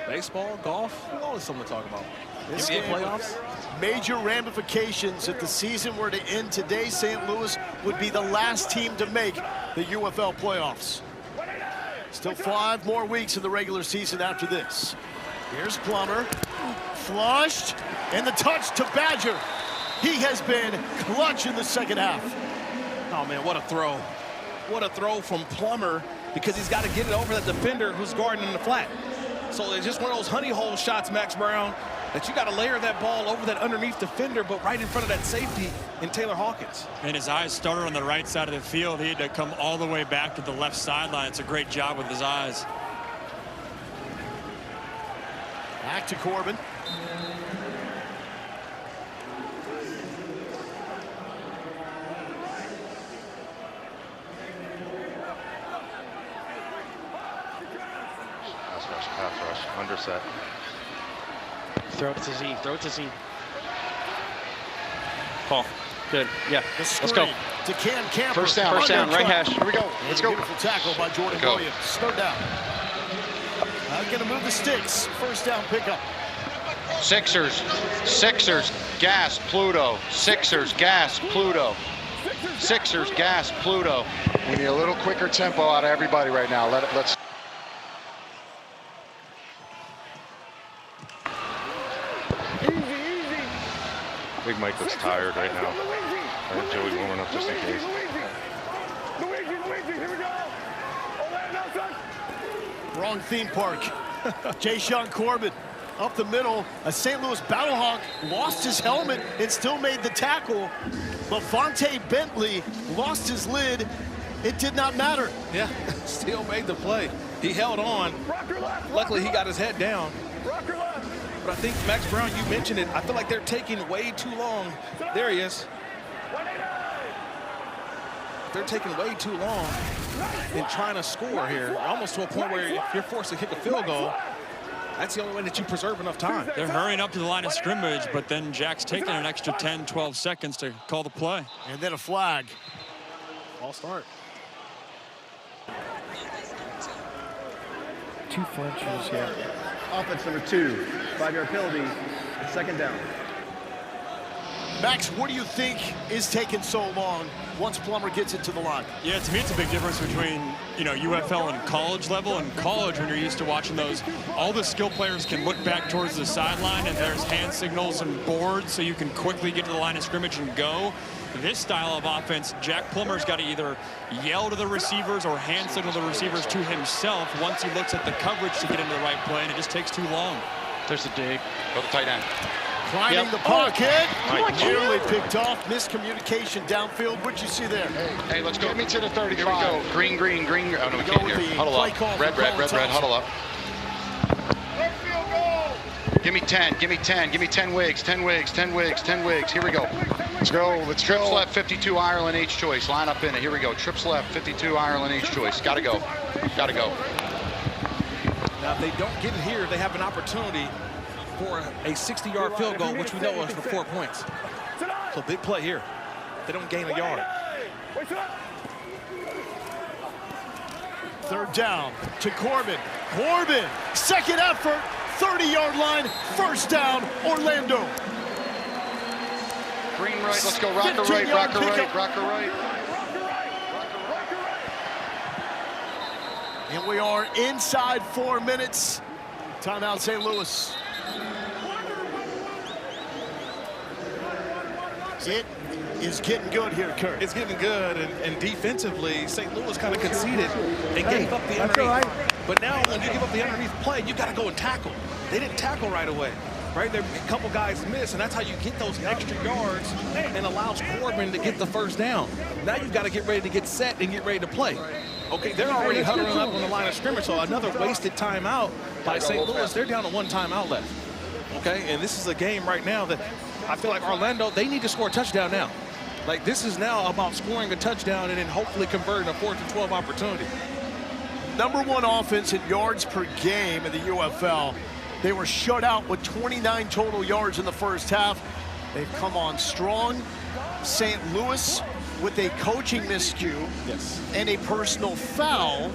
Baseball, golf. Always something to talk about. This NBA game playoffs. Major ramifications. If the season were to end today, St. Louis would be the last team to make the UFL playoffs. Still 5 more weeks of the regular season after this. Here's Plummer. Flushed. And the touch to Badger. He has been clutch in the 2nd half. Oh, man, what a throw. What a throw from Plummer, because he's got to get it over that defender who's guarding in the flat. So it's just one of those honey hole shots, Max Brown, that you got to layer that ball over that underneath defender, but right in front of that safety in Taylor Hawkins. And his eyes started on the right side of the field. He had to come all the way back to the left sideline. It's a great job with his eyes. Back to Corbin. Pass rush, underset. Throw it to Z, throw it to Z. Call. Good, yeah. Let's go. To Cam Camper. First down, right hash. Here we go. Let's go. Beautiful tackle by Jordan Williams. Third down. Going to move the sticks. First down pickup. Sixers. Gas. Pluto. Sixers. Gas. Pluto. Sixers. Gas. Pluto. We need a little quicker tempo out of everybody right now. Let's. Big Mike looks tired right now. I think Joey's warming up just in case. Luigi, here we go. Wrong theme park. Jason Corbin up the middle. A St. Louis Battlehawk lost his helmet and still made the tackle. Levante Bentley lost his lid. It did not matter. Yeah, still made the play. He held on. Luckily, he got his head down. But I think, Max Brown, you mentioned it. I feel like they're taking way too long. There he is. They're taking way too long in trying to score here, almost to a point where if you're forced to kick a field goal, that's the only way that you preserve enough time. They're hurrying up to the line of scrimmage, but then Jack's taking an extra 10, 12 seconds to call the play. And then a flag. All start. 2 flinches, yeah. Offense number 2, 5-yard penalty, second down. Max, what do you think is taking so long once Plummer gets it to the line? Yeah, to me, it's a big difference between, UFL and college level. In college, when you're used to watching those, all the skill players can look back towards the sideline, and there's hand signals and boards, so you can quickly get to the line of scrimmage and go. This style of offense, Jack Plummer's got to either yell to the receivers or hand signal the receivers to himself once he looks at the coverage to get into the right play, and it just takes too long. There's a dig. Go to tight end. Climbing the pocket. Nearly picked off. Miscommunication downfield. What'd you see there? Hey, let's go. Get me to the 35. Here we go. Green, green, green. Oh, no, we can't hear. Huddle up. Red, red, red, red. Huddle up. Give me 10. Give me 10. Give me 10 wigs. 10 wigs. 10 wigs. 10 wigs. Here we go. Let's go. Let's go. Trips left, 52 Ireland H choice. Line up in it. Here we go. Trips left, 52 Ireland H choice. Gotta go. Gotta go. Now, if they don't get it here, they have an opportunity for a 60-yard field goal, which we know is for 4 points. So big play here. They don't gain a yard. Third down to Corbin. Corbin, second effort, 30-yard line, first down, Orlando. Green right, let's go. Rocker right, rocker right, rocker right. And we are inside 4 minutes. Timeout, St. Louis. It is getting good here, Kurt. It's getting good, and defensively, St. Louis kind of conceded and gave up the underneath. Right. But now when you give up the underneath play, you got to go and tackle. They didn't tackle right away. Right there, a couple guys miss, and that's how you get those extra yards and allows Corbin to get the first down. Now you've got to get ready to get set and get ready to play. Okay, they're already huddling up on the line of scrimmage, so another wasted timeout by St. Louis. They're down to 1 timeout left. Okay, and this is a game right now that I feel like Orlando, they need to score a touchdown now. Like, this is now about scoring a touchdown and then hopefully converting a 4th and 12 opportunity. #1 offense in yards per game in the UFL. They were shut out with 29 total yards in the first half. They've come on strong. St. Louis, with a coaching miscue and a personal foul,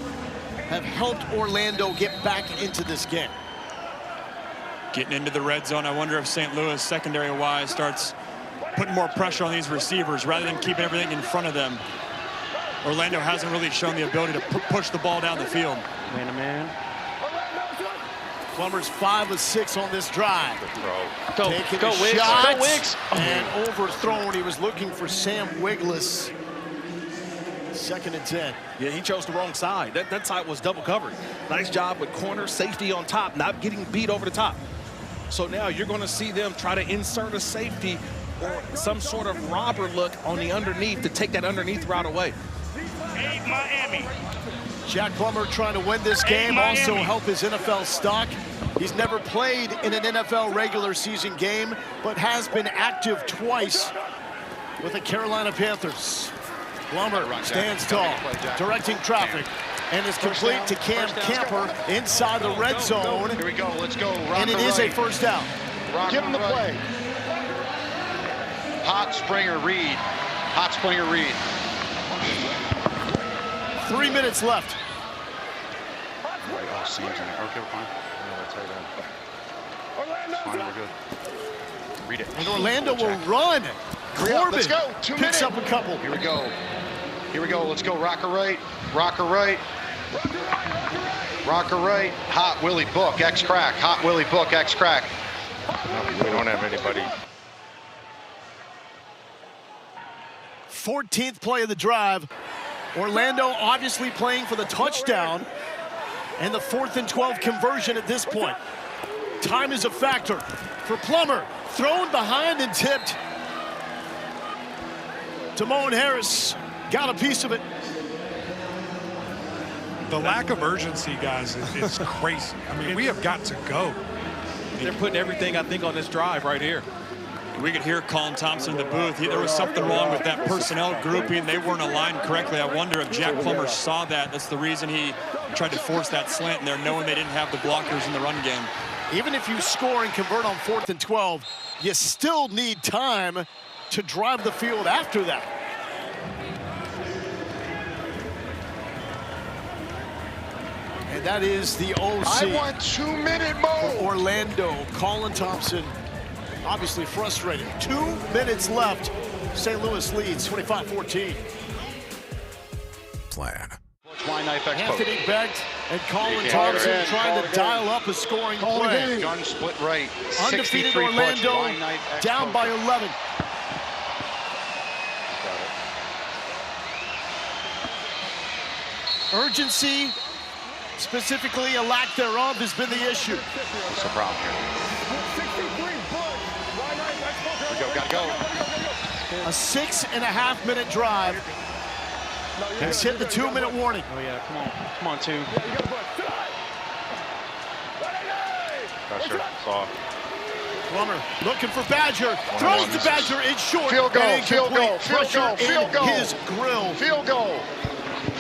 have helped Orlando get back into this game. Getting into the red zone, I wonder if St. Louis, secondary-wise, starts putting more pressure on these receivers rather than keeping everything in front of them. Orlando hasn't really shown the ability to push the ball down the field. Man-to-man. Plummer's 5 of 6 on this drive. Go, Taking go, a Wiggs. shot Go, Wiggs. and overthrown. He was looking for Sam Wiggless. 2nd and 10. Yeah, he chose the wrong side. That side was double covered. Nice job with corner safety on top, not getting beat over the top. So now you're going to see them try to insert a safety or some sort of robber look on the underneath to take that underneath route away. Hey, Miami. Jack Plummer trying to win this game, also help his NFL stock. He's never played in an NFL regular season game, but has been active twice with the Carolina Panthers. Plummer stands tall, directing traffic, and is complete to Cam Camper inside the red zone. Here we go, let's go. And it is a first down. Give him the play. Hot Springer Reed. Hot Springer Reed. 3 minutes left. Oh, Sam's in there. Okay, we're fine. Fine, we're good. Read it. And Orlando will run. Corbin let's go. 2 minutes. Picks up a couple. Here we go. Here we go. Let's go. Rocker right. Rocker right. Rocker right. Hot Willie Book. X crack. Hot Willie Book. X crack. We don't have anybody. 14th play of the drive. Orlando obviously playing for the touchdown and the 4th and 12 conversion at this point. time is a factor for Plummer. Thrown behind and tipped. Damone Harris got a piece of it. The lack of urgency, guys, is crazy. I mean, we have got to go. They're putting everything, I think, on this drive right here. We could hear Colin Thompson in the booth. There was something wrong with that personnel grouping. They weren't aligned correctly. I wonder if Jack Plummer saw that. That's the reason he tried to force that slant in there, knowing they didn't have the blockers in the run game. Even if you score and convert on 4th and 12, you still need time to drive the field after that. And that is the OC. I want 2-minute mode. For Orlando, Colin Thompson, obviously frustrated. 2 minutes left. St. Louis leads 25-14. Plan. Anthony Becht and Colin Thompson trying to dial up a scoring play. Gun split right. Undefeated Orlando down by 11. Urgency, specifically a lack thereof, has been the issue. What's the problem here? Gotta go. A 6.5 minute drive has hit the 2-minute warning. Oh yeah, come on, 2. Pressure, soft. Plummer looking for Badger, throws the Badger in short. Field goal, field goal, field goal, field goal. His grill. Field goal.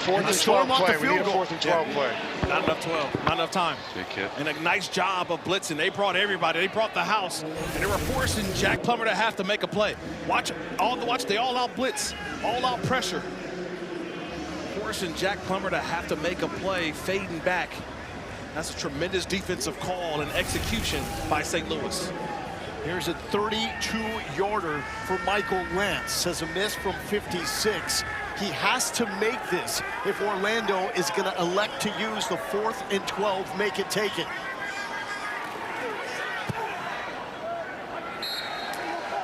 4th and 12 play. We need a 4th and 12 play. Not enough 12, not enough time. Big kid. And a nice job of blitzing. They brought everybody. They brought the house, and they were forcing Jack Plummer to have to make a play. Watch the all-out blitz, all-out pressure. Forcing Jack Plummer to have to make a play, fading back. That's a tremendous defensive call and execution by St. Louis. Here's a 32-yarder for Michael Lance. Says a miss from 56. He has to make this if Orlando is going to elect to use the 4th and 12, make it, take it.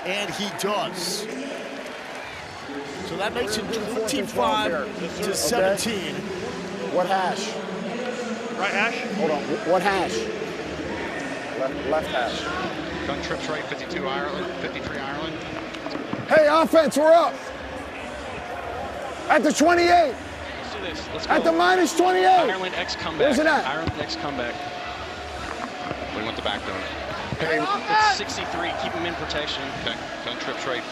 And he does. So that makes it 25-17. What hash? Right hash? Hold on. What hash? Left hash. Gun trips right, 52 Ireland, 53 Ireland. Hey, offense, we're up. At the 28. Let's do this. Let's go. At the minus 28. Ireland X comeback. Where's it at? Ireland X comeback. We want the back donor. Hey, it's 63. Keep him in protection. Okay. Gun trips right.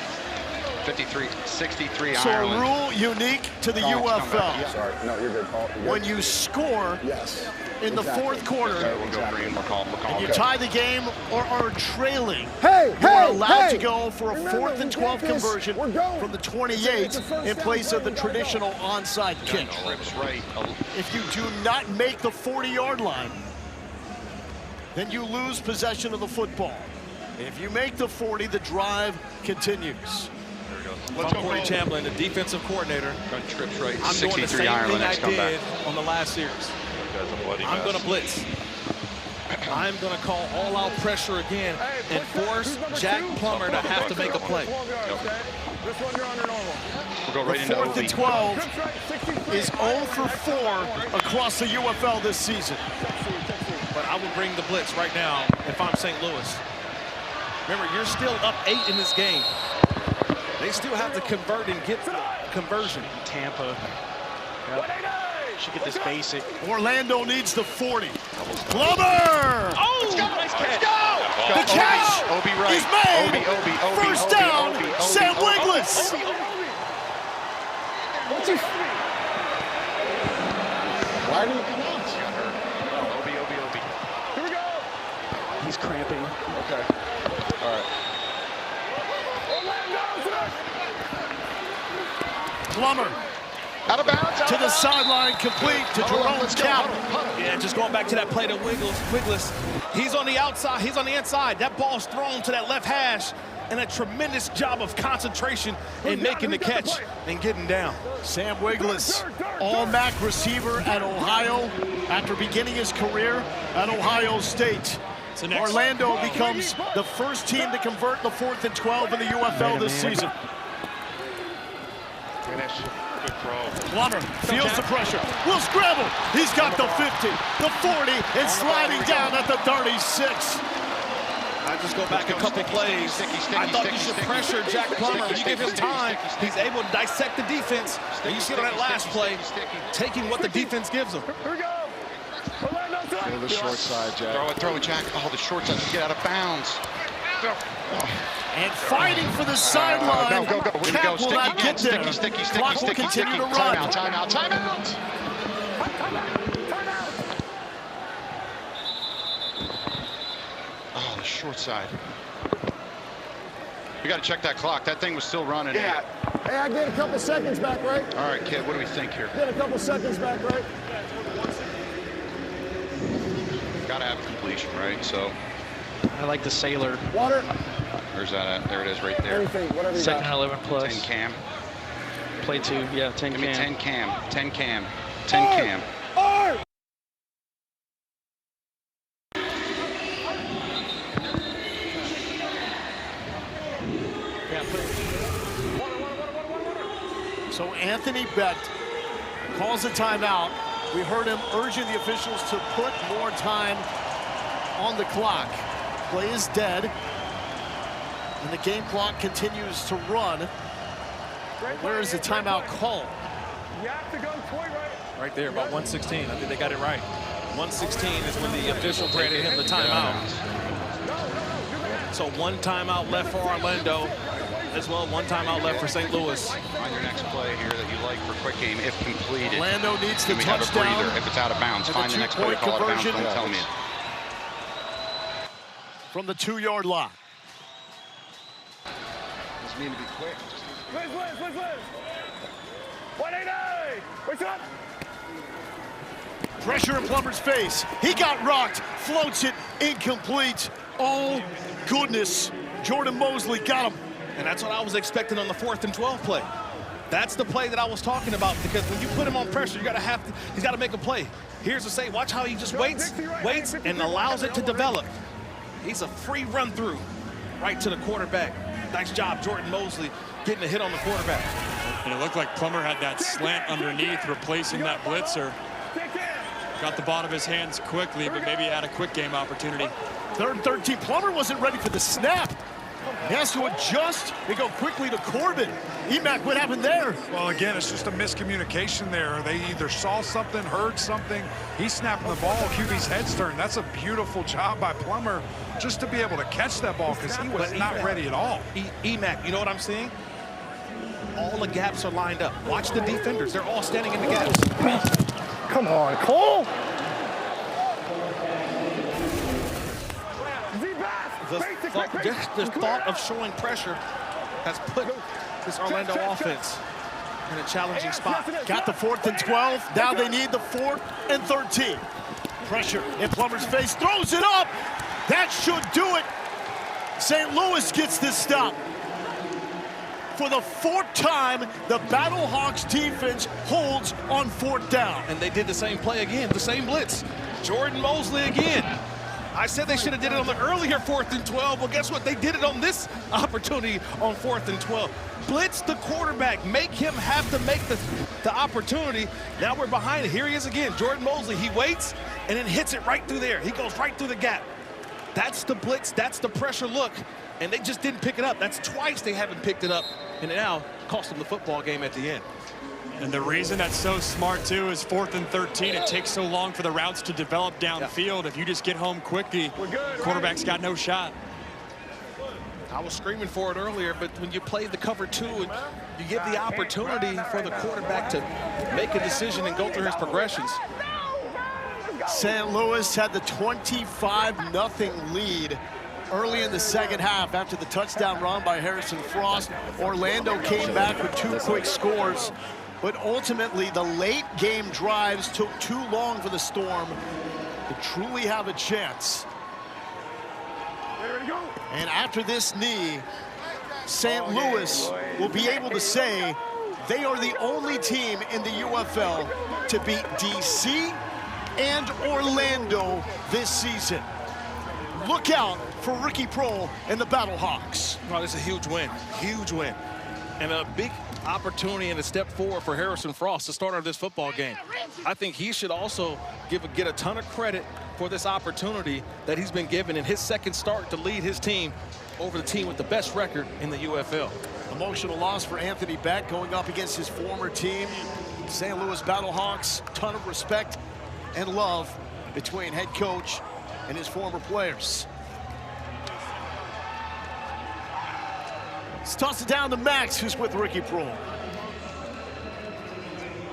53, 63 So Ireland. a rule unique to the UFL. Yeah. Sorry. No, you're good, Paul. When you score in the 4th quarter, We'll go green. We'll call. and you tie the game or are trailing, Hey, you are hey, allowed hey. to go for a Remember, 4th and 12 conversion from the 28 in place of the traditional onside kick. Trips right. If you do not make the 40-yard line, then you lose possession of the football. If you make the 40, the drive continues. Let's go. Corey Chamberlain, the defensive coordinator. Gun trips right. I'm doing the 63 same Ireland. thing I Next comeback. did on the last series. I'm going to blitz. I'm going to call all-out pressure again and force Jack Plummer to have to make a play. We'll go right into 4th and OB. 12 is 0 for 4 across the UFL this season. But I would bring the blitz right now if I'm St. Louis. Remember, you're still up 8 in this game. They still have to convert and get conversion. Tampa. Yep. Should get this basic. Orlando needs the 40. Plummer! Oh, nice catch. The catch Obi right. is made. Obi, First down, Sam Wiggless. Why did he come out? Obi. Here we go. He's cramping. Okay. All right. Plummer Out of bounds. to the sideline, complete to Jerome Cap. Yeah, just going back to that play to Wiggless. He's on the outside. He's on the inside. That ball's thrown to that left hash, and a tremendous job of concentration in making the catch and getting down. Sam Wiggless, all-MAC receiver at Ohio after beginning his career at Ohio State. Orlando becomes the first team to convert the 4th and 12 in the UFL this season. Finish. Good throw. Plummer feels the pressure. Will scramble. He's got the 50, the 40, and sliding down at the 36. I just go back a couple plays. I thought you should pressure Jack Plummer. When you give him time, he's able to dissect the defense. And you see it on that last play, taking what the defense gives him. Here we go. Go to the short side, Jack. Throw it, Jack. Oh, the short side. Get out of bounds. And fighting for the sideline. Go. Cap will not get there. Clock will continue to run. Timeout. Oh, the short side. We got to check that clock. That thing was still running. Yeah. Hey, I get a couple seconds back, right? All right, kid, what do we think here? Get a couple seconds back, right? Got to have a completion, right? So. I like the Sailor. Water. Where's that at? There it is, right there. Anything, whatever you Second got. and 11 plus. 10 cam. Play 2, yeah, 10 Give me cam. 10 cam. 10 cam. 10 cam. So Anthony Beck calls a timeout. We heard him urging the officials to put more time on the clock. Play is dead, and the game clock continues to run. Where is the timeout call? Right there, about 1:16. I think they got it right. 1:16 is when the official granted him the timeout. So one timeout left for Orlando, as well one timeout left for St. Louis. Find your next play here that you like for quick game if completed. Orlando needs the Then we have a touchdown. breather if it's out of bounds. And Find the next play, two-point call it bounds, conversion don't tell me. From the 2-yard line. Doesn't mean to be quick. Liz. 180. What's up? Pressure in Plummer's face. He got rocked. Floats it incomplete. Oh, goodness. Jordan Mosley got him. And that's what I was expecting on the 4th and 12 play. That's the play that I was talking about, because when you put him on pressure, he's got to make a play. Here's the say, watch how he just waits, and allows it to develop. He's a free run through right to the quarterback. Nice job, Jordan Mosley, getting a hit on the quarterback. And it looked like Plummer had that slant underneath, replacing that blitzer. Got the ball out of his hands quickly, but maybe had a quick game opportunity. 3rd and 13. Plummer wasn't ready for the snap. He has to adjust and go quickly to Corbin. Emac, what happened there? Well, again, it's just a miscommunication there. They either saw something, heard something. He's snapping the ball. QB's head's turned. That's a beautiful job by Plummer just to be able to catch that ball, because he was not ready at all. Emac, you know what I'm seeing? All the gaps are lined up. Watch the defenders. They're all standing in the gaps. Come on, Cole. The thought of showing pressure has put this Orlando offense in a challenging spot. Got the 4th and 12. Now they need the 4th and 13. Pressure in Plummer's face. Throws it up. That should do it. St. Louis gets this stop. For the 4th time, the Battlehawks defense holds on 4th down. And they did the same play again, the same blitz. Jordan Mosley again. I said they should have did it on the earlier 4th and 12. Well, guess what? They did it on this opportunity on 4th and 12. Blitz the quarterback. Make him have to make the opportunity. Now we're behind it. Here he is again. Jordan Mosley. He waits and then hits it right through there. He goes right through the gap. That's the blitz. That's the pressure look. And they just didn't pick it up. That's twice they haven't picked it up. And it now cost them the football game at the end. And the reason that's so smart, too, is 4th and 13. It takes so long for the routes to develop downfield. If you just get home quickly, quarterback's got no shot. I was screaming for it earlier, but when you play the cover 2, you give the opportunity for the quarterback to make a decision and go through his progressions. St. Louis had the 25-0 lead early in the second half after the touchdown run by Harrison Frost. Orlando came back with 2 quick scores, but ultimately the late game drives took too long for the Storm to truly have a chance. And after this knee, St. Louis will be able to say they are the only team in the UFL to beat DC and Orlando this season. Look out for Ricky Prohl and the Battlehawks. Well, it's a huge win, and a big opportunity and a step forward for Harrison Frost, the starter of this football game. I think he should also get a ton of credit for this opportunity that he's been given in his second start to lead his team over the team with the best record in the UFL. Emotional loss for Anthony Beck going up against his former team, St. Louis Battlehawks. Ton of respect and love between head coach and his former players. Let's toss it down to Max, who's with Ricky Prohl.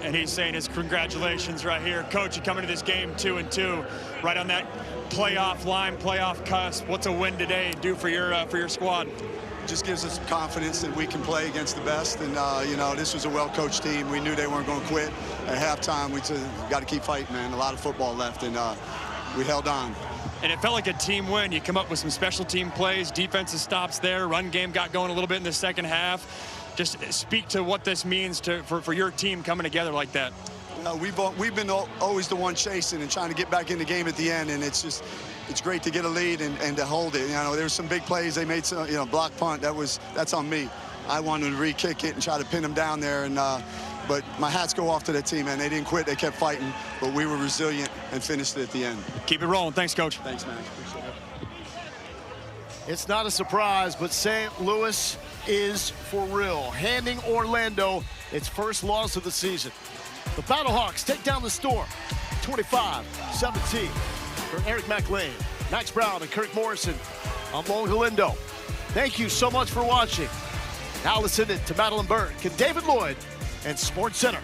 And he's saying his congratulations right here. Coach, you come into this game 2-2, right on that playoff line, playoff cusp. What's a win today do for your squad? Just gives us some confidence that we can play against the best. And, you know, this was a well-coached team. We knew they weren't going to quit. At halftime, we just got to keep fighting, man. A lot of football left, and we held on. And it felt like a team win. You come up with some special team plays, defensive stops there, run game got going a little bit in the second half. Just speak to what this means for your team coming together like that. We've been always the one chasing and trying to get back in the game at the end, and it's great to get a lead and to hold it. You know, there were some big plays they made, some, you know, block punt. That's on me. I wanted to re-kick it and try to pin them down there, and but my hats go off to that team, man. They didn't quit. They kept fighting, but we were resilient and finished it at the end. Keep it rolling. Thanks, Coach. Thanks, man. Appreciate it. It's not a surprise, but St. Louis is for real, handing Orlando its first loss of the season. The Battlehawks take down the Storm 25-17. For Eric McLean, Max Brown, and Kirk Morrison, I'm Long Galindo. Thank you so much for watching. Now listen to Madeline Burke and David Lloyd and SportsCenter.